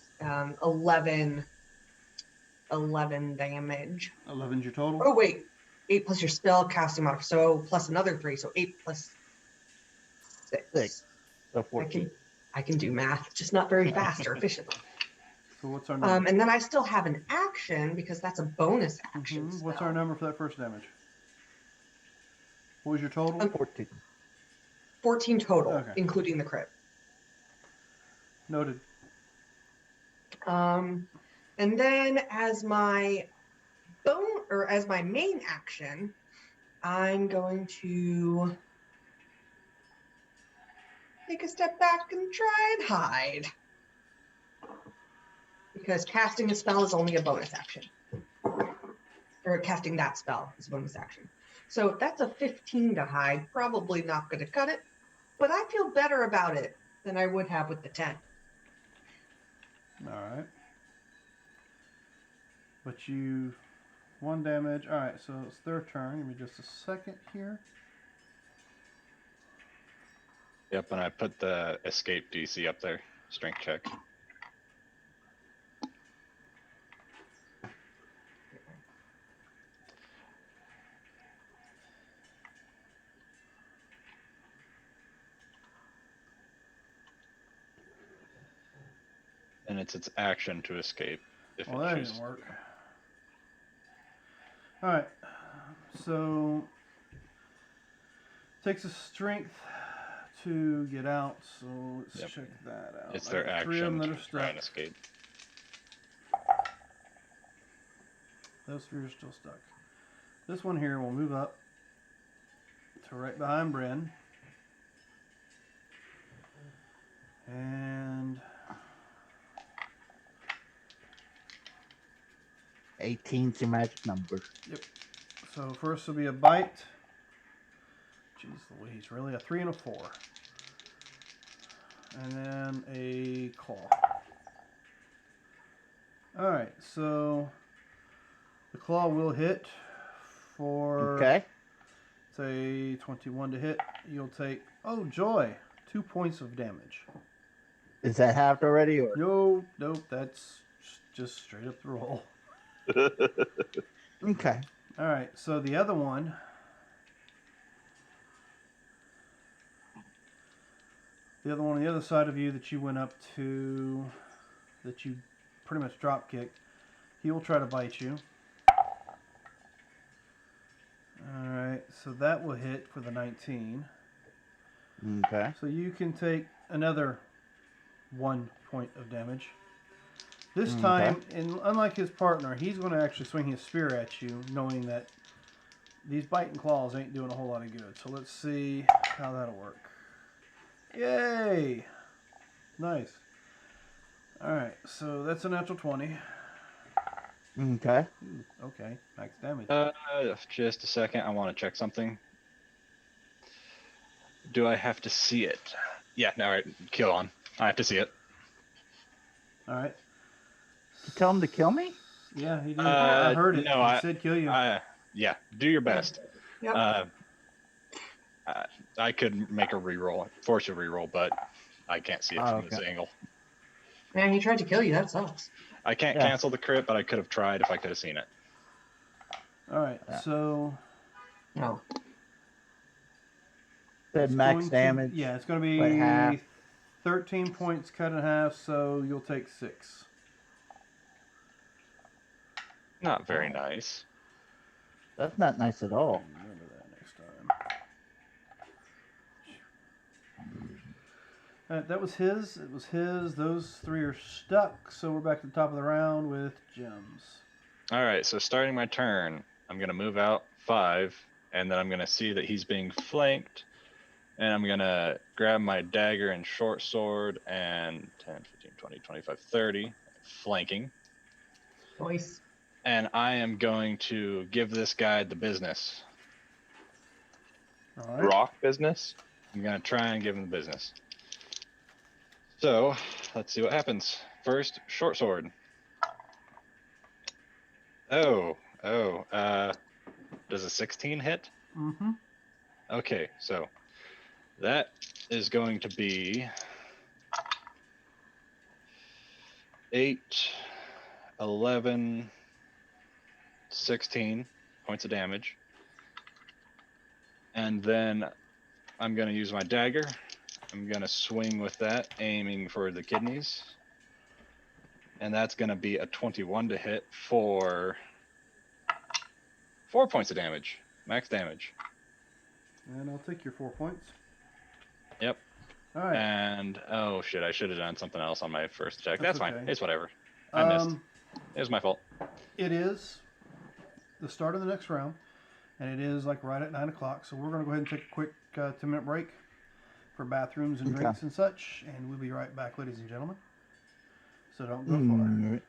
11 damage. 11's your total? Oh wait, 8 plus your spell casting modifier. So plus another 3. So 8 plus 6. 6. So 14. I can do math, just not very fast or efficiently. So what's our number? And then I still have an action because that's a bonus action. Mm-hmm. What's spell. our number for that first damage? What was your total? 14. 14 total, Okay. including the crit. Noted. And then as my main action, I'm going to take a step back and try and hide. Because casting a spell is only a bonus action. Or casting that spell is a bonus action. So that's a 15 to hide. Probably not going to cut it. But I feel better about it than I would have with the 10. All right. But you... 1 damage. All right, so it's their turn. Give me just a second here. Yep, and I put the escape DC up there. Strength check. And it's its action to escape if Well, it that chooses. didn't work. All right. So takes a strength to get out. So let's Yep. check that out. It's I their got 3 of them action that to are try and stuck. escape. Those 3 are still stuck. This one here will move up to right behind Bren. And 18's the magic number. so first will be a bite. Jeez Louise, really? A 3 and a 4. And then a claw. Alright, so the claw will hit for, Okay. say, 21 to hit. You'll take, oh joy, 2 points of damage. Is that halved already, or Nope. That's just straight up the roll. okay? All right. So the other one. The other one on the other side of you that you went up to, that you pretty much drop kicked, he will try to bite you. Alright, so that will hit for the 19. Okay. So you can take another 1 point of damage. This Okay. time, and unlike his partner, he's going to actually swing his spear at you, knowing that these biting claws ain't doing a whole lot of good. So let's see how that'll work. Yay! Nice. Alright, so that's a natural 20. Okay. Ooh, okay, max damage. Just a second. I want to check something. Do I have to see it? Yeah. All right. Kill on. I have to see it. Alright. You tell him to kill me? Yeah, he did. I heard it. No, He said kill you. Yeah. Do your best. Yep. I could make a reroll, force a reroll, but I can't see it from this angle. Man, he tried to kill you. That sucks. I can't cancel the crit, but I could have tried if I could have seen it. Alright, so No. Said it's max going to- damage. yeah, it's going but to half. be 13 points cut in half, so you'll take 6. Not very nice. That's not nice at all. Remember that next time. That was his. It was his. Those 3 are stuck, so we're back to the top of the round with Gems. All right. So starting my turn, I'm gonna move out 5, and then I'm gonna see that he's being flanked, and I'm gonna grab my dagger and short sword and 10, 15, 20, 25, 30, flanking. Voice. And I am going to give this guy the business. All right. Rock business. I'm gonna try and give him the business. So let's see what happens. First, short sword. Does a 16 hit? Mm-hmm. Okay, so that is going to be 8, 11, 16 points of damage. And then I'm going to use my dagger. I'm going to swing with that, aiming for the kidneys. And that's going to be a 21 to hit for 4 points of damage. Max damage. And I'll take your 4 points. Yep. All right. And, oh shit, I should have done something else on my first attack. That's That's fine. okay. It's whatever. I missed. It was my fault. It is the start of the next round, and it is like right at 9 o'clock. So we're going to go ahead and take a quick 2-minute break for bathrooms and drinks and such, and we'll be right back, ladies and gentlemen. So don't go far.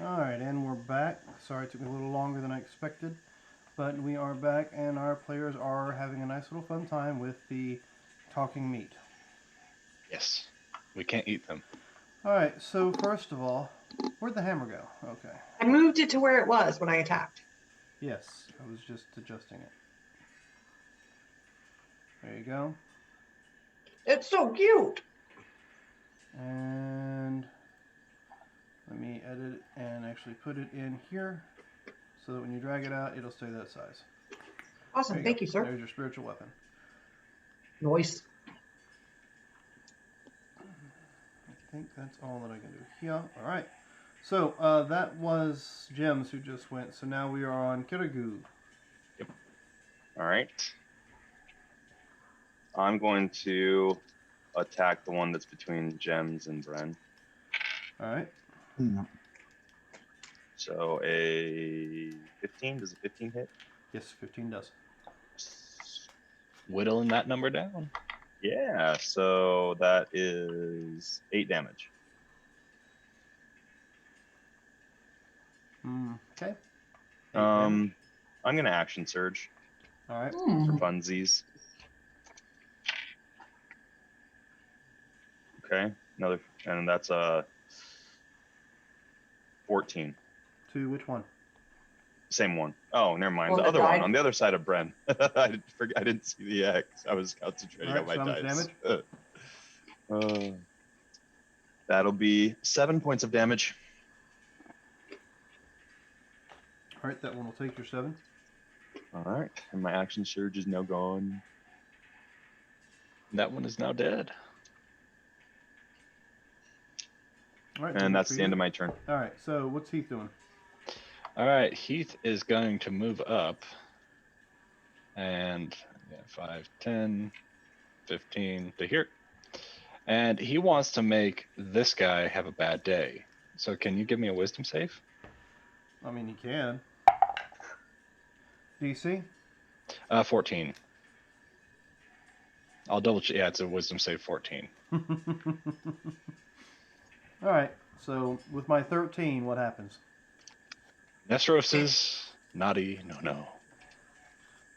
All right, and we're back. Sorry, it took me a little longer than I expected, but we are back, and our players are having a nice little fun time with the talking meat. Yes. We can't eat them. All right, so first of all, where'd the hammer go? Okay. I moved it to where it was when I attacked. Yes, I was just adjusting it. There you go. It's so cute. And let me edit it and actually put it in here so that when you drag it out, it'll stay that size. Awesome. Thank go. you, sir. There's your spiritual weapon. Nice. I think that's all that I can do here. All right. So that was Gems who just went. So now we are on Kirigu. All right. I'm going to attack the one that's between Gems and Bren. All right. No. So a 15. Does a 15 hit? Yes, 15 does. Whittling that number down. Yeah. So that is 8 damage. Okay. I'm gonna action surge All right. for funsies. Okay. Another, and that's a 14. To which one? Same one. Oh, never mind. One The that other one died? on the other side of Bren. I didn't see the X. I was concentrating Alright, on my so how much dice. That'll be 7 points of damage. All right, that one will take your 7. All right, and my action surge is now gone. That one is now dead. All right. And that's the end of my turn. All right. So what's Heath doing? All right, Heath is going to move up. And 5, 10, 15 to here. And he wants to make this guy have a bad day. So can you give me a wisdom save? I mean, he can. DC? 14. I'll double check. Yeah, it's a wisdom save 14. All right. So with my 13, what happens? Nestros is naughty. No.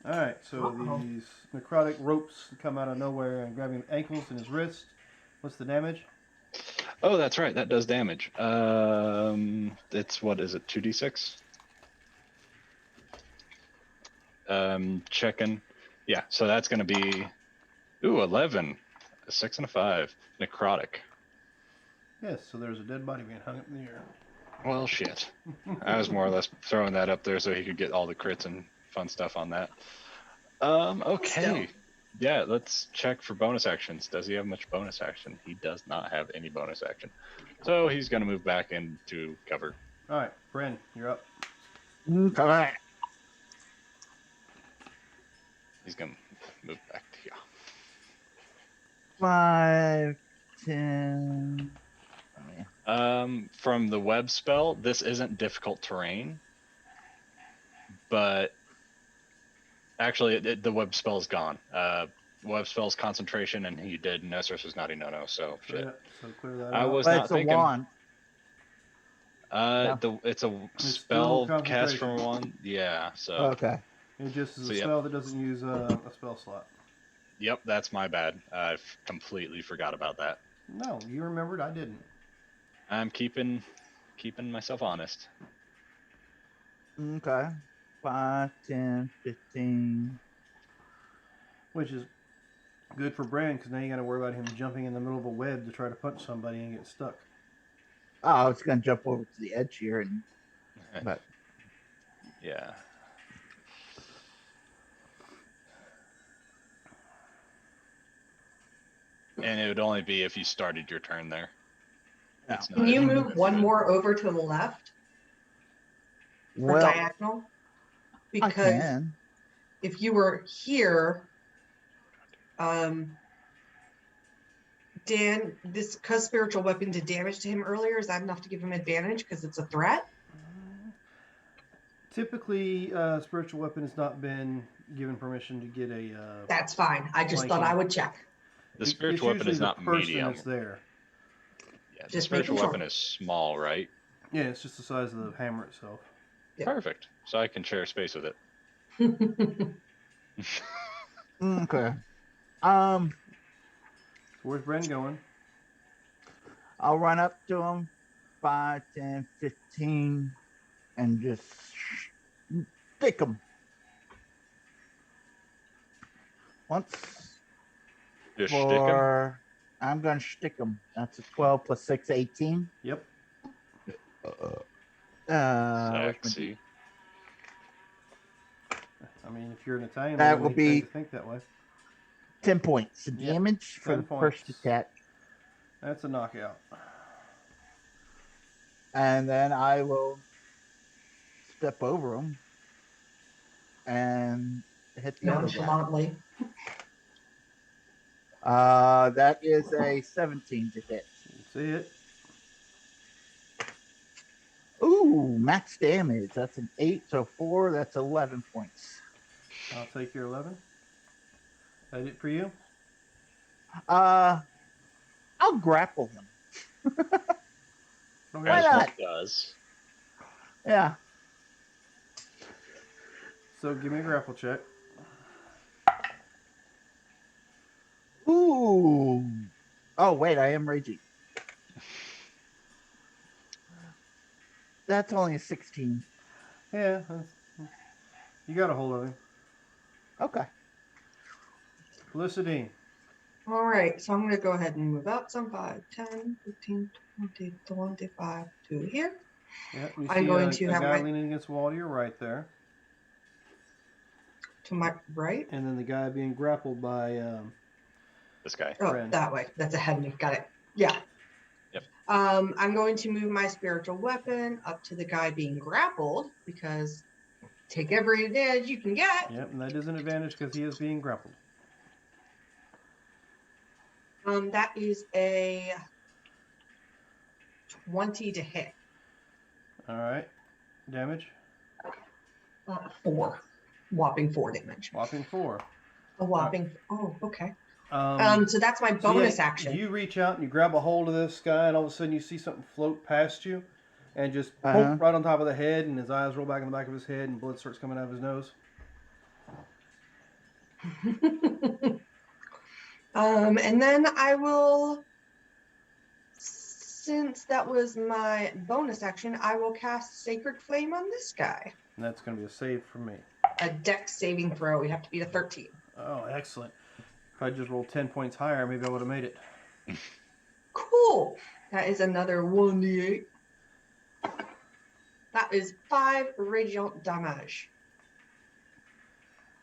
All right. So Uh-oh. these necrotic ropes come out of nowhere and grab him ankles and his wrist. What's the damage? Oh, that's right. That does damage. It's, what is it, 2d6? Checking. Yeah, so that's going to be, 11. A 6 and a 5. Necrotic. Yes. So there's a dead body being hung up in the air. Well, shit. I was more or less throwing that up there so he could get all the crits and fun stuff on that. Okay. Yeah, let's check for bonus actions. Does he have much bonus action? He does not have any bonus action. So he's going to move back into cover. All right, Bren, you're up. Okay. He's going to move back to here. 5, 10. Oh, yeah. From the web spell, this isn't difficult terrain, but actually the web spell is gone. Web spell's concentration, and he did Nestros' naughty no, so shit. Yeah, so clear that I out. was But not it's a thinking. wand. It's a It's spell still cast concentration. from one. Yeah, so Okay. It just is So, a yep. spell that doesn't use a spell slot. yep, that's my bad. I completely forgot about that. No, you remembered. I didn't. I'm keeping myself honest. Okay. 5, 10, 15. Which is good for Bren because now you got to worry about him jumping in the middle of a web to try to punch somebody and get stuck. Oh, it's going to jump over to the edge here. And but Yeah. And it would only be if you started your turn there. No. It's not Can you anything move that's one good. more over to the left for well, diagonal? I Because can. if you were here, Dan, this because spiritual weapon did damage to him earlier, is that enough to give him advantage because it's a threat? Typically, spiritual weapon has not been given permission to get a. That's fine. I just thought Flanking. I would check. The spiritual weapon is not person medium. that's there. Yeah, the Just spiritual making weapon sure. is small, right? Yeah, it's just the size of the hammer itself. Yeah. Perfect. So I can share space with it. Okay. So where's Bren going? I'll run up to him 5, 10, 15, and just stick him. Once Just stick 'em. for. I'm going to stick him. That's a 12 plus 6, 18. Yep. Where's my Sexy. I mean, if you're an Italian, That man, will they be- tend to think that way. 10 points of Yep, damage for 10 the points. first attack. That's a knockout. And then I will step over him and hit the other guy. Nonchalantly. That is a 17 to hit. See it? Ooh, max damage. That's an 8, so 4. That's 11 points. I'll take your 11. That it for you? I'll grapple him. Okay. Why As not? one does. Yeah. So give me a grapple check. Ooh. Oh, wait, I am raging. That's only a 16. Yeah, you got a hold of him. Okay. Felicity. All right, so I'm going to go ahead and move out some 5, 10, 15, 20, 25 to here. Yeah, you I'm see going a to have guy my- leaning against the wall to your right there. To my right. And then the guy being grappled by This guy. Oh, Friend. that way. That's ahead of me. Got it. Yeah. Yep. I'm going to move my spiritual weapon up to the guy being grappled because take every advantage you can get. Yep, and that is an advantage because he is being grappled. That is a 20 to hit. All right. Damage? 4. Whopping 4 damage. Whopping 4. A whopping. Oh, okay. So So that's my yeah, bonus action. You reach out and you grab a hold of this guy, and all of a sudden you see something float past you, and just Uh-huh. boom, right on top of the head, and his eyes roll back in the back of his head, and blood starts coming out of his nose. And then I will, since that was my bonus action, I will cast Sacred Flame on this guy. And that's going to be a save for me. A dex saving throw. We have to beat a 13. Oh, excellent. If I just rolled 10 points higher, maybe I would have made it. Cool. That is another 1d8. That is 5 radiant damage.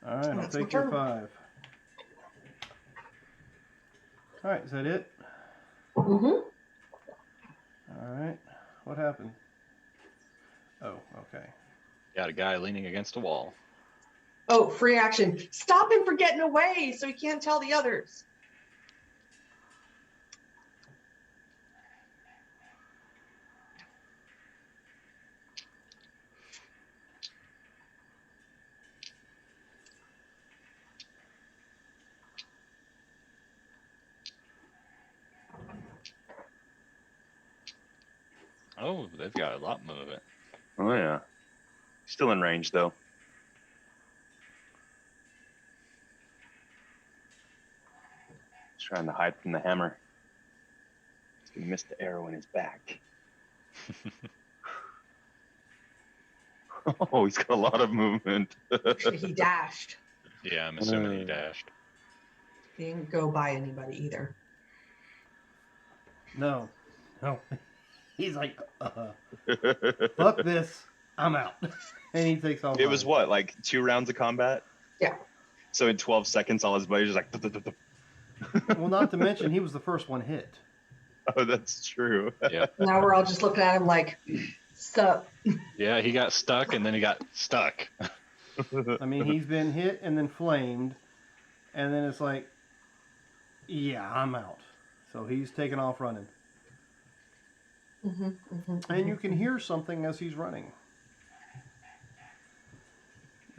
All right, I'll That's my take your turn. 5. All right, is that it? Mm-hmm. All right. What happened? Oh, okay. Got a guy leaning against a wall. Oh, free action. Stop him from getting away so he can't tell the others. Oh, they've got a lot movement. Oh yeah. Still in range though. He's trying to hide from the hammer. He's gonna miss the arrow in his back. Oh, he's got a lot of movement. He dashed. Yeah, I'm assuming he dashed. He didn't go by anybody either. No. He's like, fuck this. I'm out. And he takes off. It was running. what, like 2 rounds of combat? Yeah. So in 12 seconds, all his buddies just like. "Dup, dup, dup, dup." Well, not to mention, he was the first one hit. Oh, that's true. Now we're all just looking at him like, sup. Yeah, he got stuck and then he got stuck. I mean, he's been hit and then flamed. And then it's like, yeah, I'm out. So he's taking off running. And you can hear something as he's running.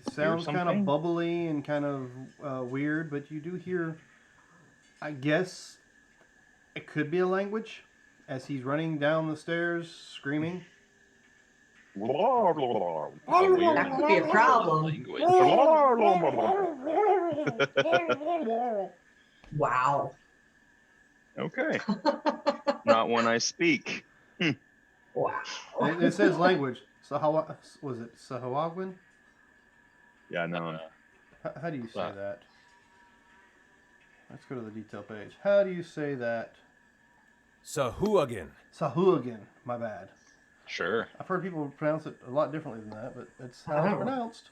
It sounds kind of something? bubbly and kind of weird, but you do hear, I guess, it could be a language as he's running down the stairs screaming. That could be a problem. Language. Wow. Okay. Not when I speak. Wow. It says language. Sahawa, was it Sahawagan? Yeah, no. How do you say Wow. that? Let's go to the detail page. How do you say that? Sahuagin. Sahuagin. My bad. Sure. I've heard people pronounce it a lot differently than that, but that's how it's Oh. pronounced.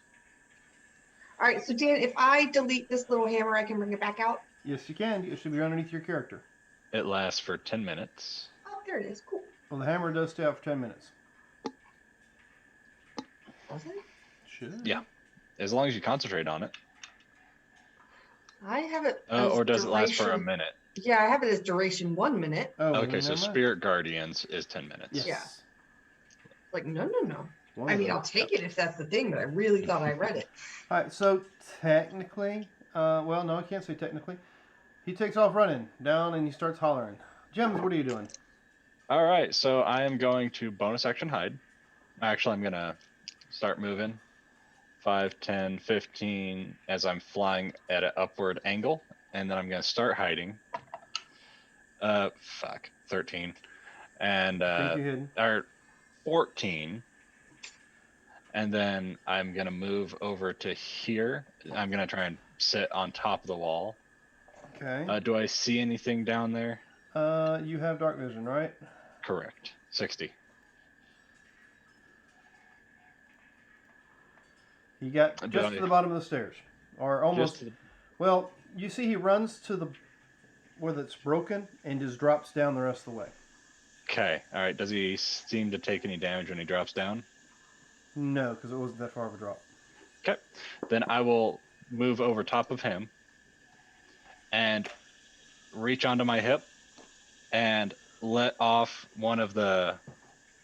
All right, so Dan, if I delete this little hammer, I can bring it back out. Yes, you can. It should be underneath your character. It lasts for 10 minutes. Oh, there it is. Cool. Well, the hammer does stay out for 10 minutes. Was it? Should. Yeah. As long as you concentrate on it. I have it. as Or does it last for a duration- minute? Yeah, I have it as duration 1 minute. Oh, Okay, then so never mind. Spirit Guardians is 10 minutes. Yes. Yeah. Like, no. One I of mean, them. I'll take it if that's the thing, but I really thought I read it. All right, so technically, well, no, I can't say technically. He takes off running down and he starts hollering. Gems, what are you doing? All right, so I am going to bonus action hide. Actually, I'm going to start moving 5, 10, 15 as I'm flying at an upward angle. And then I'm going to start hiding. 13. And, Think you hidden. or 14. And then I'm going to move over to here. I'm going to try and sit on top of the wall. Okay. Do I see anything down there? You have dark vision, right? Correct. 60. You got Do just I- to the bottom of the stairs, or almost. Just to the- Well, you see, he runs to the where that's broken and just drops down the rest of the way. Okay. All right. Does he seem to take any damage when he drops down? No, because it wasn't that far of a drop. Okay. Then I will move over top of him and reach onto my hip and let off one of the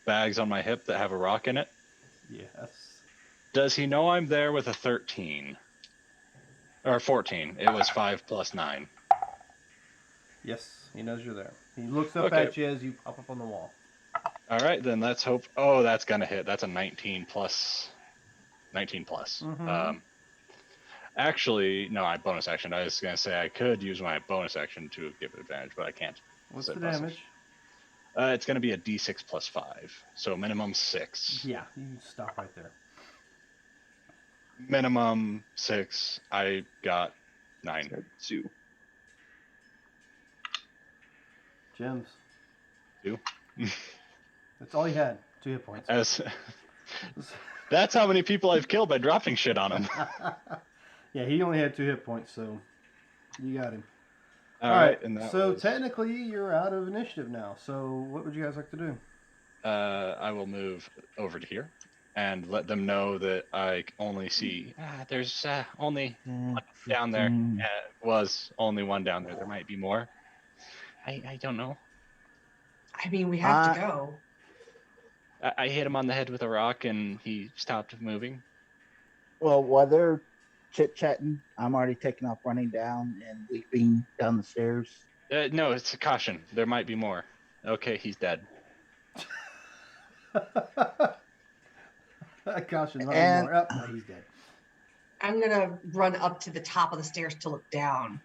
bags on my hip that have a rock in it. Yes. Does he know I'm there with a 13? Or 14. It was 5 plus 9. Yes, he knows you're there. He looks up Okay. at you as you pop up on the wall. All right, then let's hope. Oh, that's going to hit. That's a 19 plus. 19 plus. Mhm. Actually, no, I bonus action. I was going to say I could use my bonus action to give it advantage, but I can't. What's So the plus- damage? It's going to be a d6 plus 5. So minimum 6. Yeah, you can stop right there. Minimum 6. I got 9. 2. Gems. 2. That's all he had. 2 hit points. As that's how many people I've killed by dropping shit on him. Yeah, he only had 2 hit points, so you got him. All right, and that so was, technically you're out of initiative now. So what would you guys like to do? I will move over to here and let them know that I only see. There's only one down there. Was only one down there. There might be more. I don't know. I mean, we have to go. I hit him on the head with a rock and he stopped moving. Well, while they're chit chatting, I'm already taking off running down and leaping down the stairs. No, it's a caution. There might be more. Okay, he's dead. Caution, not And- anymore. Oh, no, he's dead. I'm gonna run up to the top of the stairs to look down.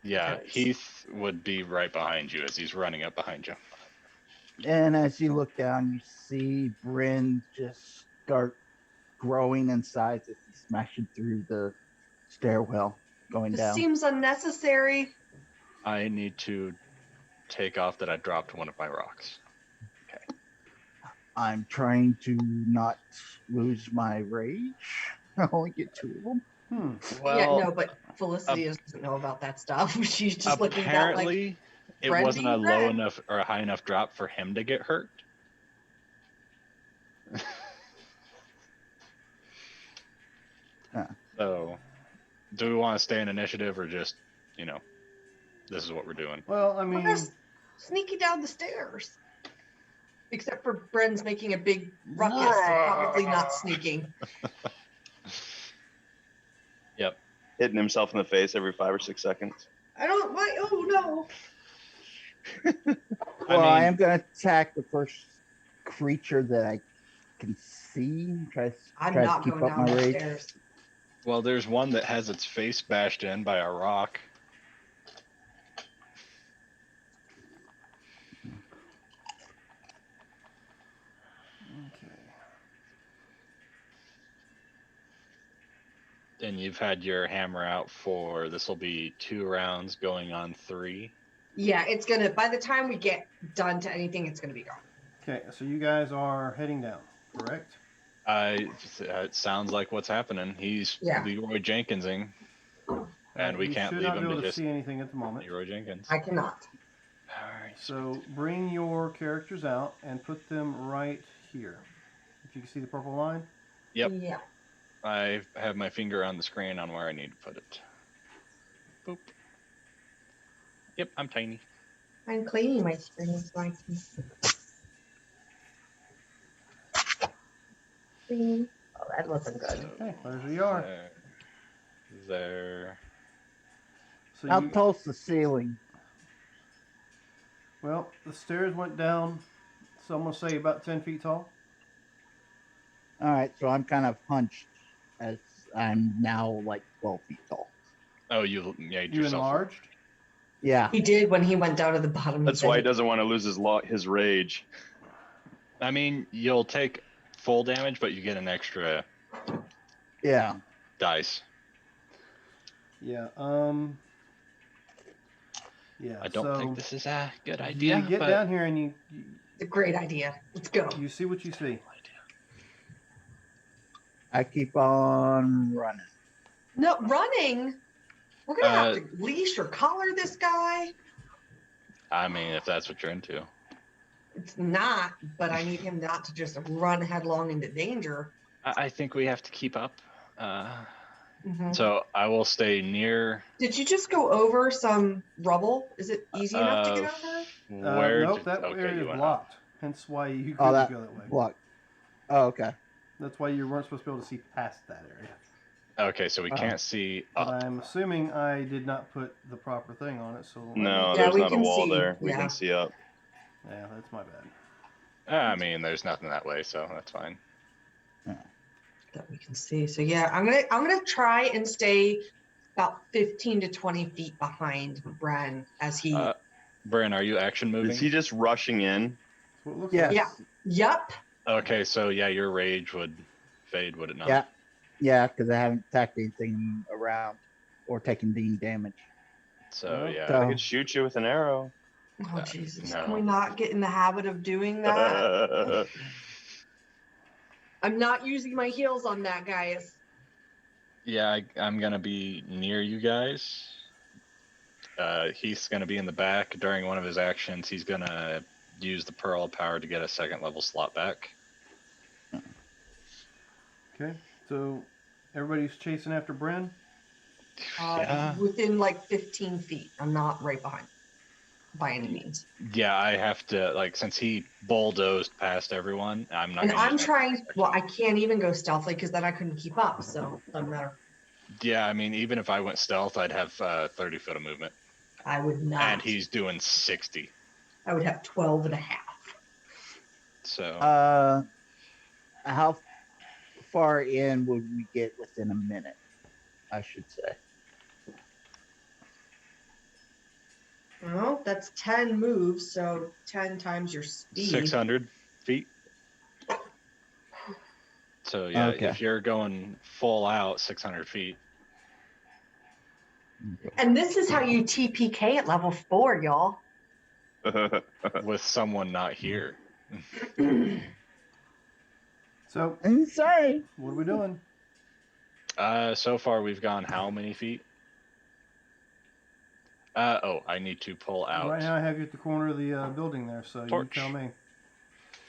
Yeah, Because- Heath would be right behind you as he's running up behind you. And as you look down, you see Bryn just start growing in size as he's smashing through the stairwell going This down. seems unnecessary. I need to take off that I dropped one of my rocks. I'm trying to not lose my rage. I only get 2 of them. Well, Yeah, no, but Felicity doesn't know about that stuff. She's just looking at that like, apparently it Bryn wasn't a being low Bryn. enough or a high enough drop for him to get hurt. Huh. So, do we want to stay in initiative or just, this is what we're doing? Well, I we're mean, just sneaky down the stairs. Except for Bren's making a big ruckus, so probably not sneaking. Hitting himself in the face every 5 or 6 seconds. I don't like. Oh no! Well, I mean- am going to attack the first creature that I can see. Try I'm to not keep going up down my the rage. stairs. Well, there's one that has its face bashed in by a rock. Okay. And you've had your hammer out for this will be 2 rounds going on 3. Yeah, it's gonna. By the time we get done to anything, it's gonna be gone. Okay, so you guys are heading down, correct? It sounds like what's happening. He's Yeah. Leroy Jenkinsing, and we you can't should leave not be him able to to just see anything at the moment. Leroy Jenkins. I cannot. Alright, So bring your characters out and put them right here. If you can see the purple line. Yep. Yeah. I have my finger on the screen on where I need to put it. Boop. Yep, I'm tiny. I'm cleaning my screen so I can. Clean. Oh, that wasn't good. Okay, there you are. There. So How you, tall's the ceiling? well, the stairs went down, so I'm gonna say about 10 feet tall. All right, so I'm kind of hunched as I'm now like 12 feet tall. Oh, you made You yourself. enlarged. Yeah. He did when he went down to the bottom. That's why he doesn't want to lose his rage. I mean, you'll take full damage, but you get an extra Yeah. dice. Yeah. Yeah. I don't so think this is a good idea. You get but... down here and It's a great idea. Let's go. you see what you see. I keep on running. No, running. We're gonna have to leash or collar this guy. I mean, if that's what you're into. It's not, but I need him not to just run headlong into danger. I think we have to keep up. Mhm. So I will stay near. Did you just go over some rubble? Is it easy enough to get over? Where? Nope, that area you is went blocked. Hence why you Oh, couldn't that go that way. block. Oh, okay. That's why you weren't supposed to be able to see past that area. Up. Okay, so we Uh-oh. can't see But up. I'm assuming I did not put the proper thing on it, so No, Yeah, there's we not a can wall see, there. We yeah. can see up. Yeah, that's my bad. I mean, there's nothing that way, so that's fine. That we can see. So yeah, I'm gonna try and stay about 15 to 20 feet behind Bren as he. Bren, are you action moving? Is he just rushing in? That's what it looks Yes. like. Yeah. Yup. Okay, so yeah, your rage would fade, would it not? Yeah. Yeah, because I haven't attacked anything around or taken any damage. So Well, yeah. so- I could shoot you with an arrow. Oh Jesus! no. Can we not get in the habit of doing that? I'm not using my heels on that, guys. Yeah, I'm gonna be near you guys. He's gonna be in the back during one of his actions. He's gonna use the Pearl of Power to get a 2nd level slot back. Okay, so everybody's chasing after Bren. Yeah. Within like 15 feet. I'm not right behind by any means. Yeah, I have to since he bulldozed past everyone. I'm not. And gonna I'm use my- trying. Well, I can't even go stealthily because then I couldn't keep up. So doesn't matter. Yeah, I mean, even if I went stealth, I'd have 30 foot of movement, I would not. and he's doing 60. I would have 12 and a half. So How far in would we get within a minute? I should say. Well, that's 10 moves, so 10 times your speed. 600 feet. So yeah, Okay. if you're going full out 600 feet, And this is how you TPK at level 4, y'all. with someone not here. So I'm sorry. what are we doing? So far we've gone how many feet? I need to pull out. Right now I have you at the corner of the building there, so Torch. you tell me.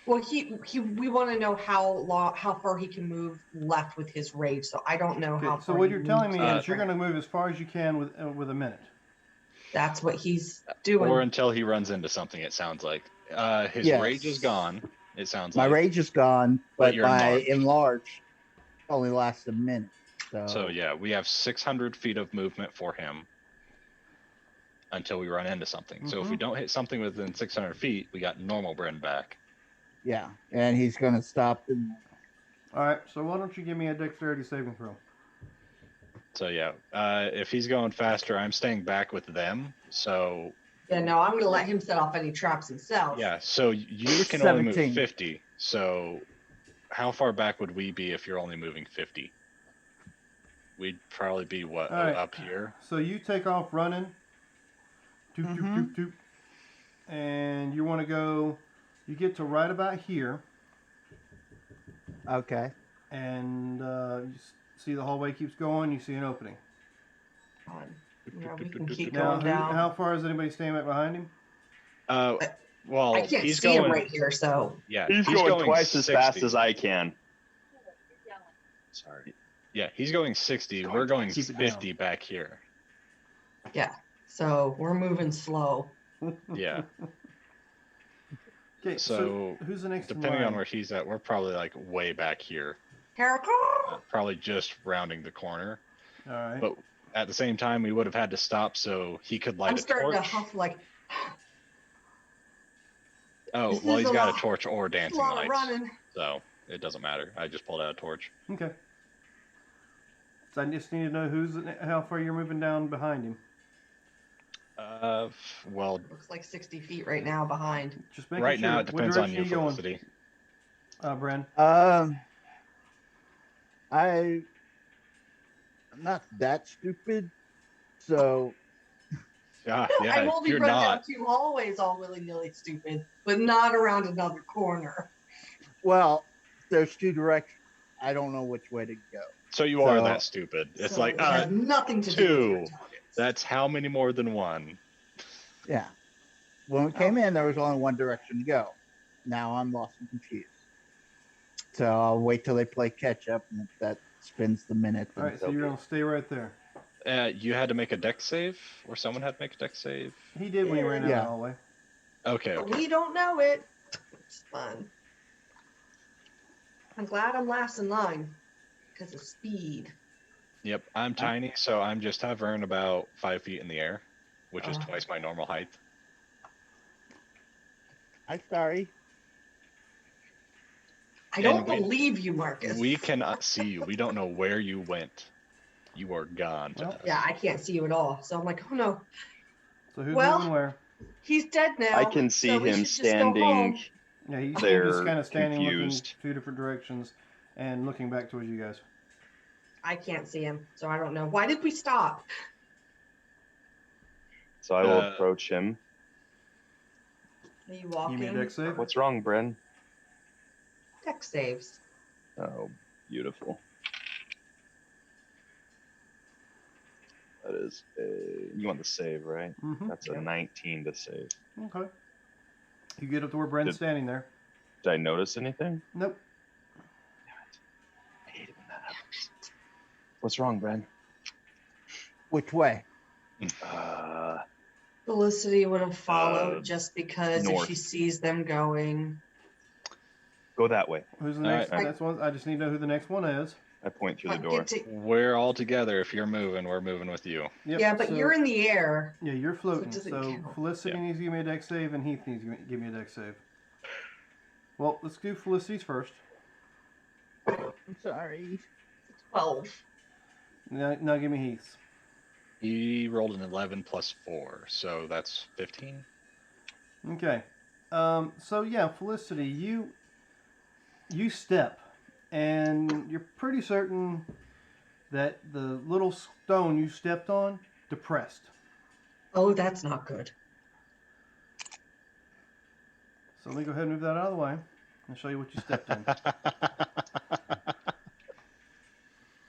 Well, we want to know how far he can move left with his rage. So I don't know how. Okay, so far what he you're telling me moves is you're left. going to move as far as you can with a minute. That's what he's doing. Or until he runs into something, it sounds like. His Yes. rage is gone, it sounds My like. rage is gone, But but you're my enlarged. enlarged only lasts a minute. So yeah, we have 600 feet of movement for him until we run into something. So if we Mhm. don't hit something within 600 feet, we got normal Bren back. Yeah, and he's gonna stop and All right. So why don't you give me a dexterity saving throw? So yeah, if he's going faster, I'm staying back with them. So Yeah, no, I'm gonna let him set off any traps himself. yeah, so you can only move 17. 50. So how far back would we be if you're only moving 50? We'd probably be what, All right. up here? So you take off running. Toop, toop, Mhm. toop, toop. And you want to go, you get to right about here, okay. and see the hallway keeps going, you see an opening. Yeah, we can keep Now, going down. how far is anybody staying back behind him? Well, I can't he's see going him right here, so Yeah, He's going twice 60. as fast as I can. Sorry. Yeah, he's going 60. Going We're going keep it 50 back here. yeah. So we're moving slow. Yeah. Okay, So, who's the next in Depending on line? where he's at, we're probably like way back here. Caracol. Probably just rounding the corner. All right. But at the same time, we would have had to stop so he could light I'm a starting torch. to huff like Oh, This well, is he's a got lot- a torch or a dancing lot of lights. running. So it doesn't matter. I just pulled out a torch. Okay. So I just need to know how far you're moving down behind him. Well, Looks like 60 feet right now behind. Just making right sure. now it What depends on direction you, are going? Felicity. Bren. I'm not that stupid, so Yeah, I've only you're run down not. 2 hallways all willy-nilly stupid, but not around another corner. well, there's 2 directions. I don't know which way to go. So you are So- that stupid. It's So like, it has nothing to do with your 2. targets. That's how many more than 1? Yeah. When we came in, there was only one direction to go. Now I'm lost and confused. So I'll wait till they play catch up, and if that spends the minute. All right, so you're gonna stay right there. You had to make a deck save, or someone had to make a deck save. He did when he ran out Yeah. of the hallway. Okay. But Okay. we don't know it. It's fun. I'm glad I'm last in line because of speed. Yep. I'm tiny, so I'm just hovering about 5 feet in the air, which is Oh. twice my normal height. I'm sorry. I don't And believe you, Marcus. We cannot see you. We don't know where you went. You are gone. to Well, us. Yeah, I can't see you at all. So I'm like, oh no, So who's Well- moving where? he's dead now. I can see so we him should just go standing. home. Yeah, he's They're just kind of standing confused. looking 2 different directions and looking back towards you guys. I can't see him, so I don't know. Why did we stop? So I will Uh, approach him. Are you You walking? made a dex save? What's wrong, Bren? Deck saves. Oh, beautiful. That is a. You want the save, right? Mm-hmm. That's a Yep. 19 to save. Okay. You get up to where Bren's Did- standing there. Did I notice anything? Nope. I hate it when that happens. What's wrong, Bren? Which way? Felicity would have followed Uh, just because north. if she sees them going. Go that way. Who's the All next? right. Next one. I just need to know who the next one is. I point through the But door. get to- We're all together. If you're moving, we're moving with you. Yep, yeah, but so- you're in the air. Yeah, you're floating. doesn't So count. Felicity Yeah. needs to give me a dex save, and Heath needs to give me a dex save. Well, let's do Felicity's first. I'm sorry. 12. Now give me Heath's. He rolled an 11 plus 4, so that's 15. Okay. So yeah, Felicity, you step, and you're pretty certain that the little stone you stepped on depressed. Oh, that's not good. So let me go ahead and move that out of the way and show you what you stepped in.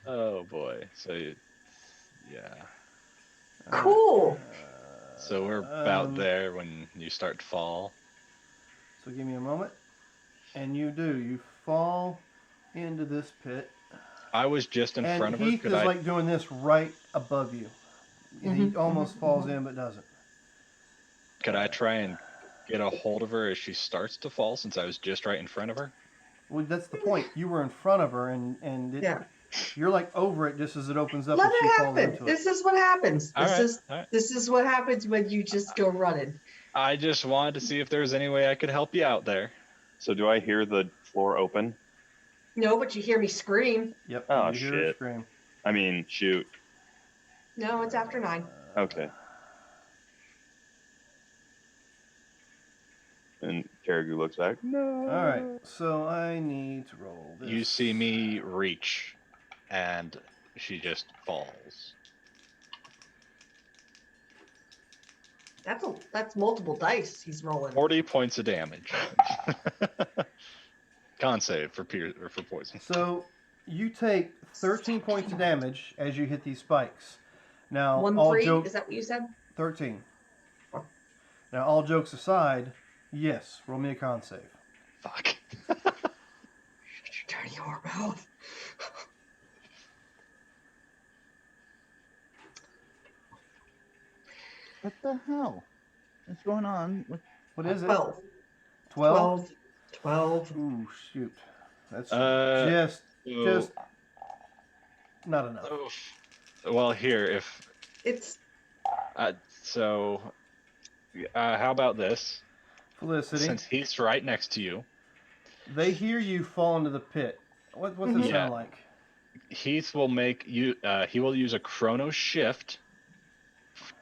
Oh boy. So, yeah. Cool. So we're about Um, there when you start to fall. So give me a moment, and you do. You fall into this pit, I was just in and front of her. Heath Could is I? like doing this right above you. And he Mhm, almost mhm, falls mhm. in, but doesn't. Could I try and get a hold of her as she starts to fall, since I was just right in front of her? Well, that's the point. You were in front of her, and Yeah. you're like over it just as it opens up Let and she it falls happen. into it. This is what happens. All right. This All right. is what happens when you just go running. I just wanted to see if there was any way I could help you out there. So do I hear the floor open? No, but you hear me scream. Yep. Oh, you hear her shit. scream. I mean, shoot. No, it's after 9. Okay. And Caribou looks back. No. All right. So I need to roll this. You see me reach, and she just falls. That's multiple dice he's rolling. 40 points of damage. Con save for poison. So you take 13 points of damage as you hit these spikes. Now, 1 all 3. jokes Is that what you said? 13. Now, all jokes aside, yes, roll me a con save. Fuck. Turn your mouth. What the hell? What's going on? What is it? 12. 12? 12. Ooh, shoot. That's So- just not enough. Well, here, if It's so, how about this? Felicity, Since he's right next to you, they hear you fall into the pit. What's it Yeah. sound like? Heath will make you. He will use a chrono shift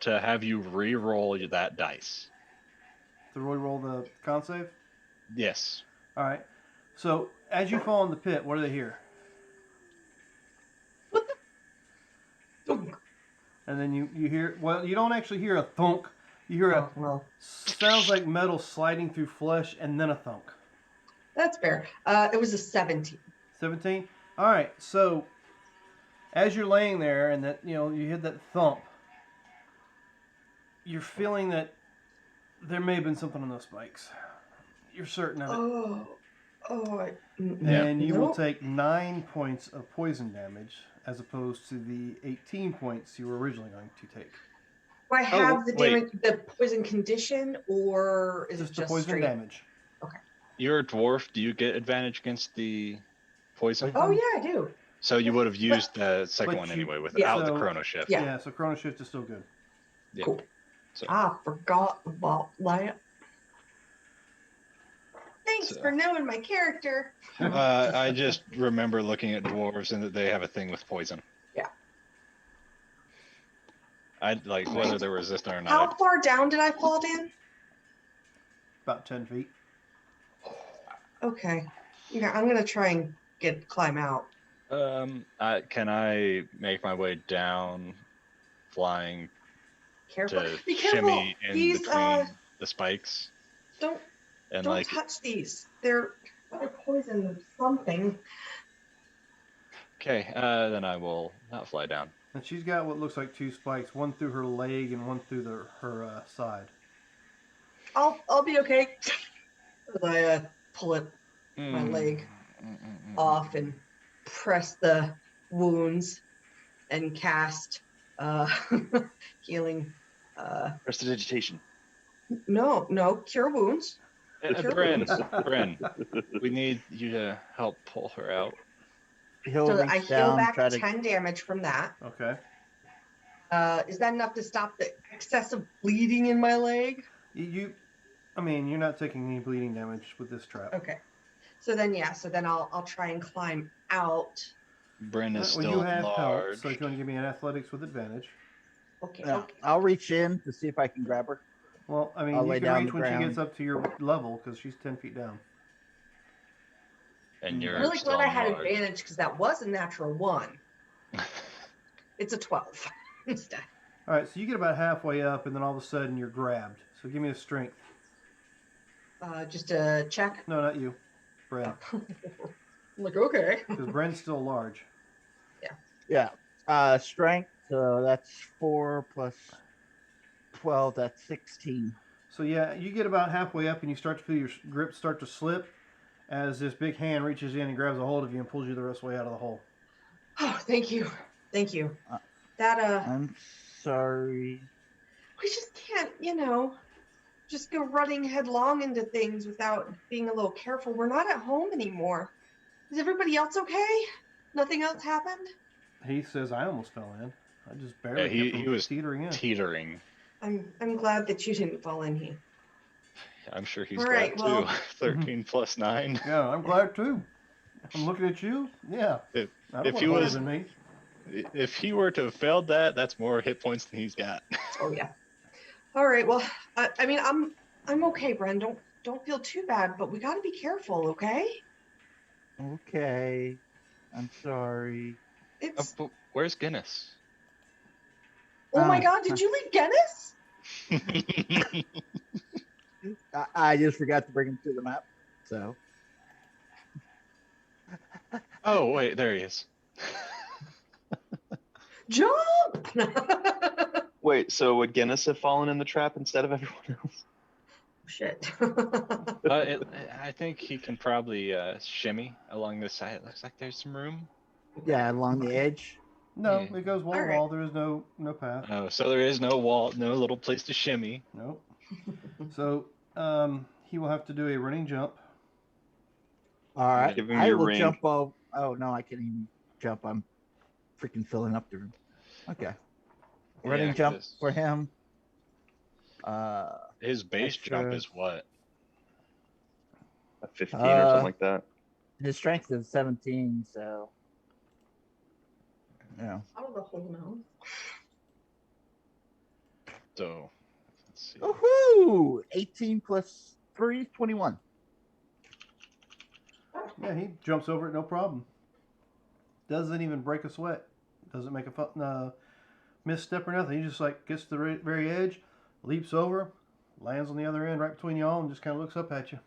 to have you re-roll that dice. To roll the con save? Yes. All right. So as you fall in the pit, what do they hear? Thunk. And then you hear, well, you don't actually hear a thunk. You hear a Oh, well, sounds like metal sliding through flesh and then a thunk. that's fair. It was a 17. 17? All right. So as you're laying there and that, you hear that thump, you're feeling that there may have been something on those spikes. You're certain of it. And you will Nope. take 9 points of poison damage as opposed to the 18 points you were originally going to take. Do I have the wait. damage, the poison condition, or is Just it the just poison straight? damage. You're a dwarf. Do you get advantage against the poison? Oh yeah, I do. So you would have used the second but one you- anyway without the so- chrono shift. Yeah. Yeah, so Chrono Shift is still good. Yeah. Cool. So, I forgot about that. Thanks So- for knowing my character. I just remember looking at dwarves and that they have a thing with poison. Yeah. I like whether they're resistant or How not. far down did I fall, Dan? About 10 feet. Okay. Yeah, I'm gonna try and climb out. Can I make my way down, flying Careful. to Be careful. shimmy in These between the spikes don't and don't like? touch these. They're poison of something. Okay, then I will not fly down. And she's got what looks like 2 spikes, one through her leg and one through her side. I'll be okay. As I pull it my Mm, leg mm, mm, mm, off and press the wounds and cast healing. Prestidigitation. No, cure wounds. Bryn, we need you to help pull her out. He'll So reach I heal down, back try to 10 damage from that. Okay. Is that enough to stop the excessive bleeding in my leg? I mean, you're not taking any bleeding damage with this trap. Okay. So then I'll try and climb out. Bryn is Well, still you have help, large. so if you want to give me an athletics with advantage. Okay. Yeah, Okay. I'll reach in to see if I can grab her. Well, I mean, I'll you lay can down reach the when she ground. gets up to your level because she's 10 feet down. And you're I'm really still glad I had large. advantage because that was a natural 1. It's a 12 instead. All right, so you get about halfway up, and then all of a sudden you're grabbed. So give me a strength. Just a check. No, not you, Bren, I'm like, okay. because Bren's still large. Yeah. Strength. That's 4 plus 12. That's 16. So yeah, you get about halfway up, and you start to feel your grip start to slip as this big hand reaches in and grabs a hold of you and pulls you the rest of the way out of the hole. Oh, thank you. Thank you. Uh, That I'm sorry. we just can't, just go running headlong into things without being a little careful. We're not at home anymore. Is everybody else okay? Nothing else happened? He says, "I almost fell in. I just barely Yeah, kept he from was teetering in." teetering. I'm glad that you didn't fall in here. I'm sure he's All glad right, well- too. 13 plus 9. Yeah, I'm glad too. I'm looking at you. Yeah. If- I don't if want he to was- than me. If he were to have failed that, that's more hit points than he's got. Oh yeah. All right. Well, I mean, I'm okay, Bren. Don't feel too bad, but we got to be careful, okay? Okay. I'm sorry. It's. But where's Guinness? Oh my Oh. God! Did you leave Guinness? I just forgot to bring him to the map. So Oh wait, there he is. Jump! Wait, so would Guinness have fallen in the trap instead of everyone else? Shit. I think he can probably shimmy along this side. It looks like there's some room. yeah, along the edge. No, Yeah. it goes wall to All right. wall. There is no path. Oh, so there is no wall, no little place to shimmy. Nope. So he will have to do a running jump. All right. Give him I your will ring. jump off. Oh no, I can't even jump. I'm freaking filling up the room. Okay. Running Yeah, jump 'cause for him. His base jump extra- is what? A 15 or something Uh, like that. His strength is 17, so yeah. I don't know. So let's see. Woohoo! 18 plus 3, 21. Yeah, he jumps over it, no problem. Doesn't even break a sweat. Doesn't make a misstep or nothing. He just like gets to the very edge, leaps over, lands on the other end right between y'all, and just kind of looks up at you.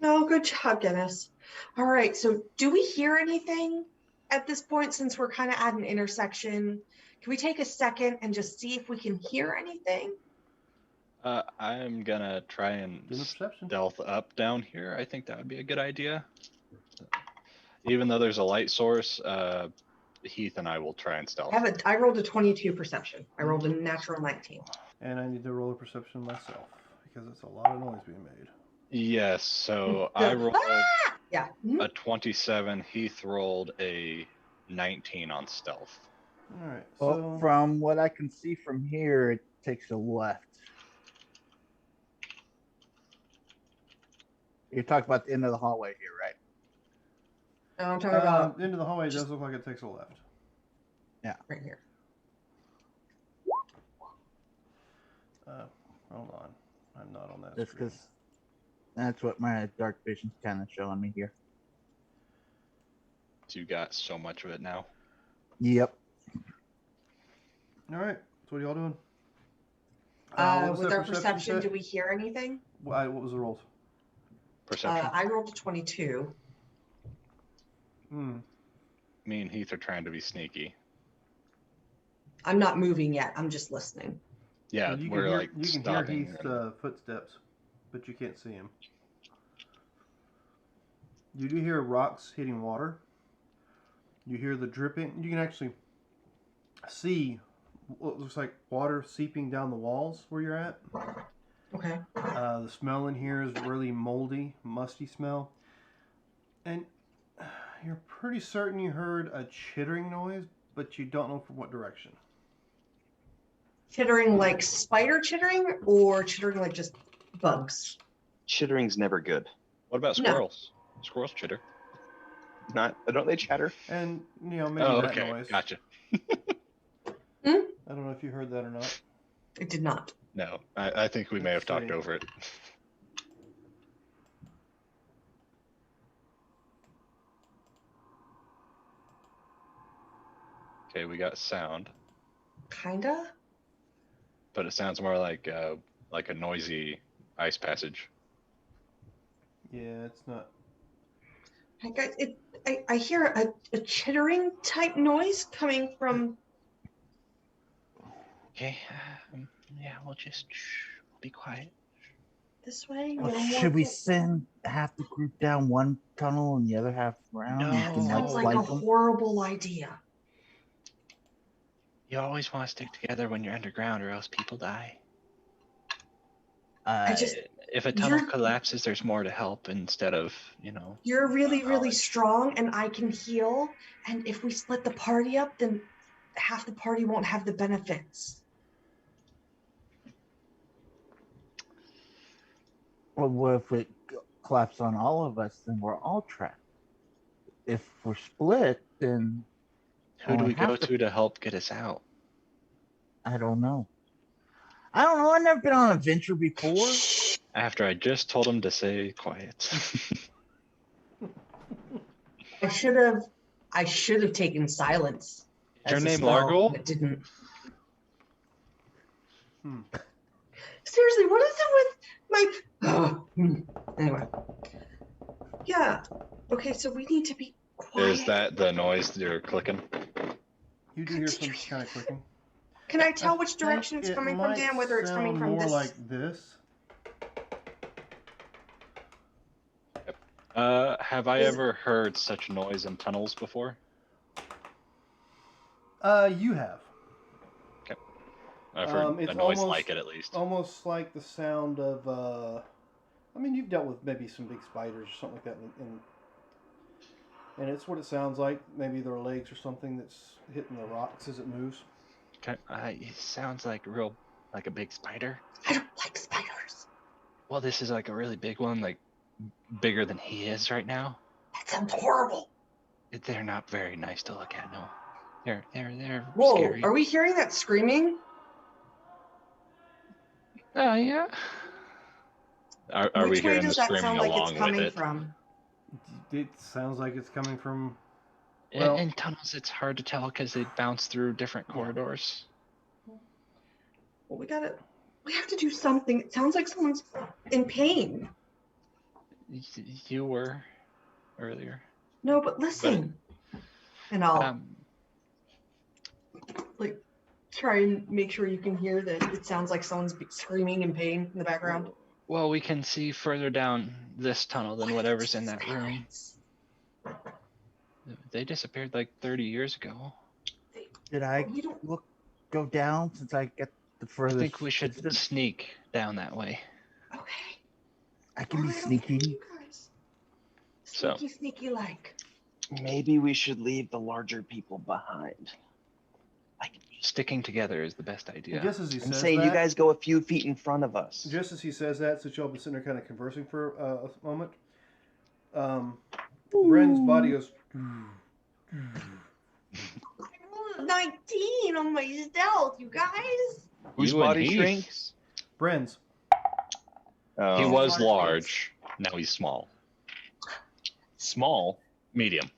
No, good job, Guinness. All right. So, do we hear anything at this point? Since we're kind of at an intersection, can we take a second and just see if we can hear anything? I'm gonna try and Do the perception. stealth up down here. I think that would be a good idea. Even though there's a light source, Heath and I will try and stealth. I rolled a 22 perception. I rolled a natural 19. And I need to roll a perception myself because it's a lot of noise being made. Yes, so I rolled Yeah. Mhm. a 27. Heath rolled a 19 on stealth. All right. Well, So from what I can see from here, it takes a left. You're talking about the end of the hallway here, right? No, I'm talking about into the hallway does look like it takes a left. right here. Hold on. I'm not on that Just screen. because that's what my dark vision's kind of showing me here. You got so much of it now. Yep. All right. So what are y'all doing? What was With that our perception, set? do we hear anything? What was the rolls? Perception. I rolled a 22. Me and Heath are trying to be sneaky. I'm not moving yet. I'm just listening. Yeah, Well, you we're can hear, like you can hear stopping. Heath's footsteps, but you can't see him. You do hear rocks hitting water. You hear the dripping. You can actually see what looks like water seeping down the walls where you're at. Okay. The smell in here is really moldy, musty smell. And you're pretty certain you heard a chittering noise, but you don't know from what direction. Chittering like spider chittering or chittering like just bugs? Chittering's never good. What about No. squirrels? Squirrels chitter. Don't they chatter? And, maybe Oh, that okay, noise. gotcha. I don't know if you heard that or not. It did not. No, I think we may have Let's talked see. over it. Okay, we got sound, Kinda. but it sounds more like a noisy ice passage. Yeah, it's not. I hear a chittering type noise coming from. Okay, yeah, we'll just be quiet. This way? Well, No more should we ki- send half the group down one tunnel and the other half around? No. You That can, sounds like flank a 'em? horrible idea. You always want to stick together when you're underground, or else people die. I just If a tunnel You're- collapses, there's more to help instead of, You're really, really knowledge. strong, and I can heal. And if we split the party up, then half the party won't have the benefits. Well, what if it collapses on all of us? Then we're all trapped. If we're split, then Who do only we go half the- to help get us out? I don't know. I don't know. I've never been on a venture before. After I just told him to stay quiet. I should have taken silence. Is your as a name spell, Largle? but didn't. Hmm. Seriously, what is it with my? Anyway. Yeah. Okay, so we need to be quiet. Is that the noise you're clicking? You do hear some kind of clicking. Can I tell I which direction think it's coming from, might Dan? Whether it's coming sound from more this? like this. Have I Is- ever heard such noise in tunnels before? You have. I've heard It's a noise almost- like it at least. Almost like the sound of, I mean, you've dealt with maybe some big spiders or something like that, and it's what it sounds like. Maybe their legs or something that's hitting the rocks as it moves. Okay, it sounds like like a big spider. I don't like spiders. Well, this is like a really big one, like bigger than he is right now. That sounds horrible. They're not very nice to look at. No, they're Whoa, scary. are we hearing that screaming? Oh yeah. Are we Which way hearing the does that screaming sound like along it's with coming it? from? It sounds like it's coming from. In- Well- in tunnels, it's hard to tell because they bounce through different corridors. Well, we have to do something. It sounds like someone's in pain. You were earlier. No, but listen. And I'll Um, like try and make sure you can hear that it sounds like someone's screaming in pain in the background. well, we can see further down this tunnel than whatever's in that room. They disappeared like 30 years ago. Did I We don't. go down since I get the I furthest? think we should distance? sneak down that way. Okay. I can be Alright, okay, sneaky. you guys. So- Sneaky like. Maybe we should leave the larger people behind. Sticking together is the best idea. Just as he And says say that, you guys go a few feet in front of us. Just as he says that, since y'all been sitting there kind of conversing for a moment, Bren's body goes. 19 on my stealth, you guys. Whose You and body Heath. shrinks? Bren's. Oh, He was Large. large. Now he's small. small. Medium.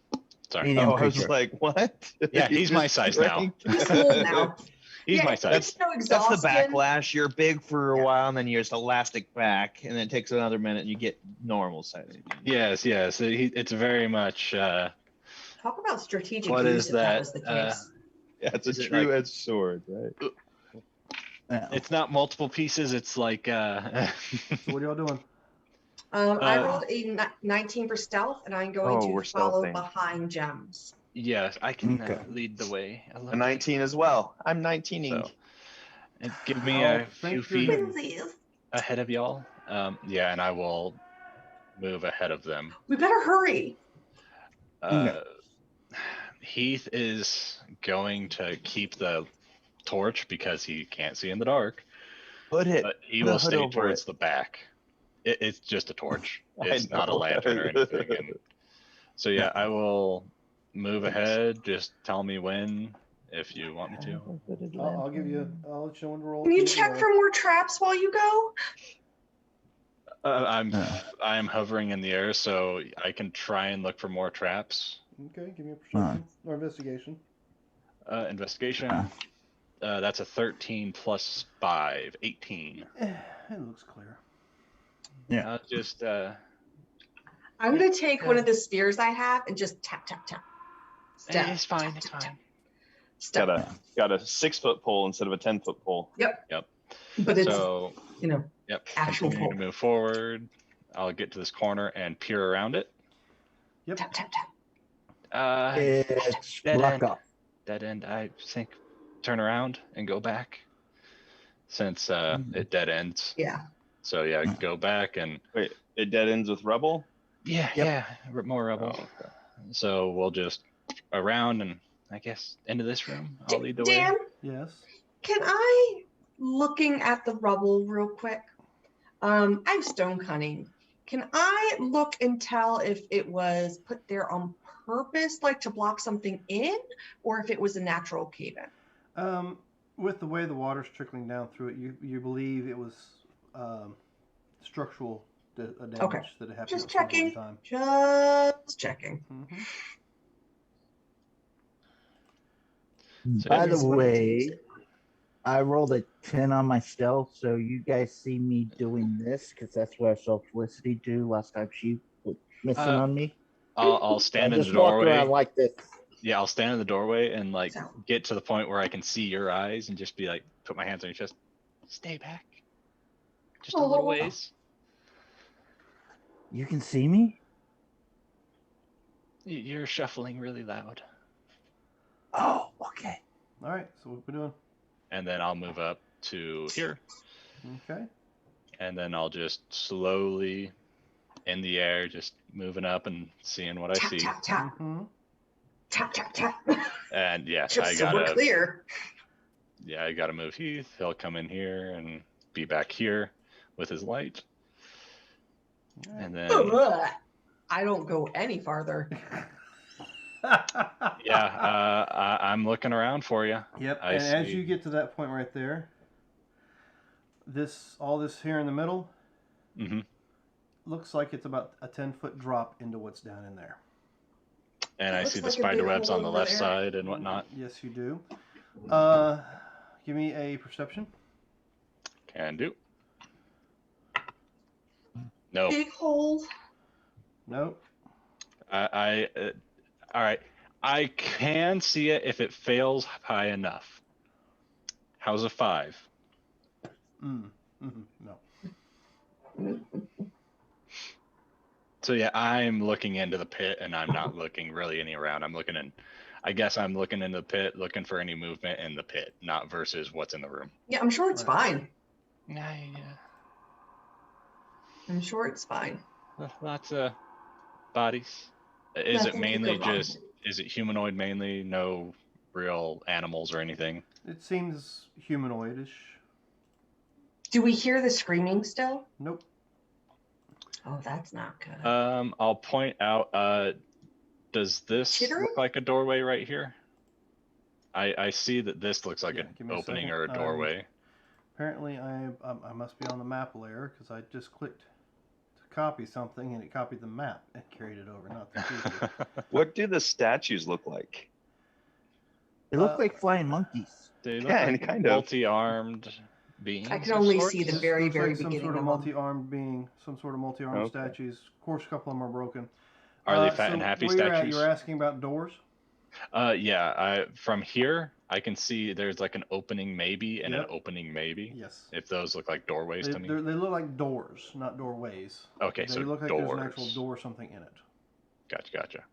Sorry. Medium. Oh, I was creature. like, what? Yeah, He he's my just size now. shrank. He's full now. He's Yeah, my size. There's no That's exhaustion. the backlash. You're big for a Yeah. while, and then you just elastic back, and then it takes another minute, and you get normal size. Yes. It's very much. Talk about strategic What use is if that that? was the case. Yeah, it's a Is it true-edged sword, right? Yeah. It's not multiple pieces. It's like. So what are y'all doing? I rolled a 19 for stealth, and I'm going Oh, we're to follow stealthing. behind Gems. Yes, I can Okay. lead the way. A A little 19 as well. I'm 19ing. So, and give me Oh, a thank few you. feet Please. ahead of y'all. Yeah, and I will move ahead of them. We better hurry. Uh, Heath is going to keep the torch because he can't see in the dark, Put it. but he Put a will hood stay over towards it. the back. It's just a torch. I It's not a know. lantern or anything. And so yeah, I will move ahead. Just tell me when, if you want me to. I'll give you. I'll let you know when to roll. Can you to check roll. for more traps while you go? I'm hovering in the air, so I can try and look for more traps. Okay, give me a perception or investigation. Investigation. Ah. That's a 13 plus 5, 18. It looks clear. I'll just I'm going to take one of the spears I have and just tap, tap, tap. Step, it's fine. tap, It's tap, fine. tap. Step. Got a 6-foot pole instead of a 10-foot pole. But it's, So, yep. actual Continue to pole. move forward. I'll get to this corner and peer around it. tap, tap, tap. It's Dead luck end. up. Dead end. I think turn around and go back, since it dead ends. Yeah. So yeah, Mm. go back and Wait, it dead ends with rubble? yeah, more rubble. Oh, okay. So we'll just around and I guess into this room. I'll lead the Dan, way. Yes. can I, looking at the rubble real quick, I have stone cunning. Can I look and tell if it was put there on purpose, like to block something in, or if it was a natural cave-in? With the way the water's trickling down through it, you believe it was structural damage Okay. that happened Just at some point in checking. time. Just checking. Mm-hmm. So By I the just wanted to use way, it. I rolled a 10 on my stealth, so you guys see me doing this because that's what I saw Felicity do last time she was missing Uh, on me. I'll So I stand in the just walked around doorway. like this. Yeah, I'll stand in the doorway and like So- get to the point where I can see your eyes and just be like, put my hands on your chest. Stay back. Just a little Oh. ways. You can see me? You're shuffling really loud. Oh, okay. All right. So what we doing? And then I'll move up to here. Okay. And then I'll just slowly in the air, just moving up and seeing what I Tap, see. tap, tap, Mm-hmm. tap, tap, tap. And yeah, Just I so we're gotta clear. I gotta move Heath. He'll come in here and be back here with his light. And then Ugh. I don't go any farther. I'm looking around for you. Yep. I And as see. you get to that point right there, all this here in the middle Hmm. looks like it's about a 10-foot drop into what's down in there. And It I looks see the like a spider big webs hole on the over left there. side and whatnot. Yes, you do. Give me a perception. Can do. No, Big hole. Nope. all right. I can see it if it fails high enough. How's a 5? No. So yeah, I'm looking into the pit and I'm not looking really any around. I guess I'm looking in the pit, looking for any movement in the pit, not versus what's in the room. Yeah, I'm sure it's Right. fine. Yeah. I'm sure it's fine. Lots of bodies. Is it Nothing could mainly go wrong. is it humanoid mainly? No real animals or anything? It seems humanoidish. Do we hear the screaming still? Nope. Oh, that's not good. I'll point out, does this Chittering? look like a doorway right here? I see that this looks like Yeah, an give me a opening second. or a doorway. Apparently, I must be on the map layer because I just clicked to copy something and it copied the map and carried it over, not the pieces. What do the statues look like? They look Uh, like flying monkeys. They look Yeah, like and kind of. multi-armed beings. I can of only sorts. see the This very, looks very like some beginning sort of of them. multi-armed being, some sort of multi-armed Okay. statues. Of course, a couple of them are broken. Are they fat so and happy where you're at, statues? you're asking about doors? Yeah. From here, I can see there's like an opening maybe and Yep. an opening maybe. Yes. If those look like doorways They, to me. they look like doors, not doorways. Okay, They so look like doors. there's an actual door or something in it. Gotcha.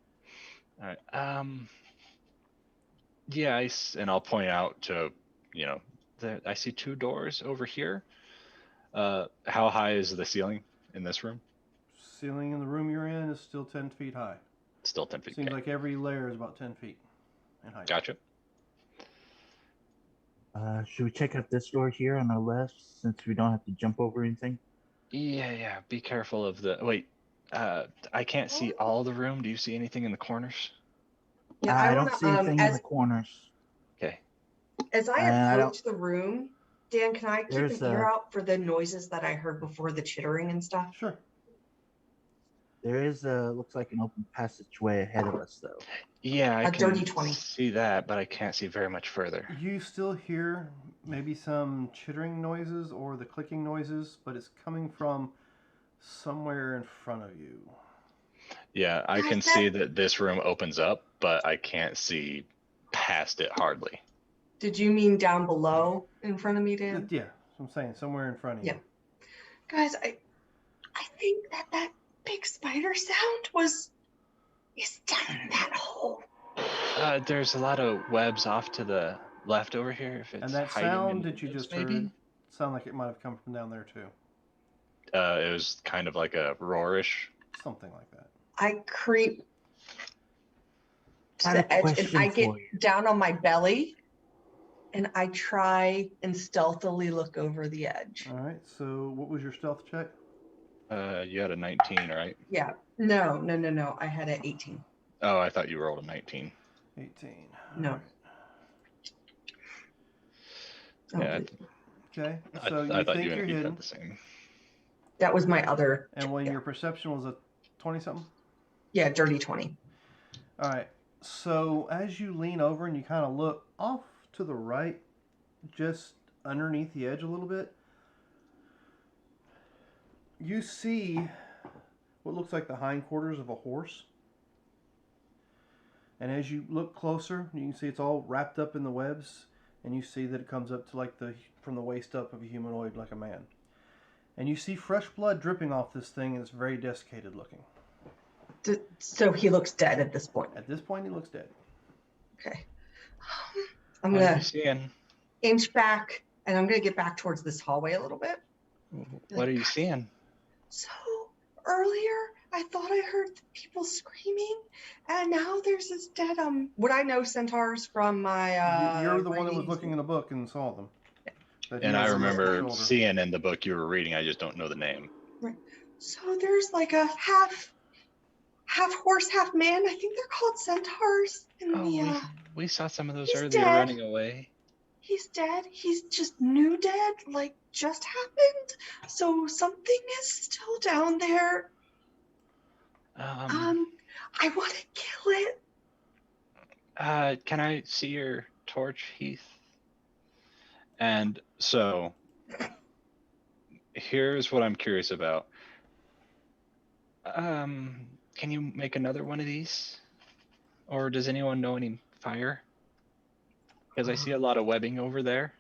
All right. Yeah, and I'll point out to, I see 2 doors over here. How high is the ceiling in this room? Ceiling in the room you're in is still 10 feet high. Still 10 feet. Seems Okay. like every layer is about 10 feet in height. Gotcha. Should we check out this door here on the left since we don't have to jump over anything? Yeah. Be careful of the. Wait. I can't see all the room. Do you see anything in the corners? Yeah, I I don't want see anything to. in the corners. Okay. As I I don't- approach the room, Dan, can I keep There's an ear a- out for the noises that I heard before, the chittering and stuff? Sure. There is looks like an open passageway ahead of us, though. Yeah, I A can dirty 20. see that, but I can't see very much further. You still hear maybe some chittering noises or the clicking noises, but it's coming from somewhere in front of you. Yeah, I Guys, can that- see that this room opens up, but I can't see past it hardly. Did you mean down below in front of me, Dan? Yeah, I'm saying somewhere in front of Yeah. you. Guys, I think that big spider sound is down in that hole. There's a lot of webs off to the left over here. If it's And that hiding sound in that you woods, just maybe heard sound like it might have come from down there too. it was kind of like a roarish. Something like that. I creep to I had a the edge and question I get for you. down on my belly and I try and stealthily look over the edge. All right. So what was your stealth check? You had a 19, right? Yeah. No. I had an 18. Oh, I thought you rolled a 19. 18. No. All right. Oh, Yeah, Okay. I, So I you thought think you you're and Eve hidden, had the same. that was my other. and when yeah. your perception was a 20 something. Yeah, dirty 20. All right. So as you lean over and you kind of look off to the right, just underneath the edge a little bit, you see what looks like the hindquarters of a horse. And as you look closer, you can see it's all wrapped up in the webs, and you see that it comes up to like from the waist up of a humanoid, like a man. And you see fresh blood dripping off this thing, and it's very desiccated looking. So he looks dead at this point. At this point, he looks dead. Okay. I'm What are gonna you seeing? inch back, and I'm gonna get back towards this hallway a little bit. What are you seeing? So earlier, I thought I heard people screaming, and now there's this dead. Would I know centaurs from my? You're the one that was writings? looking in the book and saw them. That he And I has on his remember shoulder. seeing in the book you were reading. I just don't know the name. So there's like a half horse, half man. I think they're called centaurs. And we saw some of those He's earlier dead. running away. he's dead. He's just new dead, like just happened. So something is still down there. I want to kill it. Can I see your torch, Heath? And so, here's what I'm curious about. Can you make another one of these? Or does anyone know any fire? Because I see a lot of webbing over there.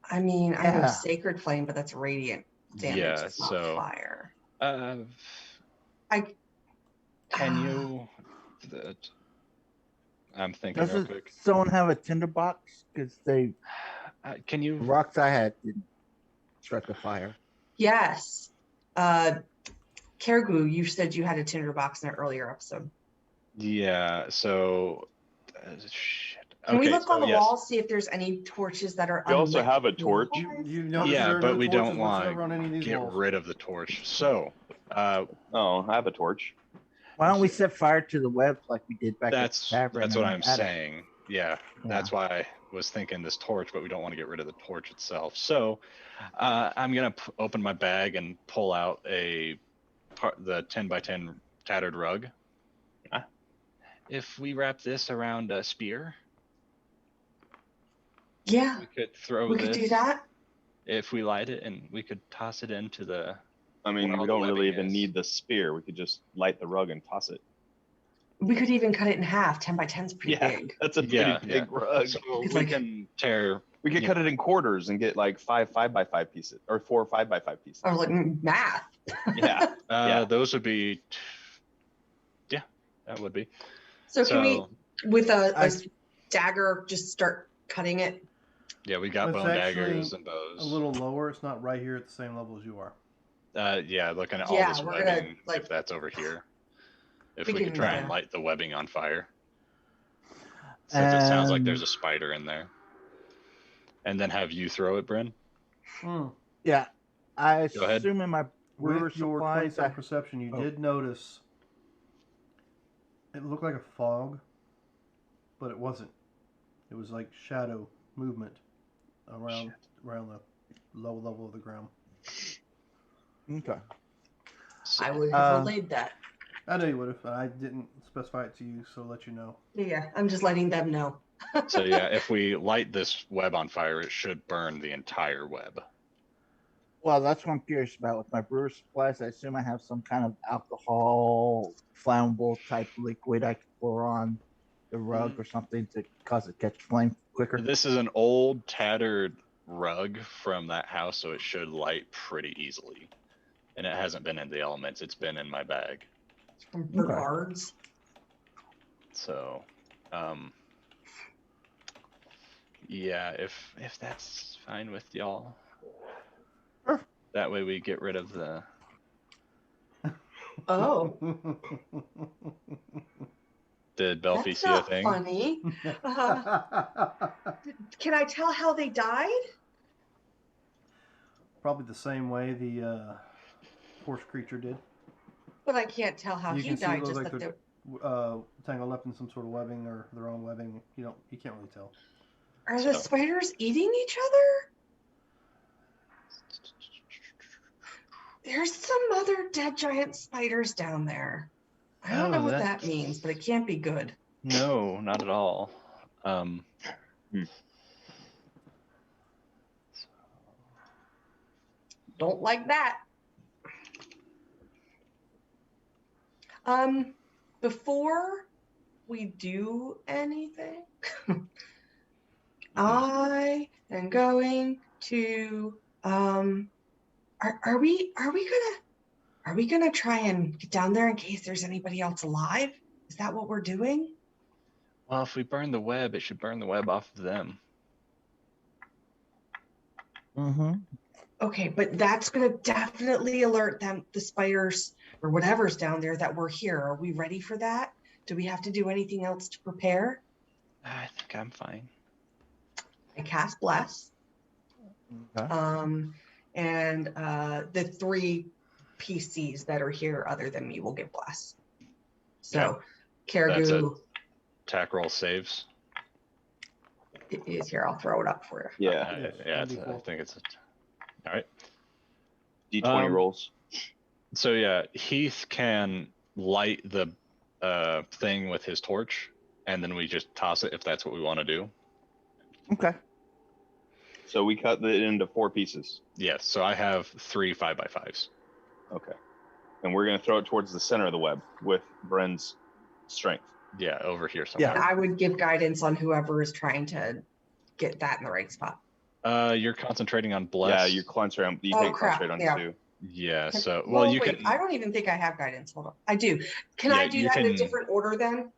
I mean, I know Yeah. sacred flame, but that's radiant damage. Yeah, It's not so- fire. Can you... I'm thinking real Doesn't quick. someone have a tinderbox? Because the Can you... rocks I had didn't start the fire. Yes. Caribou, you said you had a tinderbox in an earlier episode. Yeah, so... shit. Can we Okay, look on so the yes. wall, see if there's any torches that are We also unlit? have a torch. You notice Yeah, there are but no we torches don't want whatsoever on any of to these get walls. rid of the torch. So, Oh, I have a torch. Why don't we set fire to the webs like we did back that's at the tavern? what and I'm attic? saying. Yeah, that's why I was thinking this torch, but we don't want to get rid of the torch itself. So, I'm gonna open my bag and pull out the 10 by 10 tattered rug. Ah. If we wrap this around a spear, Yeah, we could throw we this. could do that. If we light it, and we could toss it into the. I mean, Where all we the don't really webbing even is. need the spear. We could just light the rug and toss it. We could even cut it in half. 10 by 10 is pretty Yeah, big. that's a pretty Yeah, big rug. So It's we like- can tear. We could Yeah. cut it in quarters and get like 5 5x5 pieces or 4 5x5 pieces. Or like math. Yeah. Yeah. Those would be. Yeah, that would be. So can we, So, with a I- dagger, just start cutting it? yeah, we got It's bone daggers actually and bows. A little lower. It's not right here at the same level as you are. Yeah, looking at Yeah, all this we're gonna, webbing, like- if that's over here. If We we could can, try and yeah. light the webbing on fire. Since it sounds like there's a spider in there. And then have you throw it, Bryn? Hmm. Yeah, I Go ahead. assume in my brewer With your supplies, 27 perception, you Oh. did notice it looked like a fog, but it wasn't. It was like shadow movement around the low level of the ground. okay. I would have Um, relayed that. I know you would have. I didn't specify it to you, so I'll let you know. Yeah, I'm just letting them know. So yeah, if we light this web on fire, it should burn the entire web. Well, that's what I'm curious about with my brewer supplies. I assume I have some kind of alcohol, flammable type liquid I can pour on the rug or something to cause it to catch flame quicker. This is an old tattered rug from that house, so it should light pretty easily. And it hasn't been in the elements, it's been in my bag. From Okay. Bernard's. So, yeah, if that's fine with y'all. Sure. That way we get rid of the. Oh, Did Belfie That's see a not thing? funny. Can I tell how they died? Probably the same way the horse creature did. But I can't tell how You he can see it died. looks Just like that they're they're... tangled up in some sort of webbing or their own webbing. You can't really tell. Are the So- spiders eating each other? There's some other dead giant spiders down there. I don't know Oh, what that- that means, but it can't be good. No, not at all. Don't like that. Before we do anything, I am going to are we gonna try and get down there in case there's anybody else alive? Is that what we're doing? Well, if we burn the web, it should burn the web off of them. Mm-hmm. Okay, but that's gonna definitely alert them, the spiders or whatever's down there, that we're here. Are we ready for that? Do we have to do anything else to prepare? I think I'm fine. I cast bless. Okay. And the 3 PCs that are here other than me will get bless. So Caragoo Attack roll saves. is here. I'll throw it up for you. Yeah. Yeah, that'd be I cool. think it's all right. D20 rolls. So yeah, Heath can light the thing with his torch, and then we just toss it if that's what we want to do. Okay. So we cut it into 4 pieces. Yes. So I have 3 5x5s. Okay. And we're going to throw it towards the center of the web with Bren's strength. Yeah, over here somewhere. And I would give guidance on whoever is trying to get that in the right spot. You're concentrating on bless. Yeah, you concentrate on, you Oh, can't crap, concentrate on yeah. 2. Yeah. So well, you wait, can. I don't even think I have guidance. Hold on. I do. Can Yeah, I do you that in a can- different order then?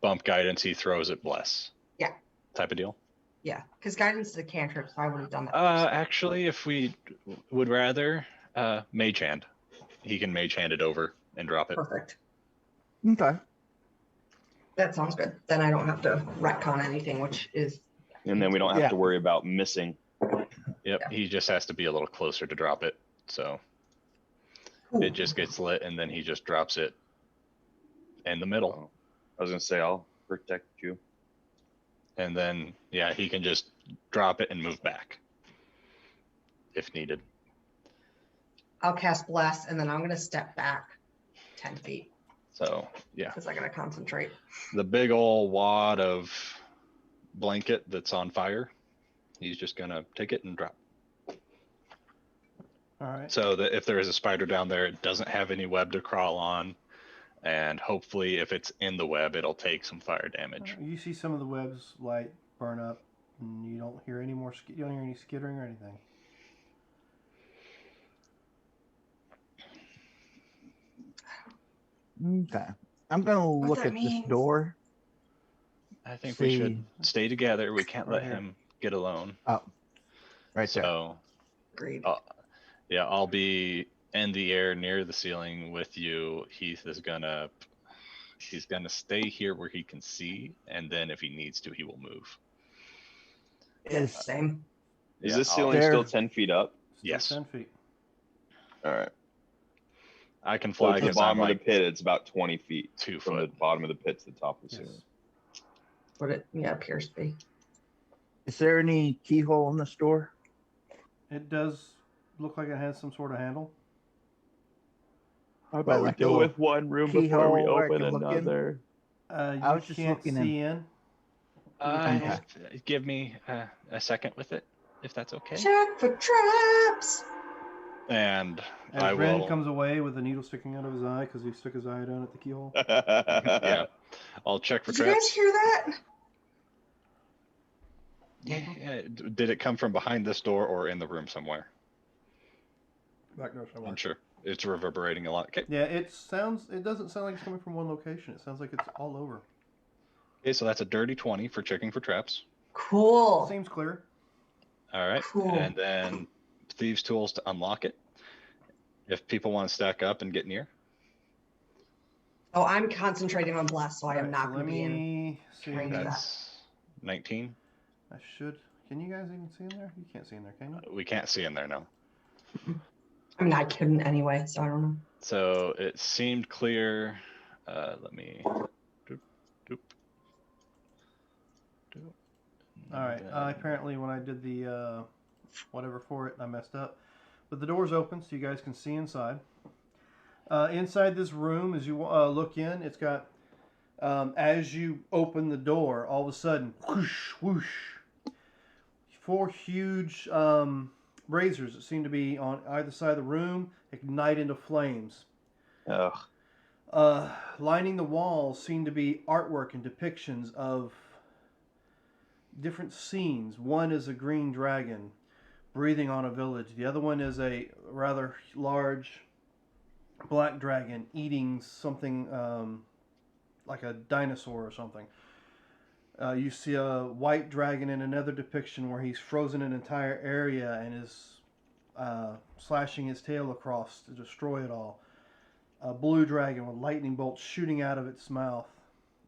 Bump guidance. He throws it bless. Yeah. Type of deal. Yeah, because guidance is a cantrip, so I would have done that. first. Actually, if we would rather, mage hand. He can mage hand it over and drop it. Perfect. Okay. That sounds good. Then I don't have to retcon anything, which is And then we don't have Yeah. to worry about missing. Yep. Yeah. He just has to be a little closer to drop it. So cool. it just gets lit, and then he just drops it in the middle. Oh, I was going to say, I'll protect you. And then, yeah, he can just drop it and move back if needed. I'll cast bless, and then I'm gonna step back 10 feet So, yeah, because I gotta concentrate. the big old wad of blanket that's on fire, he's just going to take it and drop. All right. So that if there is a spider down there, it doesn't have any web to crawl on. And hopefully, if it's in the web, it'll take some fire damage. You see some of the webs light burn up, and you don't hear any more. You don't hear any skittering or anything. Okay. I'm gonna look that at means? this door. I think we should See. stay together. We can't Right let here. him get alone. Oh, right there. So, Agreed. yeah, I'll be in the air near the ceiling with you. Heath is he's gonna stay here where he can see, and then if he needs to, he will move. Is Same. Is Yeah, this I'll- ceiling There- still 10 feet up? Still Yes. 10 feet. All right. I can So fly at the because I'm bottom of like the pit, it's about 20 feet 2 from the foot. bottom of the pit to the top of the Yes. ceiling. What it appears to be. is there any keyhole in this door? It does look like it has some sort of handle. How about like a go little with one room keyhole before we where I open can look in? another. You I was just can't looking see in. Give me a second with it, if that's okay. Check for traps. And As I Ren will. comes away with a needle sticking out of his eye because he stuck his eye down at the keyhole. Yeah, I'll check for Did you guys traps. hear that? Yeah, did it come from behind this door or in the room somewhere? Back there somewhere. I'm sure it's reverberating a lot. Okay. Yeah, it doesn't sound like it's coming from one location. It sounds like it's all over. Okay, so that's a dirty 20 for checking for traps. Cool. Seems clear. All right. Cool. And then thieves' tools to unlock it. If people want to stack up and get near. Oh, I'm concentrating on bless, so I am Alright, not so going to be in. me see. range of that. That's 19. I should. Can you guys even see in there? You can't see in there, can you? We can't see in there now. I mean, I couldn't anyway, so I don't know. So it seemed clear. Let me. Doop, doop, doop. All right. Apparently, when I did the whatever for it, I messed up. But the door's open, so you guys can see inside. Inside this room, as you look in, it's got. As you open the door, all of a sudden, whoosh, whoosh, 4 huge razors that seem to be on either side of the room ignite into flames. Ugh. Lining the walls seem to be artwork and depictions of different scenes. One is a green dragon breathing on a village. The other one is a rather large black dragon eating something like a dinosaur or something. You see a white dragon in another depiction where he's frozen an entire area and is slashing his tail across to destroy it all. A blue dragon with lightning bolts shooting out of its mouth.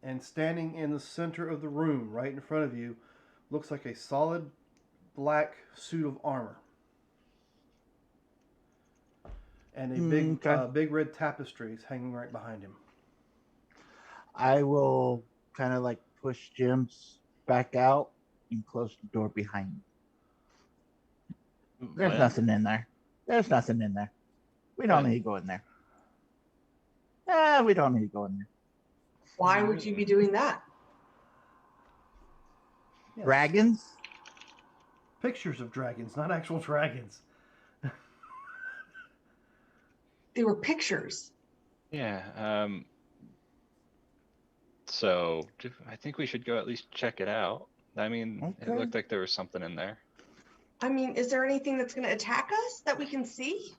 And standing in the center of the room, right in front of you, looks like a solid black suit of armor. And a big, Okay. big red tapestry is hanging right behind him. I will kind of like push Jim's back out and close the door behind me. There's Well, nothing in there. There's nothing in there. We don't Well- need to go in there. We don't need to go in there. Why would you be doing that? Yes. Dragons? Pictures of dragons, not actual dragons. They were pictures. Yeah. So I think we should go at least check it out. I mean, it Okay. looked like there was something in there. I mean, is there anything that's going to attack us that we can see?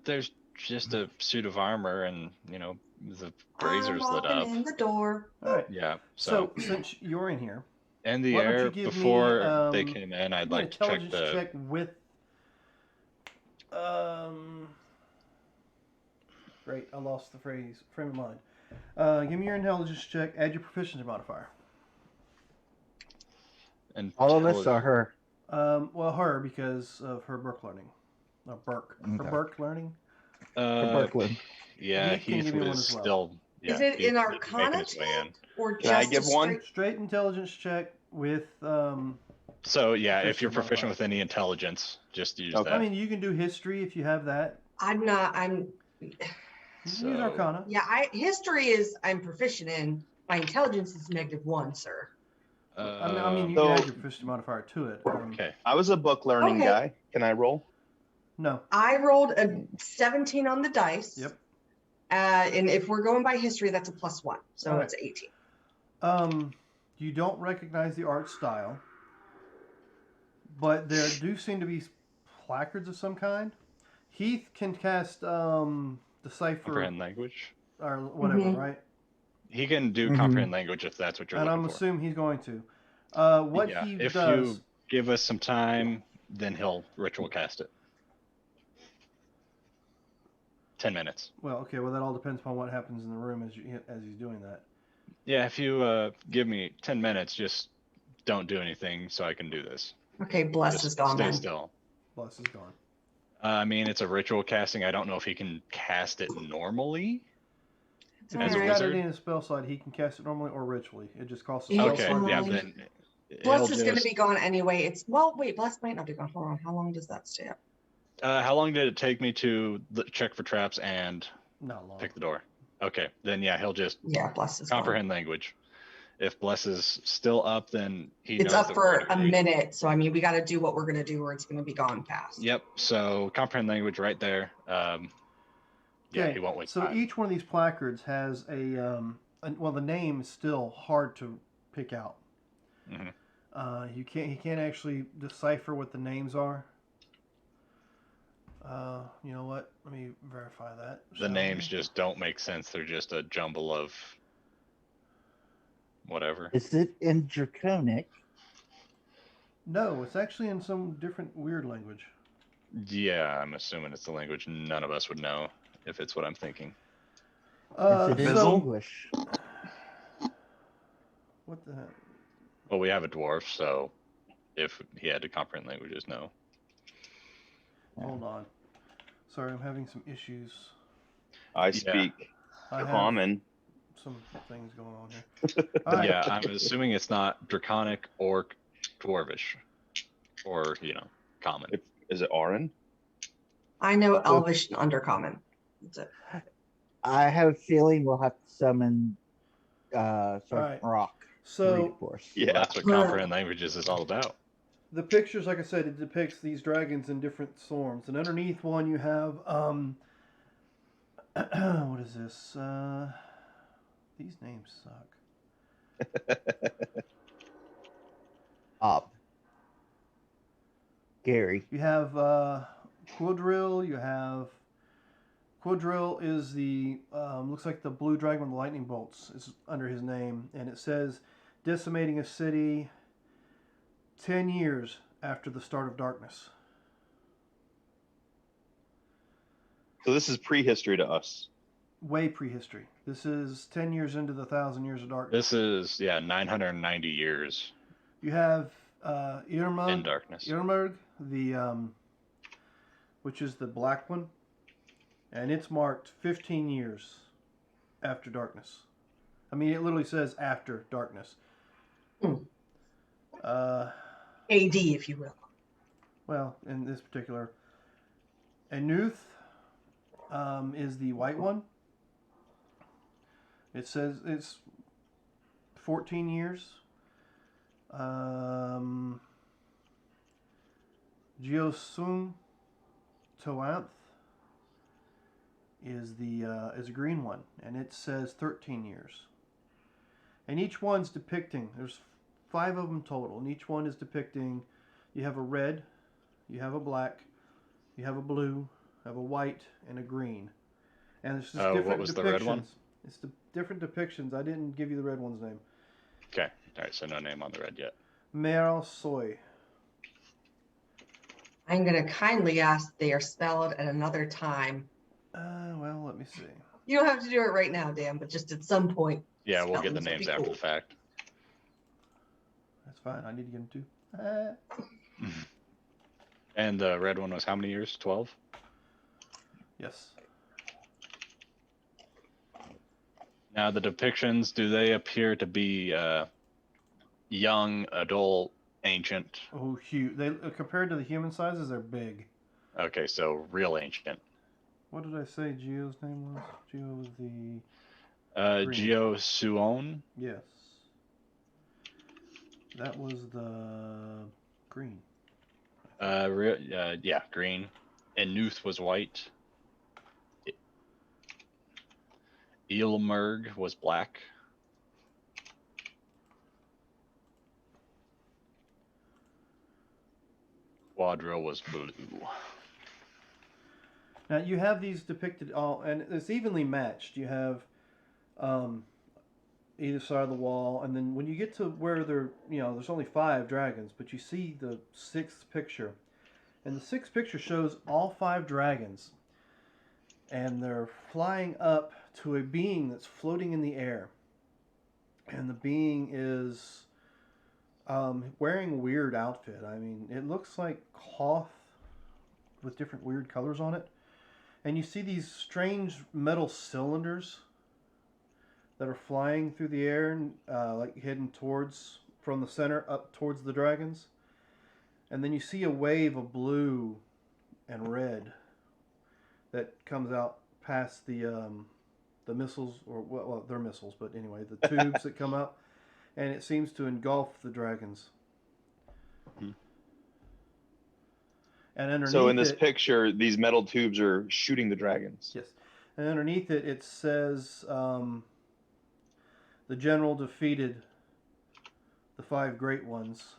There's just a suit of armor, and the I'm razors lit walking up. in the door. All right. Yeah. So since you're in here, in the why don't you air give me, before they came in, I'd give me an like to check intelligence the. check with. Great, I lost the frame of mind. Give me your intelligence check. Add your proficiency modifier. All of us intelli- or her? Well, her because of her Burke learning. Or Burke. Her Okay. Burke learning. For Berkeley. Yeah, Heath can Heath give me one was as well. still. Is Yeah, it he's in making Arcana his way in. check or Can I just give a one? straight- Straight intelligence check with. So yeah, if Proficient you're proficient modifier. with any intelligence, just use Okay. that. I mean, you can do history if you have that. I'm not. I'm. You can use So- Arcana. Yeah. History is I'm proficient in. My intelligence is -1, sir. I mean, you So- can add your proficiency modifier to it. okay. I was a book learning Okay. guy. Can I roll? No. I rolled a 17 on the dice. Yep. And if we're going by history, that's a +1, so All right. it's 18. You don't recognize the art style, but there do seem to be placards of some kind. Heath can cast decipher Comprehend language. or whatever, Mhm. right? He can do Mhm. comprehend language if that's what you're And looking I'm for. assuming he's going to. What Yeah, he if does. you give us some time, then he'll ritual cast it. 10 minutes. Well, okay. Well, that all depends upon what happens in the room as he's doing that. Yeah, if you give me 10 minutes, just don't do anything so I can do this. Okay, bless Just is gone stay then. still. Bless is gone. I mean, it's a ritual casting. I don't know if he can cast it normally. If As he's a Alright. got it wizard? in his spell slot, he can cast it normally or ritually. It just costs a Yeah, spell Okay, slot. yeah, fine. then Bless he'll is going to just- be gone anyway. Wait, Bless might not be gone. Hold on. How long does that stay up? How long did it take me to check for traps and Not long. pick the door? Okay, then yeah, he'll just Yeah, Bless is gone. comprehend language. If Bless is still up, then he It's knows up that for we're a gonna be- minute, so I mean, we got to do what we're going to do, or it's going to be gone fast. Yep. So comprehend language right there. Yeah, Okay, he won't waste so time. each one of these placards has well, the name is still hard to pick out. Mhm. He can't actually decipher what the names are. You know what? Let me verify that. The shall names we? just don't make sense. They're just a jumble of whatever. Is it in Draconic? No, it's actually in some different weird language. Yeah, I'm assuming it's the language none of us would know if it's what I'm thinking. Yes, it is Fizzle? English. What the heck? Well, we have a dwarf, so if he had to comprehend languages, no. Hold on. Sorry, I'm having some issues. I Yeah. speak I have common. some things going on here. All right. Yeah, I'm assuming it's not Draconic or Dwarvish, or common. Is it Auran? I know Elvish and Undercommon. That's it. I have a feeling we'll have to summon Sergeant Alright. Rock to read So it for us. Yeah. That's what comprehend languages is all about. the pictures, like I said, it depicts these dragons in different forms, and underneath one you have what is this? These names suck. Bob. Gary. You have Quadril. You have Quadril is the looks like the blue dragon with the lightning bolts is under his name, and it says decimating a city 10 years after the start of darkness. So this is prehistory to us. Way prehistory. This is 10 years into the 1,000 years of darkness. This is 990 years You have in Irma, darkness. Irmberg, the which is the black one, and it's marked 15 years after darkness. I mean, it literally says after darkness. AD, if you will. Well, in this particular, Anuth is the white one. It says it's 14 years. Geosung Toanth is a green one, and it says 13 years. And each one's depicting. There's 5 of them total, and each one is depicting. You have a red, you have a black, you have a blue, you have a white, and a green. And it's just different what was depictions. the red one? It's the different depictions. I didn't give you the red one's name. Okay. All right. So no name on the red yet. Meryl Soy. I'm going to kindly ask they are spelled at another time. Well, let me see. You don't have to do it right now, Dan, but just at some point. Yeah, we'll get the spellings would names be after cool. the fact. That's fine. I need to get them too. And the red one was how many years? 12? Yes. Now the depictions, do they appear to be young, adult, ancient? Oh, huge. They compared to the human sizes, they're big. Okay, so real ancient. What did I say Geo's name was? Geo was the... Green. Geo Suon. Yes. That was the green. Yeah, green. And Nuth was white. Ilmerg was black. Quadril was blue. Now you have these depicted all, and it's evenly matched. You have either side of the wall, and then when you get to where there's only 5 dragons, but you see the 6th picture, and the 6th picture shows all 5 dragons, and they're flying up to a being that's floating in the air, and the being is wearing a weird outfit. I mean, it looks like cloth with different weird colors on it. And you see these strange metal cylinders that are flying through the air, like heading from the center up towards the dragons. And then you see a wave of blue and red that comes out past the missiles, or well, they're missiles, but anyway, the tubes that come up, and it seems to engulf the dragons. And underneath So in this picture, these metal tubes are shooting the dragons. Yes. And underneath it, it says the general defeated the 5 great ones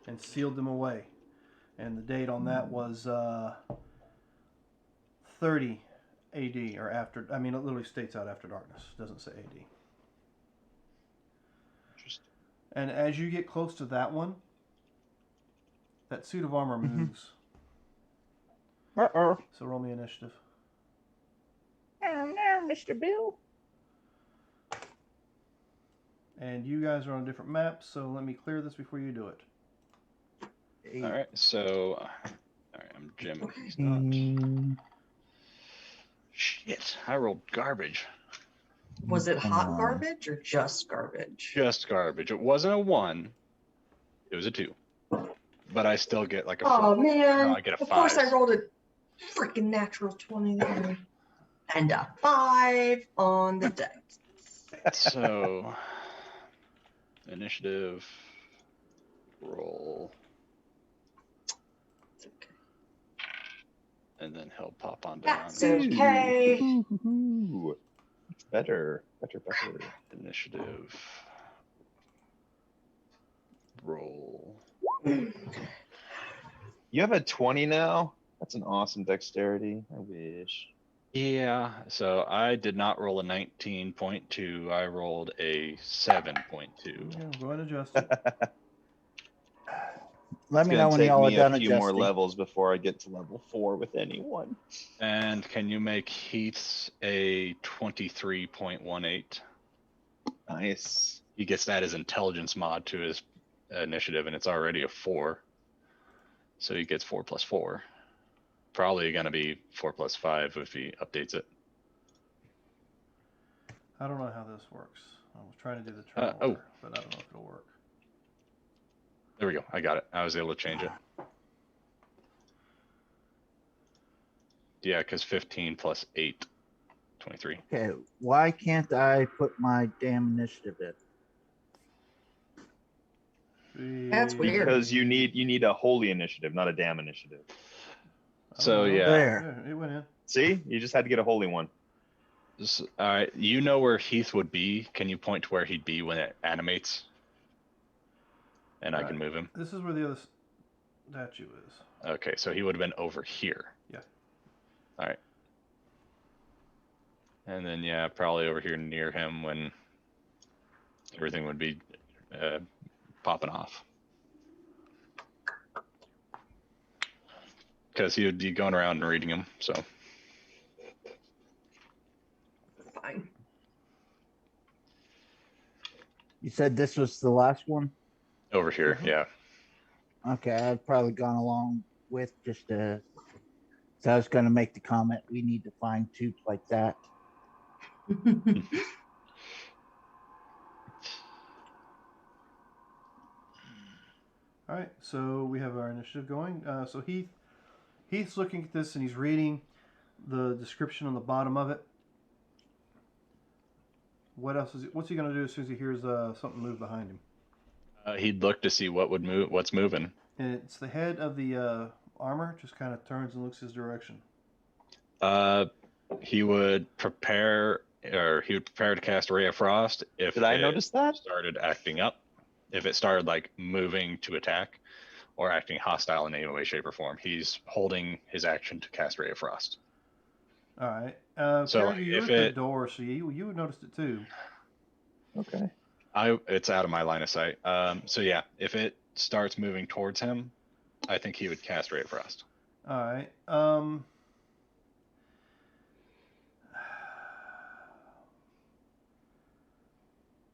and sealed them away. And the date on that was 30 AD, or after. I mean, it literally states out after darkness. It doesn't say AD. Interesting. And as you get close to that one, that suit of armor moves. Uh-oh. So roll me initiative. Oh, no, Mr. Bill. And you guys are on different maps, so let me clear this before you do it. All right, so all right, I'm Jim. He's not. Mm, Shit, I rolled garbage. Was it hot 21. garbage or just garbage? Just garbage. It wasn't a 1. It was a 2. But I still get like a 4. Oh man! No, I get a of course, I 5. rolled a freaking natural 20 there. And a 5 on the deck. So, initiative, roll, It's okay. and then he'll pop on down. That's okay. Ooh. Better. Initiative, roll. You have a 20 now? That's an awesome dexterity. I wish. Yeah, so I did not roll a 19.2. I rolled a 7.2. Yeah, go ahead and adjust it. Let It's me gonna know when take y'all are me done a few more adjusting. levels before I get to level 4 with anyone. And can you make Heath's a 23.18? Nice. He gets to add his intelligence mod to his initiative, and it's already a 4. So he gets 4 plus 4. Probably going to be 4 plus 5 if he updates it. I don't know how this works. I was trying to do the turn oh. order, but I don't know if it'll work. There we go. I got it. I was able to change it. Yeah, because 15 plus 8, 23. Okay, why can't I put my damn initiative in? That's weird. Because you need a holy initiative, not a damn initiative. So, yeah. There. Yeah, it went in. See? You just had to get a holy one. All right. You know where Heath would be. Can you point to where he'd be when it animates? And I can move him. This is where the other statue is. Okay, so he would have been over here. Yeah. All right. And then, yeah, probably over here near him when everything would be popping off. Because he would be going around and reading them, so. Fine. You said this was the last one? Over here, yeah. Okay, I've probably gone along with just so I was going to make the comment, we need to find tubes like that. All right, so we have our initiative going. So Heath's looking at this and he's reading the description on the bottom of it. What else is what's he going to do as soon as he hears something move behind him? He'd look to see what would move, what's moving. And it's the head of the armor just kind of turns and looks his direction. He would prepare to cast Ray of Frost if Did I notice that? started acting up. If it started like moving to attack or acting hostile in any way, shape, or form, he's holding his action to cast Ray of Frost. All right. So Carrie, you're if at the it- door, so you would noticed it too. Okay. It's out of my line of sight. So yeah, if it starts moving towards him, I think he would cast Ray of Frost. All right.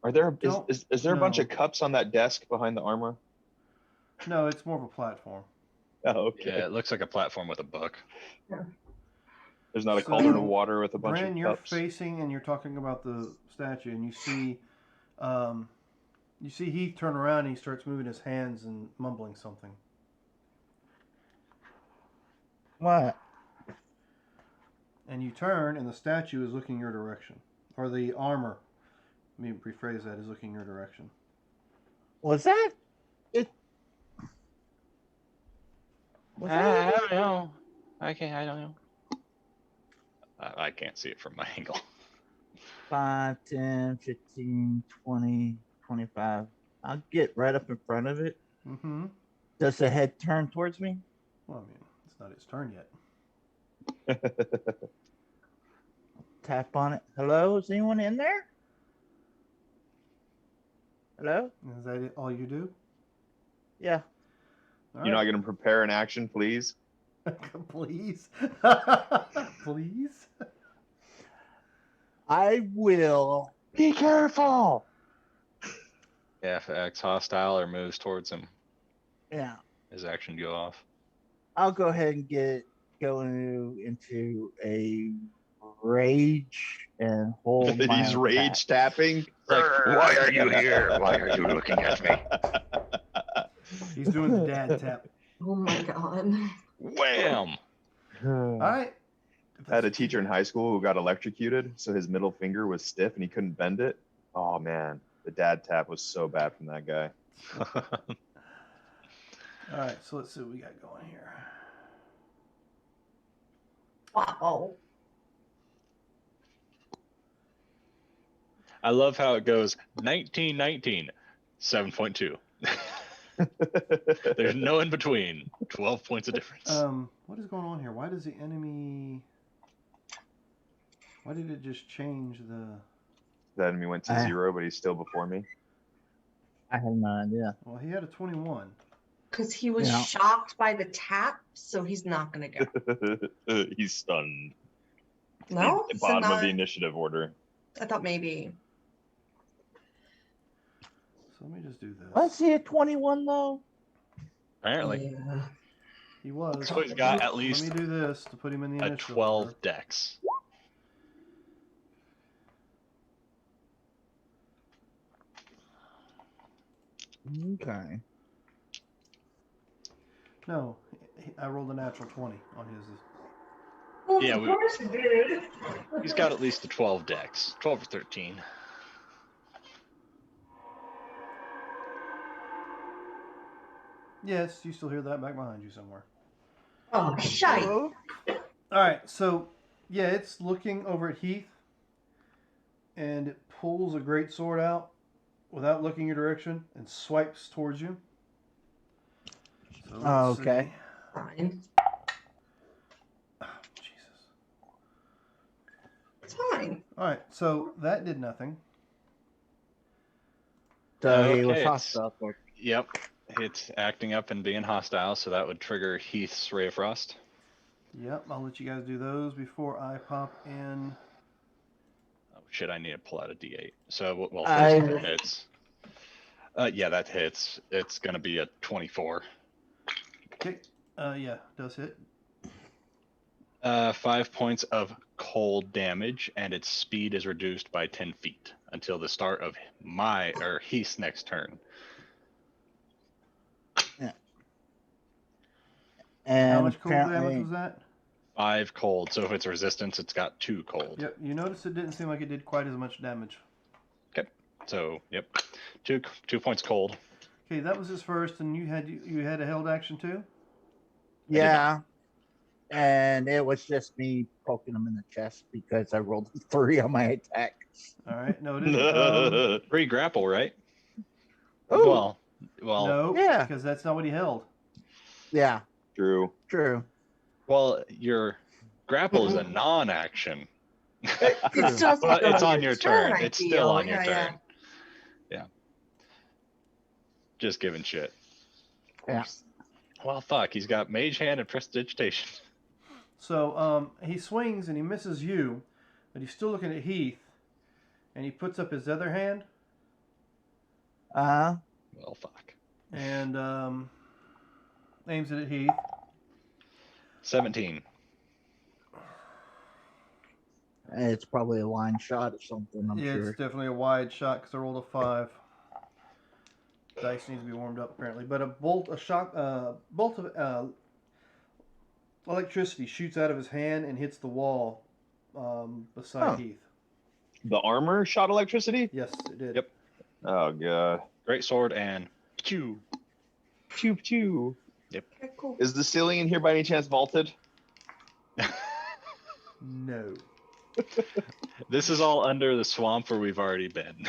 Are there Don't- is there a bunch no. of cups on that desk behind the armor? No, it's more of a platform. Oh, okay. Yeah, it looks like a platform with a book. There's not a So, cauldron of water with a bunch Bran, of you're cups. facing and you're talking about the statue, and you see Heath turn around and he starts moving his hands and mumbling something. What? And you turn, and the statue is looking your direction, or the armor. Let me rephrase that: is looking your direction. Was that? It. Was that I don't know. I don't know. I can't see it from my angle. 5, 10, 15, 20, 25. I'll get right up in front of it. Mm-hmm. Does the head turn towards me? Well, I mean, it's not its turn yet. Tap on it. Hello? Is anyone in there? Hello? Is that it, all you do? Yeah. All You're not going to prepare an action, please? Please. Please. I will. Be careful. Yeah, if it acts hostile or moves towards him, Yeah. his action go off. I'll go ahead and go into a rage and hold my He's attack. rage tapping. Like, why are you here? Why are you looking at me? He's doing the dad tap. Oh my god. Wham! All right. I had a teacher in high school who got electrocuted, so his middle finger was stiff and he couldn't bend it. Oh man, the dad tap was so bad from that guy. All right, so let's see what we got going here. Wow. I love how it goes 1919, 7.2. There's no in between. 12 points of difference. What is going on here? Why does the enemy? Why did it just change the? The enemy went to 0, but he's still before me. I have no idea. Well, he had a 21. Because he was Yeah. shocked by the tap, so he's not gonna go. He's stunned. No? At the So bottom of not- the initiative order. I thought maybe. So let me just do this. Was he at 21 though? Apparently, Yeah. He was. So he's got at Let least me do this to put him in the a initiative 12 order. dex. Okay. No, I rolled a natural 20 on his. Well, Yeah, of we- course he did. He's got at least a 12 dex. 12 or 13. Yes, you still hear that back behind you somewhere. Oh, shite. All right, so yeah, it's looking over at Heath, and it pulls a great sword out without looking your direction and swipes towards you. So let's Okay. Fine. see. Oh, Jesus. It's fine. All right, so that did nothing. So he was Okay, hostile. Yep. It's acting up and being hostile, so that would trigger Heath's Ray of Frost. Yep, I'll let you guys do those before I pop in. Oh shit, I need to pull out a d8. So, well, I- first it hits. Yeah, that hits. It's going to be a 24. Okay, yeah, does hit. 5 points of cold damage, and its speed is reduced by 10 feet until the start of Heath's next turn. And How much cold damage apparently- was that? 5 cold. So if it's resistance, it's got 2 cold. Yep, you notice it didn't seem like it did quite as much damage. So yep, two points cold. Okay, that was his first, and you had a held action too. Yeah. And it was just me poking him in the chest because I rolled a 3 on my attack. All right, noted. Free grapple, right? Oh, Well, No, yeah. because that's not what he held. yeah, True. true. well, your grapple is a non-action. It's just But it's on your turn. I It's still feel. on your Yeah, turn. yeah. Just giving shit. Yeah. Well, fuck. He's got Mage Hand and Prestidigitation. So he swings and he misses you, but he's still looking at Heath, and he puts up his other hand Uh-huh. Well, fuck. and aims it at Heath. 17. It's probably a line shot or something, I'm Yeah, sure. it's definitely a wide shot because I rolled a 5. Dice needs to be warmed up apparently, but a bolt of electricity shoots out of his hand and hits the wall beside Oh. Heath. The armor shot electricity? Yes, it did. Yep. Oh god. Great sword and chew. Pew pew. Okay, cool. Is the ceiling in here by any chance vaulted? No. This is all under the swamp where we've already been.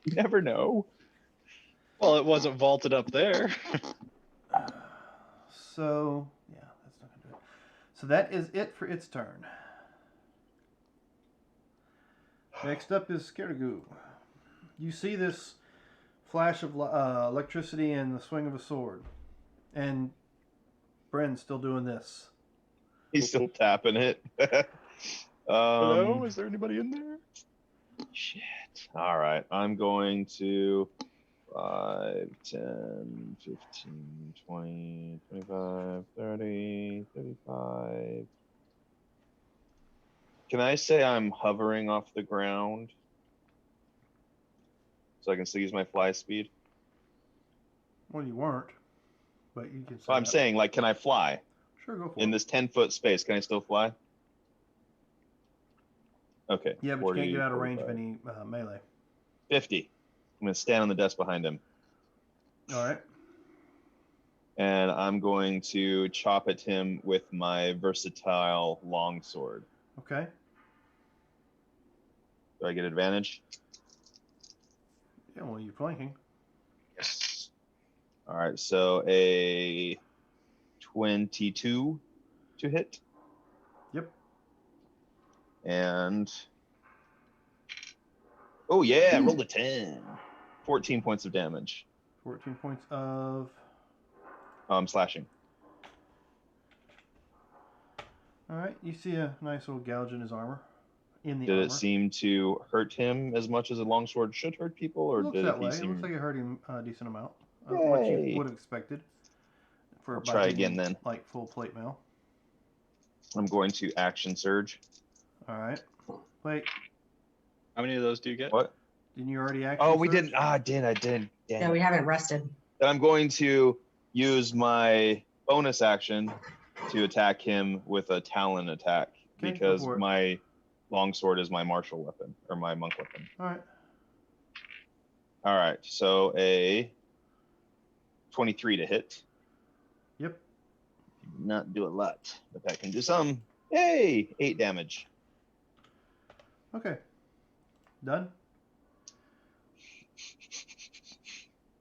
You never know. Well, it wasn't vaulted up there. So, yeah, that's not going to do it. So that is it for its turn. Next up is Scaragoo. You see this flash of electricity and the swing of a sword. And Bren's still doing this. He's still tapping it. Hello? Is there anybody in there? Shit. All right. I'm going to 5, 10, 15, 20, 25, 30, 35. Can I say I'm hovering off the ground? So I can still use my fly speed? Well, you weren't, but you can say I'm that. saying, like, can I fly? Sure, go for In it. this 10-foot space, can I still fly? Okay. Yeah, but 40, you can't get out of range 45. of any melee. 50. I'm going to stand on the desk behind him. All right. And I'm going to chop at him with my versatile longsword. Okay. Do I get advantage? Yeah, well, you're flanking. Yes. All right, so a 22 to hit. Yep. And oh yeah, rolled a 10. 14 points of damage. 14 points of. Slashing. All right. You see a nice little gouge in his armor. In the Did armor. it seem to hurt him as much as a longsword should hurt people, or It looks did that he way. It seem? looks like it hurt him a decent amount. What you Yay. would have expected. I'll By try being again in, then. Like full plate mail. I'm going to action surge. All right. Wait, How many of those do you get? What? didn't you already action? Oh, we surge? didn't. I did. Damn Yeah, it. we haven't rested. Then I'm going to use my bonus action to attack him with a talon attack Okay, go because for it. my longsword is my martial weapon or my monk weapon. All right. All right, so a 23 to hit. Yep. Not do a lot, but that can do some. Yay! 8 damage. Okay. Done.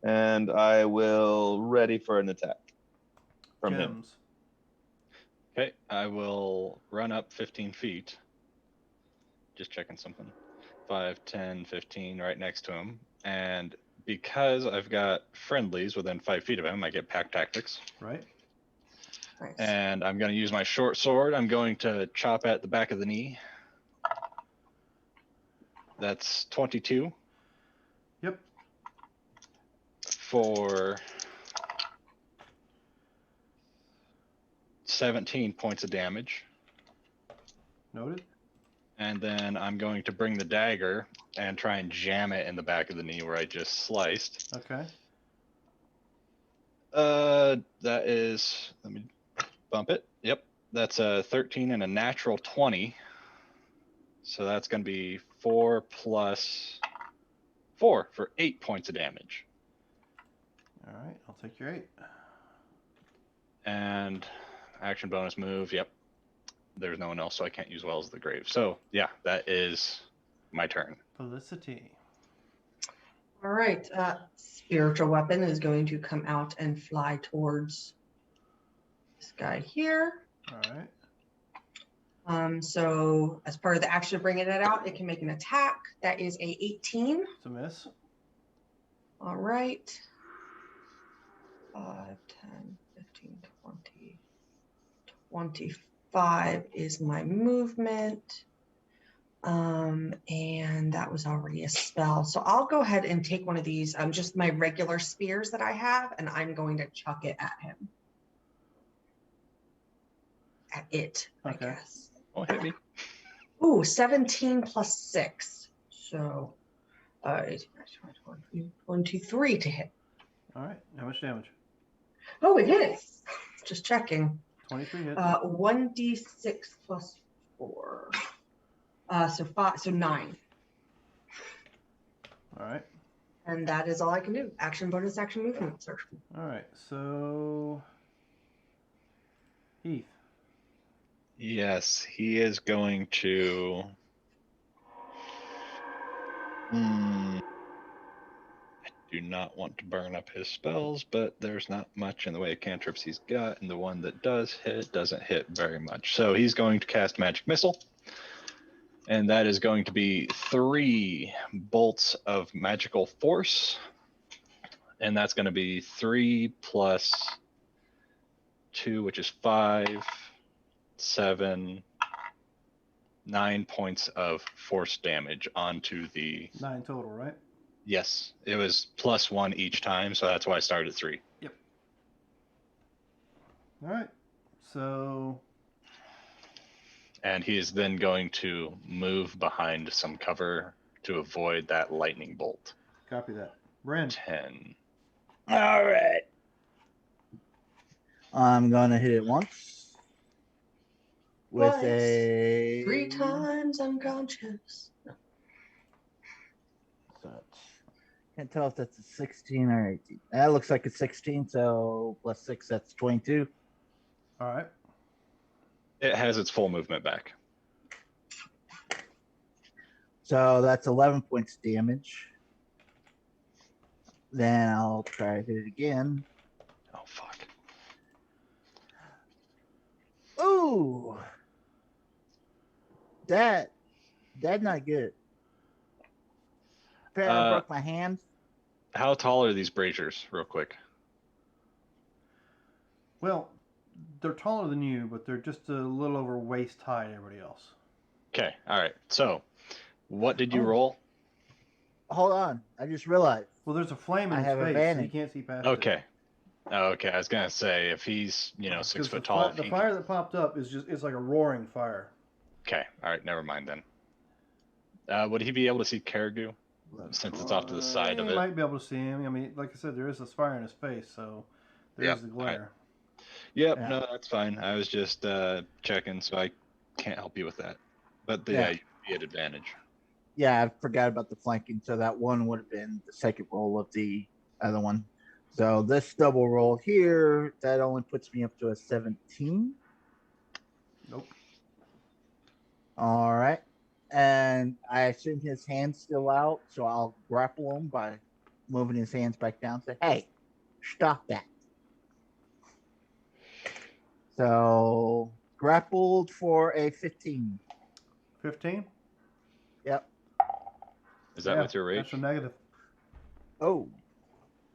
And I will ready for an attack from him. Gems. Okay, I will run up 15 feet. Just checking something. 5, 10, 15, right next to him. And because I've got friendlies within 5 feet of him, I get pack tactics. Right. Nice. And I'm going to use my short sword. I'm going to chop at the back of the knee. That's 22 Yep. for 17 points of damage. Noted. And then I'm going to bring the dagger and try and jam it in the back of the knee where I just sliced. Okay. That is, let me bump it. Yep, that's a 13 and a natural 20. So that's going to be 4 plus 4 for 8 points of damage. All right. I'll take your 8. And action bonus move. Yep. There's no one else, so I can't use Wells of the Grave. So yeah, that is my turn. Felicity. All right. Spiritual weapon is going to come out and fly towards this guy here. All right. So as part of the action of bringing it out, it can make an attack. That is a 18. It's a miss. All right. 5, 10, 15, 20, 25 is my movement. And that was already a spell. So I'll go ahead and take one of these, just my regular spears that I have, and I'm going to chuck it at him. At it, I Okay. guess. Oh, hit me. Ooh, 17 plus 6. So 23 to hit. All right. How much damage? Oh, it hits. Just checking. 23 hits. 1d6 plus 4. So 5, so 9. All right. And that is all I can do. Action, bonus, action, movement, sir. All right. So Heath. Yes, he is going to. I do not want to burn up his spells, but there's not much in the way of cantrips he's got, and the one that does hit doesn't hit very much. So he's going to cast Magic Missile, and that is going to be 3 bolts of magical force, and that's going to be 3 plus 2, which is 5, 7, 9 points of force damage onto the 9 total, right? Yes, it was +1 each time, so that's why I started at 3. All right. So And he is then going to move behind some cover to avoid that lightning bolt. copy that. Bren. 10. All right. I'm gonna hit it once with Twice. a 3 times unconscious. Such. Can't tell if that's a 16 or 18. That looks like a 16, so plus 6, that's 22. All right. It has its full movement back. So that's 11 points damage. Then I'll try to hit it again. Oh, fuck. Ooh. That's not good. Apparently I broke my hand. How tall are these braziers, real quick? Well, they're taller than you, but they're just a little over waist high to everybody else. Okay, all right. So, what did you Oh. roll? Hold on. I just realized. Well, there's a flame in I his have face, so you advantage. can't see past it. Okay. Okay, I was gonna say if he's 6 Because foot the tall. the fire that popped up is just—it's like a roaring fire. Okay, all right, never mind then. Would he be able to see Caribou since it's off to the side of You it? might be able to see him. I mean, like I said, there is this fire in his face, so there's Yep, the glare. Yep, Yeah. no, that's fine. I was just checking, so I can't help you with that. But Yeah. you'd be at advantage. Yeah, I forgot about the flanking. So that one would have been the second roll of the other one. So this double roll here, that only puts me up to a 17. Nope. All right. And I assume his hand's still out, so I'll grapple him by moving his hands back down. Say, hey, stop that. So grappled for a 15. 15? Yep. Is that with your rage? That's a negative. Oh,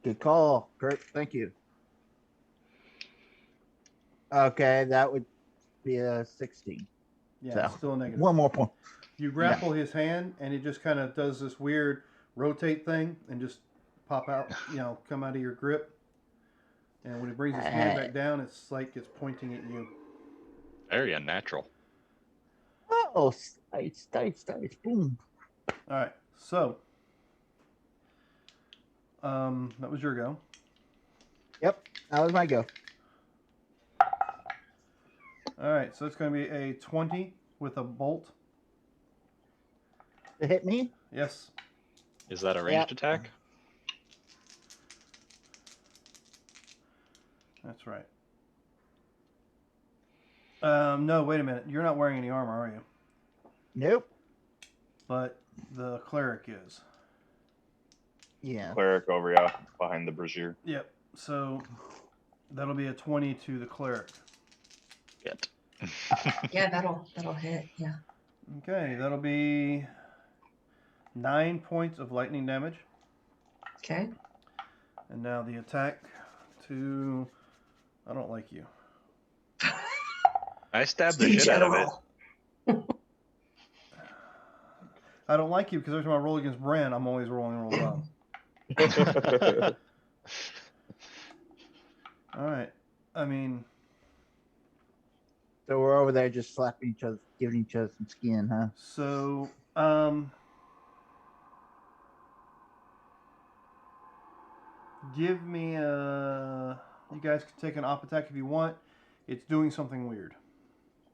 good call, Kurt. Thank you. Okay, that would be a 16. Yeah, So, it's still a negative. One more point. You grapple his hand, and it just kind of does this weird rotate thing and just pop out, come out of your grip. And when he brings his hand back down, it's like it's pointing at you. Very unnatural. Oh, dice. Boom. All right, so that was your go. Yep, that was my go. All right, so it's going to be a 20 with a bolt. To hit me? Yes. Is that a ranged attack? That's right. No, wait a minute. You're not wearing any armor, are you? Nope. But the cleric is. Yeah. Cleric over behind the brazier. Yep. So that'll be a 20 to the cleric. Yet. Yeah, that'll hit. Yeah. Okay, that'll be 9 points of lightning damage. Okay. And now the attack to... I don't like you. I stabbed the In shit out of it. general. I don't like you because every time I roll against Bran, I'm always rolling real well. All right. I mean... So we're over there just slapping each other, giving each other some skin, huh? So, give me a... You guys can take an op attack if you want. It's doing something weird,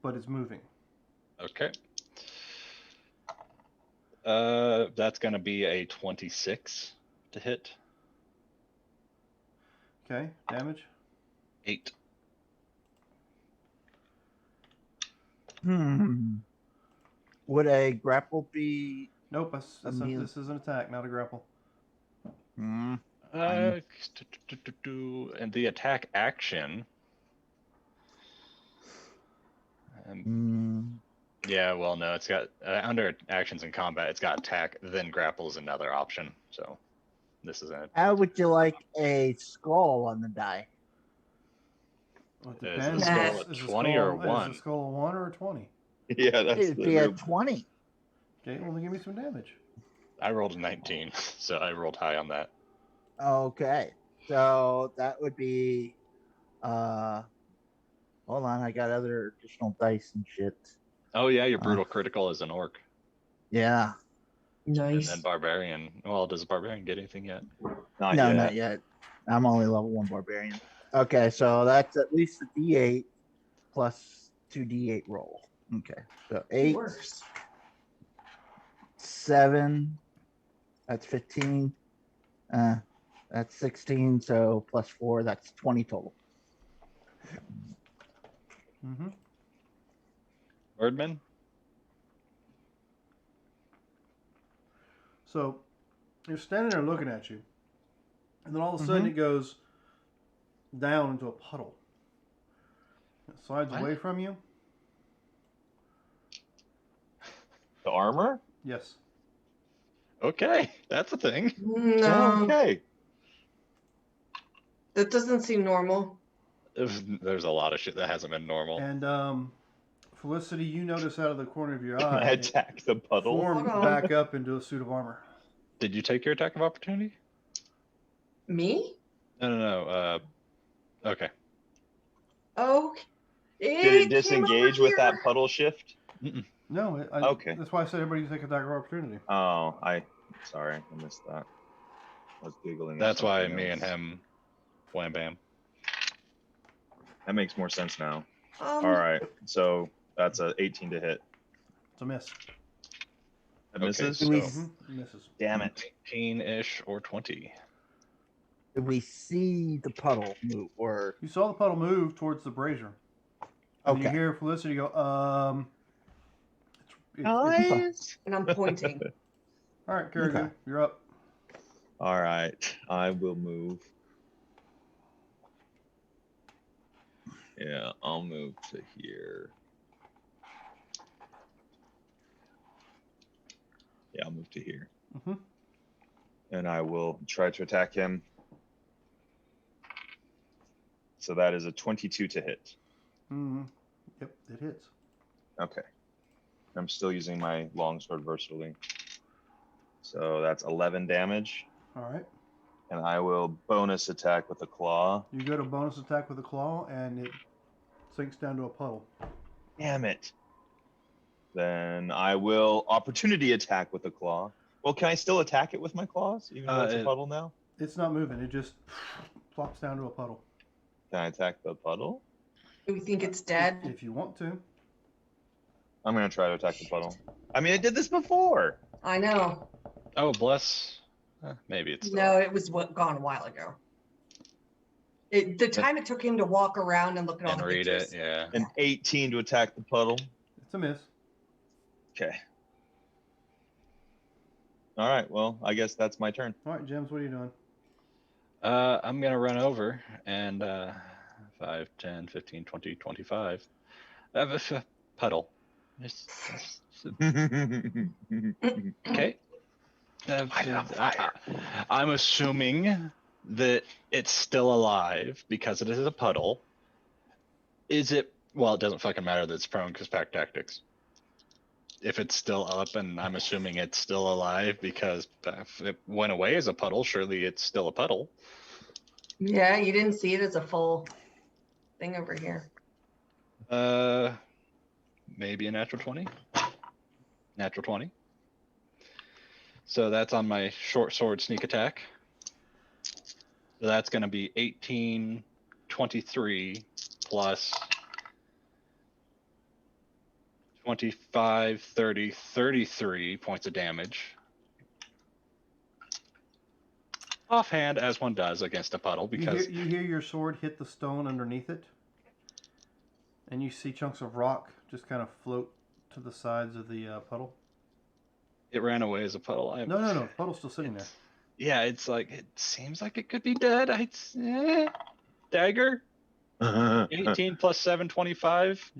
but it's moving. Okay. That's gonna be a 26 to hit. Okay, damage. 8. Would a grapple be? Nope, Immune. this is an attack, not a grapple. And the attack action. Yeah, well, no, it's got under actions in combat, it's got attack, then grapple is another option. So this is it. How would you like a skull on the die? Well, it Is depends. the skull a Is the 20 or skull- 1? Is the skull a 1 or a 20? Yeah, that's It'd the be a move. 20. Okay, well, then give me some damage. I rolled a 19, so I rolled high on that. Okay. So that would be hold on, I got other additional dice and shit. Oh yeah, your brutal critical is an orc, Yeah. and Nice. then barbarian. Well, does barbarian get anything yet? Not No, yet. not yet. I'm only level 1 barbarian. Okay, so that's at least a D8 plus 2D8 roll. Okay. So 8, Worse. 7, that's 15. That's 16, so plus 4, that's 20 total. Mm-hmm. Birdman. So you're standing there looking at you, and then all of a sudden Mhm. it goes down into a puddle. It slides What? away from you. The armor? Yes. Okay, that's a thing. No, Okay. that doesn't seem normal. There's a lot of shit that hasn't been normal. And Felicity, you notice out of the corner of your Can I eye it attack the puddle? formed Hold on. back up into a suit of armor. Did you take your attack of opportunity? Me? No. Okay. Oh. Did it disengage with that puddle shift? No. Okay. That's why I said everybody can take a attack of opportunity. Oh, sorry, I missed that. I was giggling. at That's why something me and else. him, wham bam. That makes more sense now. Um, All right, so that's a 18 to hit. It's a miss. That Okay, misses. so- Misses. Damn it. 19-ish or 20. Did we see the puddle move or You saw the puddle move towards the brazier. And you okay? hear Felicity go, Nice. and I'm pointing. All right, Carrigan, Okay. you're up. All right, I will move. Yeah, I'll move to here. Yeah, I'll move to here. Mm-hmm. And I will try to attack him. So that is a 22 to hit. Mm-hmm. Yep, it hits. Okay. I'm still using my longsword versatily. So that's 11 damage. All right. And I will bonus attack with a claw. You go to bonus attack with a claw, and it sinks down to a puddle. Damn it. Then I will opportunity attack with a claw. Well, can I still attack it with my claws, even though it's a puddle now? It's not moving. It just plops down to a puddle. Can I attack the puddle? Do we think it's dead? If you want to. I'm going to try to attack the puddle. I mean, I did this before. I know. Oh, bless. Maybe it's still No, it was gone a while ago. The time it took him to walk around and look at all and the read pictures. it. Yeah. An 18 to attack the puddle. It's a miss. Okay. All right. Well, I guess that's my turn. All right, James, what are you doing? I'm gonna run over and 5, 10, 15, 20, 25. Puddle. Okay. I'm assuming that it's still alive because it is a puddle. Is it? Well, it doesn't fucking matter that it's prone because pack tactics. If it's still up, and I'm assuming it's still alive because if it went away as a puddle, surely it's still a puddle. Yeah, you didn't see it as a full thing over here. Maybe a natural 20. Natural 20. So that's on my short sword sneak attack. So that's going to be 18, 23 plus 25, 30, 33 points of damage. Offhand, as one does against a puddle, because You hear your sword hit the stone underneath it, and you see chunks of rock just kind of float to the sides of the puddle. it ran away as a puddle. No, the puddle's still sitting there. Yeah, it's like, it seems like it could be dead. Dagger, 18 plus 7, 25.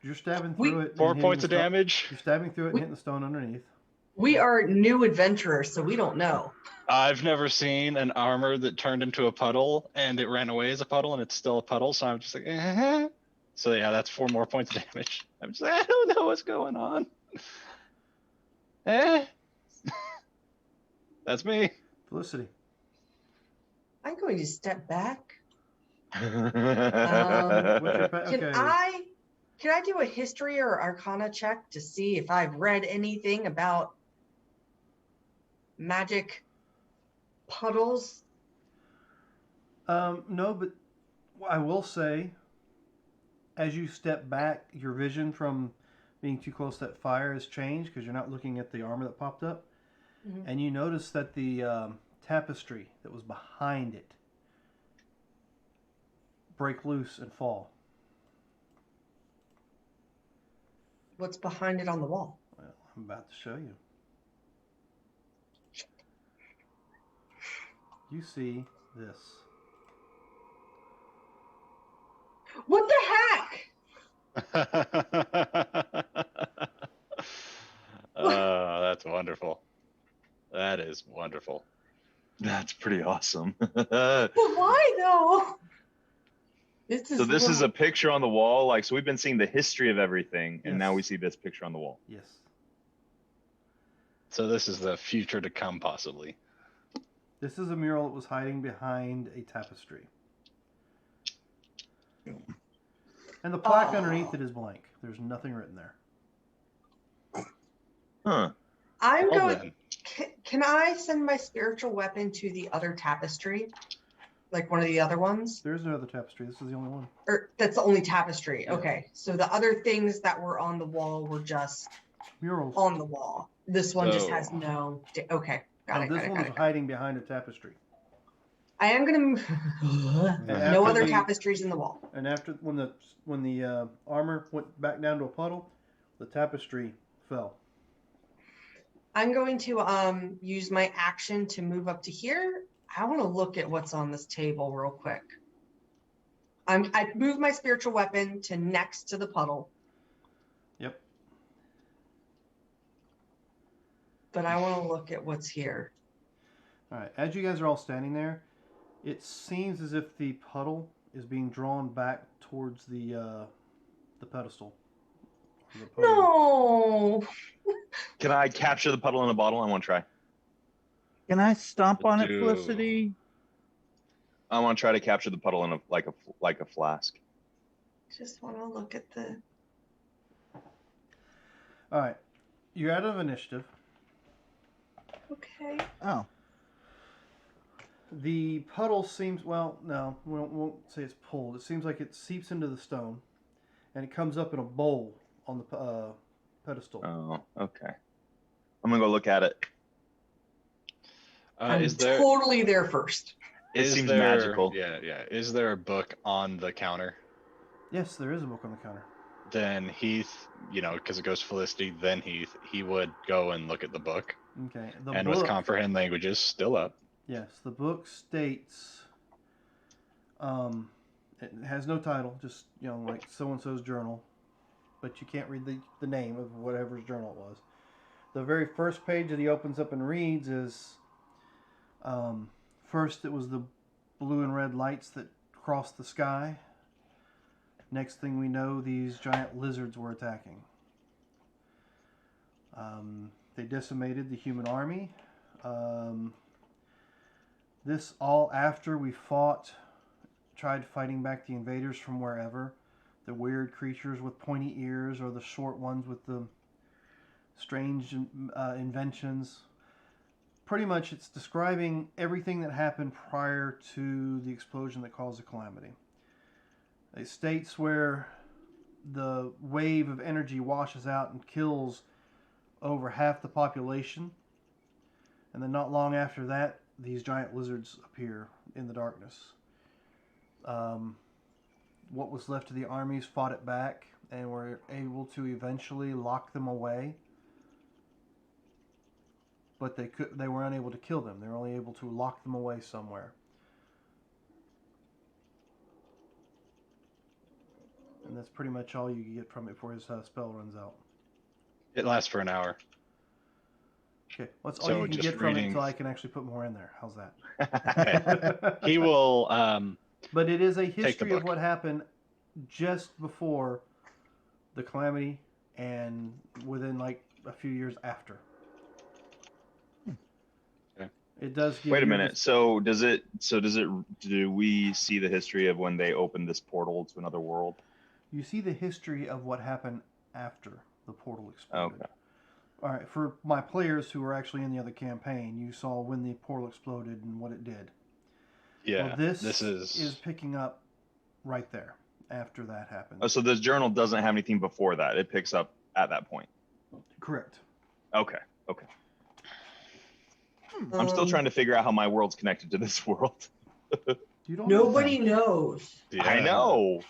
You're stabbing through it. and 4 hitting points the of stone- damage. You're stabbing through it and hitting the stone underneath. We are new adventurers, so we don't know. I've never seen an armor that turned into a puddle and it ran away as a puddle and it's still a puddle. So I'm just like, So yeah, that's 4 more points of damage. I'm just like, I don't know what's going on. That's me. Felicity. I'm going to step back. What's your Can okay. I do a history or arcana check to see if I've read anything about magic puddles? No, but I will say, as you step back, your vision from being too close to that fire has changed because you're not looking at the armor that popped up. Mhm. And you notice that the tapestry that was behind it break loose and fall. What's behind it on the wall? Well, I'm about to show you. You see this. What the heck? That's wonderful. That is wonderful. That's pretty awesome. But why though? This is a picture on the wall. Like, so we've been seeing the history of everything, and now Yes. we see this picture on the wall. Yes. So this is the future to come, possibly. This is a mural that was hiding behind a tapestry. And the plaque underneath it is blank. There's nothing written there. Huh. I'm Well, going. then. Can I send my spiritual weapon to the other tapestry, like one of the other ones? There is no other tapestry. This is the only one. Or that's the only tapestry. Yeah. Okay, so the other things that were on the wall were just Murals. on the wall. This one just has So- no. Okay, got No, it. this Got it. one Got was it. hiding behind a tapestry. I am gonna move. And No after other the- tapestries in the wall. And after when the armor went back down to a puddle, the tapestry fell. I'm going to use my action to move up to here. I want to look at what's on this table real quick. I move my spiritual weapon to next to the puddle. Yep. But I want to look at what's here. All right. As you guys are all standing there, it seems as if the puddle is being drawn back towards the pedestal. The podium. No. Can I capture the puddle in a bottle? I want to try. Can I stomp on it, Dude. Felicity? I want to try to capture the puddle in a flask. Just want to look at the. All right. You're out of initiative. Okay. Oh, The puddle seems, well, no, we won't say it's pulled. It seems like it seeps into the stone, and it comes up in a bowl on the pedestal. Oh, okay. I'm gonna go look at it. I'm Is there? totally there first. It is seems there- magical. Yeah, yeah. Is there a book on the counter? Yes, there is a book on the counter. Then Heath, because it goes to Felicity, then Heath, he would go and look at the book. Okay. The And book, with comprehend languages still up. yes, the book states, it has no title, just, like so-and-so's journal, but you can't read the name of whatever's journal it was. The very first page that he opens up and reads is, first it was the blue and red lights that crossed the sky. Next thing we know, these giant lizards were attacking. They decimated the human army. This all after we tried fighting back the invaders from wherever. The weird creatures with pointy ears or the short ones with the strange inventions. Pretty much it's describing everything that happened prior to the explosion that caused the calamity. It states where the wave of energy washes out and kills over half the population. And then not long after that, these giant lizards appear in the darkness. What was left of the armies fought it back and were able to eventually lock them away. But they were unable to kill them. They were only able to lock them away somewhere. And that's pretty much all you get from it before his spell runs out. It lasts for an hour. Okay, that's all So you can just get from it reading- until I can actually put more in there. How's that? He will. But it is a the history of book. what happened just before the calamity and within like a few years after. It does give Wait a you minute. So does it? Do we see the history of when they opened this portal to another world? You see the history of what happened after the portal exploded. Okay. All right, for my players who were actually in the other campaign, you saw when the portal exploded and what it did. Yeah. Well, this is is picking up right there after that happened. Oh, so this journal doesn't have anything before that. It picks up at that point. Correct. Okay. Okay. I'm still trying to figure out how my world's connected to this world. You don't know Nobody that. knows. I yeah. know.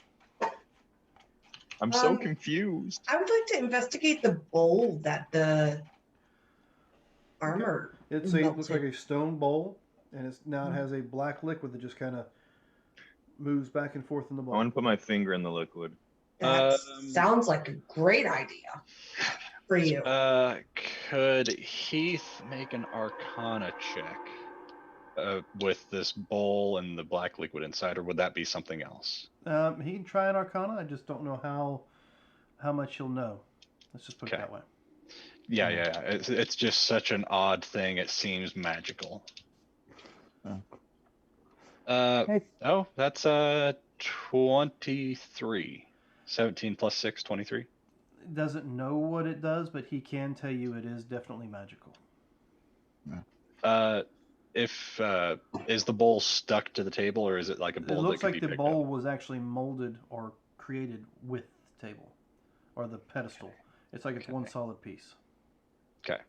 I'm so Um, confused. I would like to investigate the bowl that the armor. Looks like a stone bowl, and it has a black liquid that just kind of moves back and forth in the I bowl. want to put my finger in the liquid. That sounds like a great idea for you. Could Heath make an Arcana check with this bowl and the black liquid inside, or would that be something else? He can try an Arcana. I just don't know how much he'll know. Let's just put it Okay. that way. Yeah. It's just such an odd thing. It seems magical. Hey. Oh, that's 23. 17 plus 6, 23. Doesn't know what it does, but he can tell you it is definitely magical. Is the bowl stuck to the table, or is it like a bowl It looks that like could the be picked bowl up? was actually molded or created with the table or the pedestal. It's like it's one solid piece. Okay.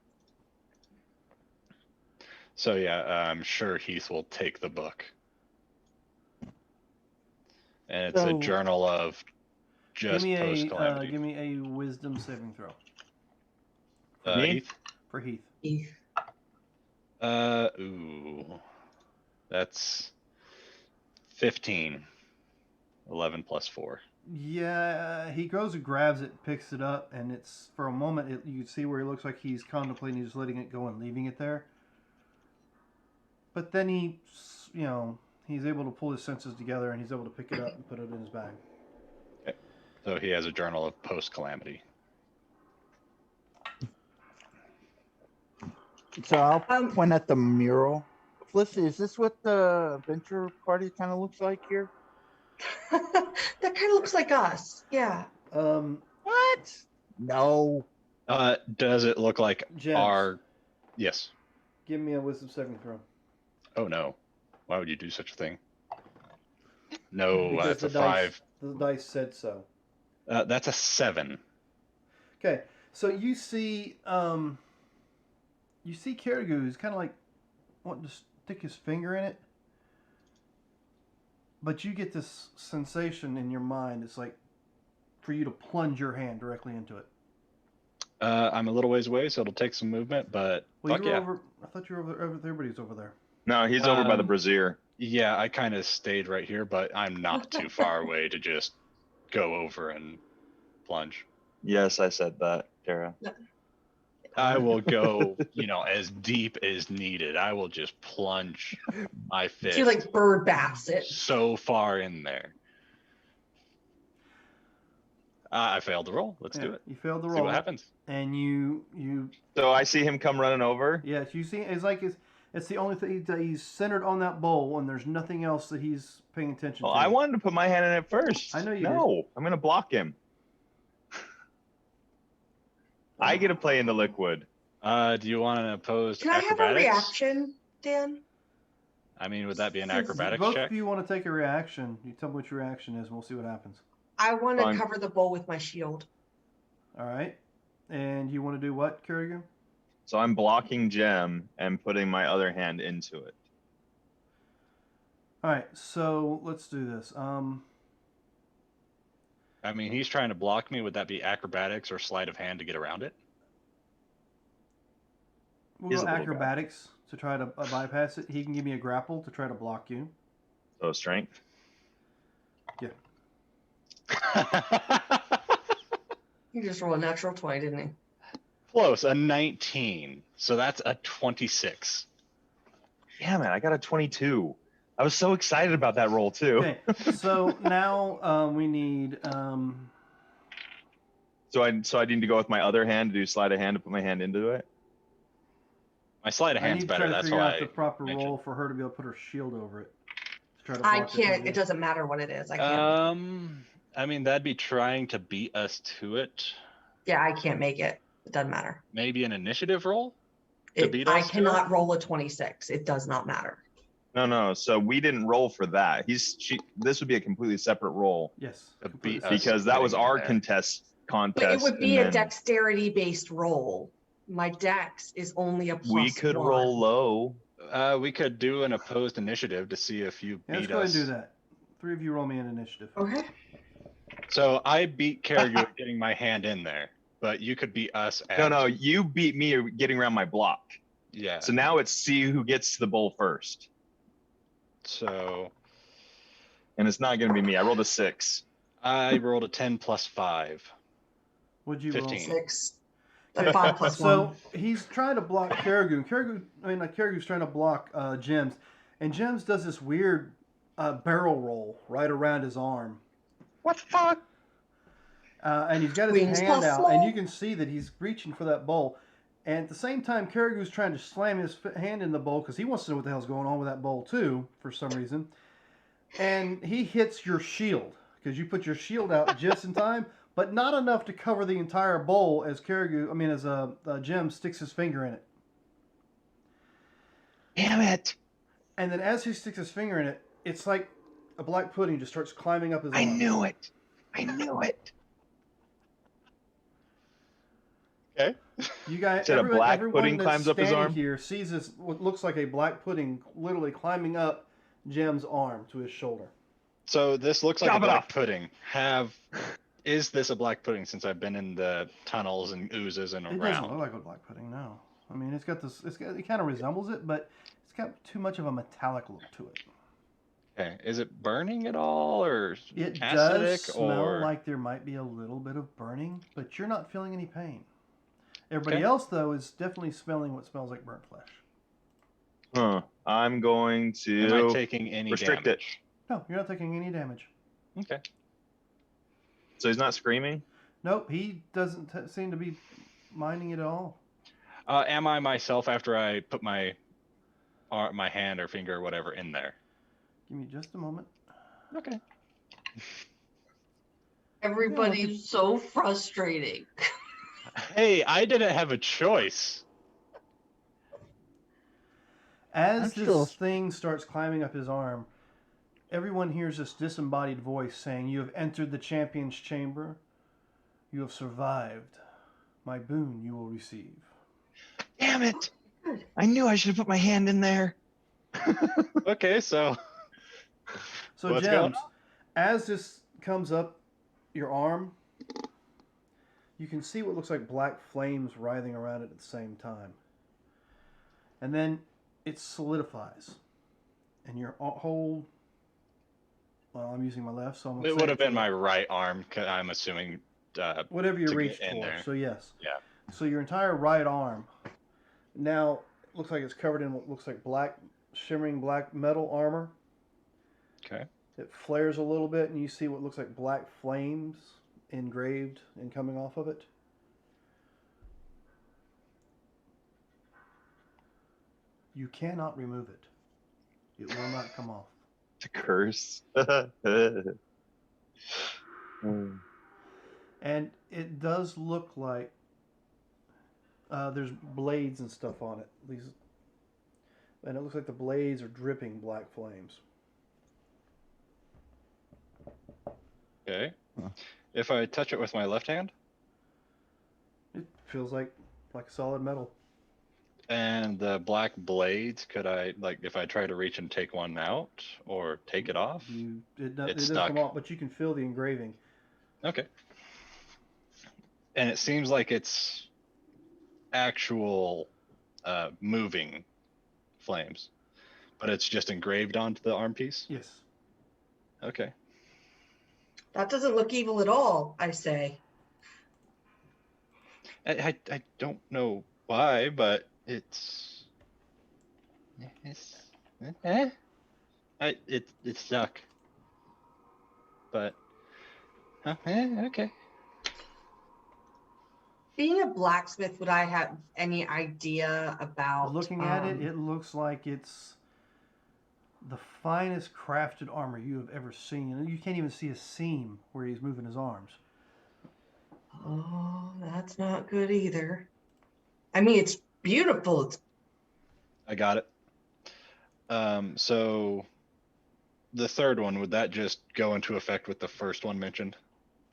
So yeah, I'm sure Heath will take the book. And it's a So- journal of just post calamity. Give me a wisdom saving throw Me? Heath? for Heath. Ooh. That's 15. 11 plus 4. Yeah, he goes and grabs it, picks it up, and it's for a moment you see where he looks like he's contemplating just letting it go and leaving it there. But then he's able to pull his senses together and he's able to pick it up and put it in his bag. So he has a journal of post calamity. So I'll Um, point at the mural. Felicity, is this what the adventure party kind of looks like here? That kind of looks like us. Yeah. What? No. Does it look like Gems, our. Yes. give me a wisdom saving throw. Oh no. Why would you do such a thing? No, Because that's a the dice- 5. The dice said so. That's a 7. Okay, so you see Caribou is kind of like wanting to stick his finger in it, but you get this sensation in your mind. It's like for you to plunge your hand directly into it. I'm a little ways away, so it'll take some movement, but Well, fuck you were yeah. over. I thought you were over. Everybody's over there. No, he's over by the Um, brazier. Yeah, I kind of stayed right here, but I'm not too far away to just go over and plunge. Yes, I said that, Tara. I will go, as deep as needed. I will just plunge my fist She like bird baths it. so far in there. I failed the roll. Let's do it. You failed the See roll, what happens. and you So I see him come running over. yes, you see. It's like it's the only thing that he's centered on that bowl, and there's nothing else that he's paying attention Well, to. I wanted to put my hand in it first. I know you No, I'm gonna block him. I get to play in the liquid. Do you want an opposed Can I have a acrobatics? reaction, Dan? I mean, would that be an Since acrobatics Both check? of you want to take a reaction. You tell me what your reaction is, and we'll see what happens. I want to Fine. cover the bowl with my shield. All right. And you want to do what, Kerrigan? So I'm blocking Gem and putting my other hand into it. All right. So let's do this. I mean, he's trying to block me. Would that be acrobatics or sleight of hand to get around it? We'll He's go a little guy. acrobatics to try to bypass it. He can give me a grapple to try to block you. So strength. He just rolled a natural 20, didn't he? Close, a 19. So that's a 26. Yeah, man, I got a 22. I was so excited about that roll too. Okay. So now we need. So I need to go with my other hand to do sleight of hand to put my hand into it. My sleight of I hand's need to try better. to That's figure why out the proper mentioned. roll for her to be able to put her shield over it. To try to I block the can't. TV. It doesn't matter what it is. I can't. I mean, that'd be trying to beat us to it. Yeah, I can't make it. It doesn't matter. Maybe an initiative roll to beat I us to cannot it? roll a 26. It does not matter. No. So we didn't roll for that. This would be a completely separate roll Yes. To completely beat separate. us. because that was getting in our there. contest. But it would be and a then dexterity based roll. My dex is only a plus we could one. roll low. We could do an opposed initiative to see if you Yeah, let's beat go ahead us. and do that. 3 of you roll me an initiative. Okay. So I beat Carrigu at getting my hand in there, but you could beat us at No, you beat me getting around my block. Yeah. So now it's see who gets the bowl first. So And it's not going to be me. I rolled a 6. I rolled a 10 plus 5. Would you 15. roll? 6. A 5 plus So 1. he's trying to block Carrigu. Carrigu's trying to block Gems. And Gems does this weird barrel roll right around his arm. What the fuck? And he's got his Wings hand plus out, slow. and you can see that he's reaching for that bowl. And at the same time, Carrigu's trying to slam his hand in the bowl because he wants to know what the hell's going on with that bowl too, for some reason. And he hits your shield because you put your shield out just in time, but not enough to cover the entire bowl as Gem sticks his finger in it. Damn it. And then as he sticks his finger in it, it's like a black pudding just starts climbing up his I arm. knew it. Okay. You guys, Said a black everyone pudding that's climbs up his standing arm? here sees this what looks like a black pudding literally climbing up Jem's arm to his shoulder. So this looks like Chop a it black off. pudding. Is this a black pudding since I've been in the tunnels and oozes and It doesn't around? look like a black pudding, no. I mean, it kind of resembles it, but it's got too much of a metallic look to it. Okay. Is it burning at all or It acidic does smell or like there might be a little bit of burning, but you're not feeling any pain. Everybody Okay. else, though, is definitely smelling what smells like burnt flesh. Huh. I'm going am I to taking any restrict damage? No, you're not taking any damage. Okay. So he's not screaming? Nope, he doesn't seem to be minding it at all. Am I myself after I put my hand or finger or whatever in there? Give me just a moment. Okay. Everybody's so frustrating. Hey, I didn't have a choice. As I'm this still- thing starts climbing up his arm, everyone hears this disembodied voice saying, "You have entered the champion's chamber. You have survived. My boon you will receive." Damn it. I knew I should have put my hand in there. Okay, so So, What's going Gems, as this comes up your arm, you can see what looks like black flames writhing around it at the same time. And then it solidifies. And your whole... Well, I'm using my left, so I'm going to it would have been my right arm. I'm assuming. whatever you to get reached in for. there. So yes. Yeah. So your entire right arm now looks like it's covered in what looks like black, shimmering black metal armor. Okay. It flares a little bit, and you see what looks like black flames engraved and coming off of it. You cannot remove it. It will not come off. To curse. And it does look like there's blades and stuff on it. And it looks like the blades are dripping black flames. Okay. Huh. If I touch it with my left hand It feels like a solid metal. and the black blades, could I if I try to reach and take one out or take it off? It It's doesn't stuck. come off, but you can feel the engraving. Okay. And it seems like it's actual moving flames, but it's just engraved onto the arm piece. Yes. Okay. That doesn't look evil at all, I say. I don't know why, but it's stuck. But okay. Being a blacksmith, would I have any idea about Looking at it, it looks like it's the finest crafted armor you have ever seen. And you can't even see a seam where he's moving his arms. Oh, that's not good either. I mean, it's beautiful. It's I got it. So the third one, would that just go into effect with the first one mentioned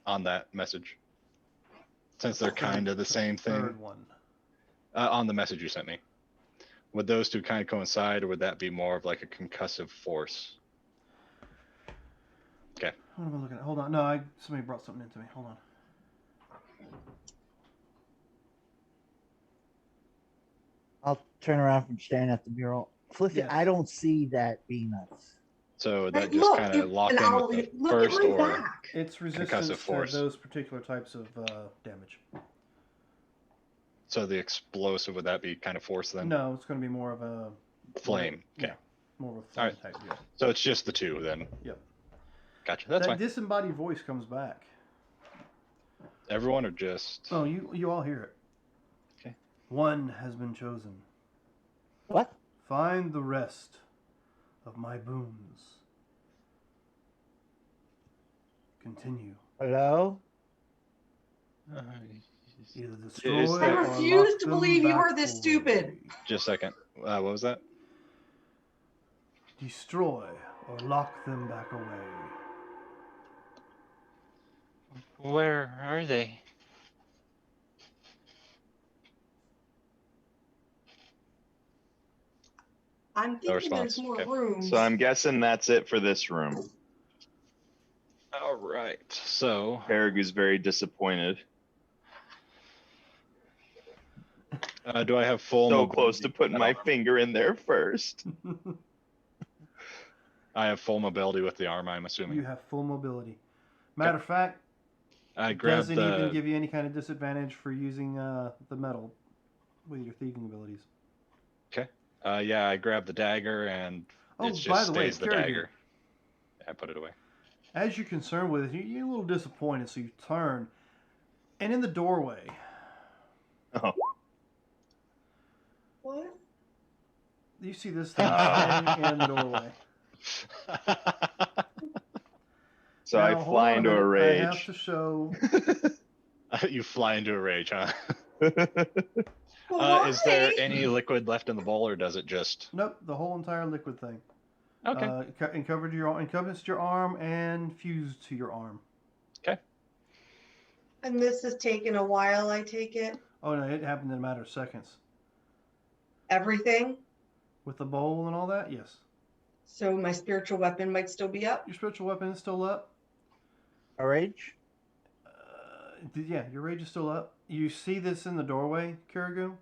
on that message? Since they're kind of the same thing Third one. on the message you sent me. Would those two kind of coincide, or would that be more of like a concussive force? Okay. What am I looking at? Hold on. No, somebody brought something into me. Hold on. I'll turn around from staring at the mural. Felicity, Yes. I don't see that being us. So would Hey, that just look, kind of lock and in I'll- with the look at first, my or back. It's Concussive resistance to force. those particular types of damage. so the explosive, would that be kind of force then? No, it's going to be more of a Flame. Okay. Yeah, more of a flame Alright. type deal. So it's just the two then. Yep. Gotcha. That's That fine. disembodied voice comes back. Everyone, or just? Oh, you all hear it. Okay. One has been chosen. What? Find the rest of my boons. Continue. Hello? Either destroy Is or that- I lock refuse to them believe you back are this away. stupid. Just a second. What was that? Destroy or lock them back away. Where are they? I'm thinking there's response, more okay. rooms. So I'm guessing that's it for this room. All right. So Paragu's very disappointed. do I have full? So mobility close to putting at my all? finger in there first. I have full mobility with the arm, I'm assuming. You have full mobility. Matter of fact, I it grabbed doesn't even the. give you any kind of disadvantage for using the metal with your thieving abilities. Yeah, I grabbed the dagger, and Oh, it just by the way, stays the Kerrigan, dagger. I put it away. as you're concerned with it, you're a little disappointed, so you turn, and in the doorway, Oh, What? you see this thing standing in the doorway. so I Now, hold fly on into a minute, I have rage. to show. You fly into a rage, huh? Why? Is there any liquid left in the bowl, or does it just? Nope, the whole entire liquid thing. Okay. Encompassed your arm and fused to your arm. And this is taking a while, I take it. Oh no, it happened in a matter of seconds. Everything. With the bowl and all that, yes. So my spiritual weapon might still be up. Your spiritual weapon is still up. A rage? Yeah, your rage is still up. You see this in the doorway, Kirigu.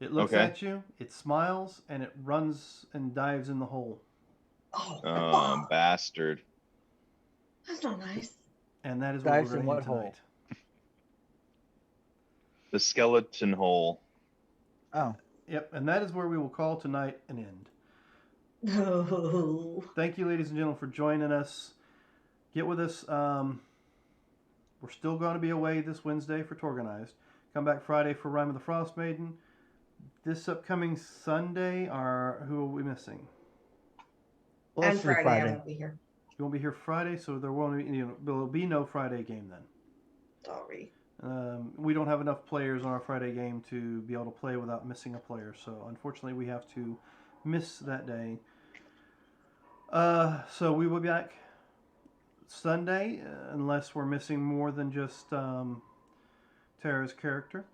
It looks Okay. at you, it smiles, and it runs and dives in the hole. Oh, Bastard. that's not nice. And that is where Dives we're in going to what end hole? tonight. The skeleton hole. Oh. Yep, and that is where we will call tonight an end. No. Thank you, ladies and gentlemen, for joining us. Get with us. We're still going to be away this Wednesday for Torganized. Come back Friday for Rime of the Frost Maiden. This upcoming Sunday, who are we missing? Well, And let's do Friday, I won't be here. You won't be here Friday, so there will be no Friday game then. Sorry. We don't have enough players on our Friday game to be able to play without missing a player, so unfortunately we have to miss that day. So we will be back Sunday, unless we're missing more than just Tara's character,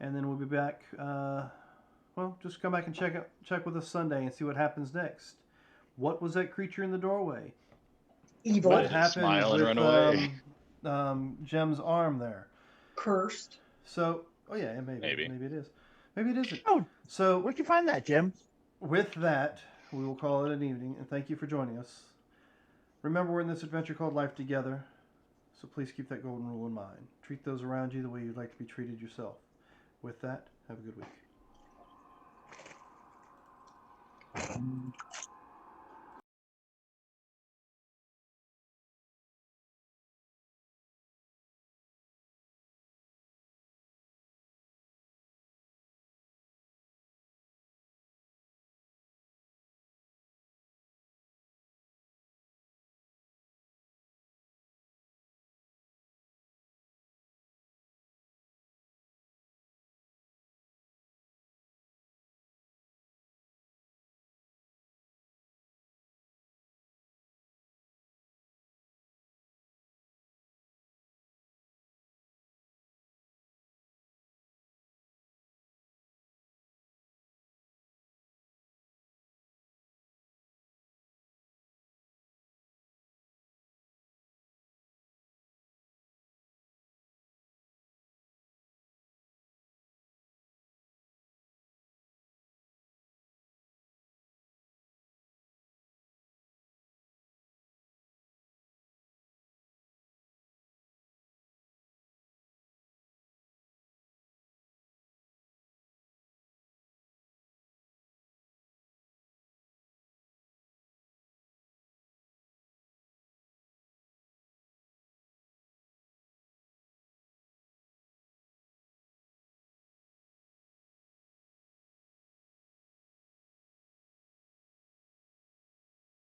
and then we'll be back. Just come back and check with us Sunday and see what happens next. What was that creature in the doorway? Evil. What What did it happened smile and with run away? Jem's arm there? Cursed. So, maybe it is. Maybe it isn't. Oh, So, where'd you find that, Jim? with that, we will call it an evening, and thank you for joining us. Remember, we're in this adventure called Life Together, so please keep that golden rule in mind. Treat those around you the way you'd like to be treated yourself. With that, have a good week.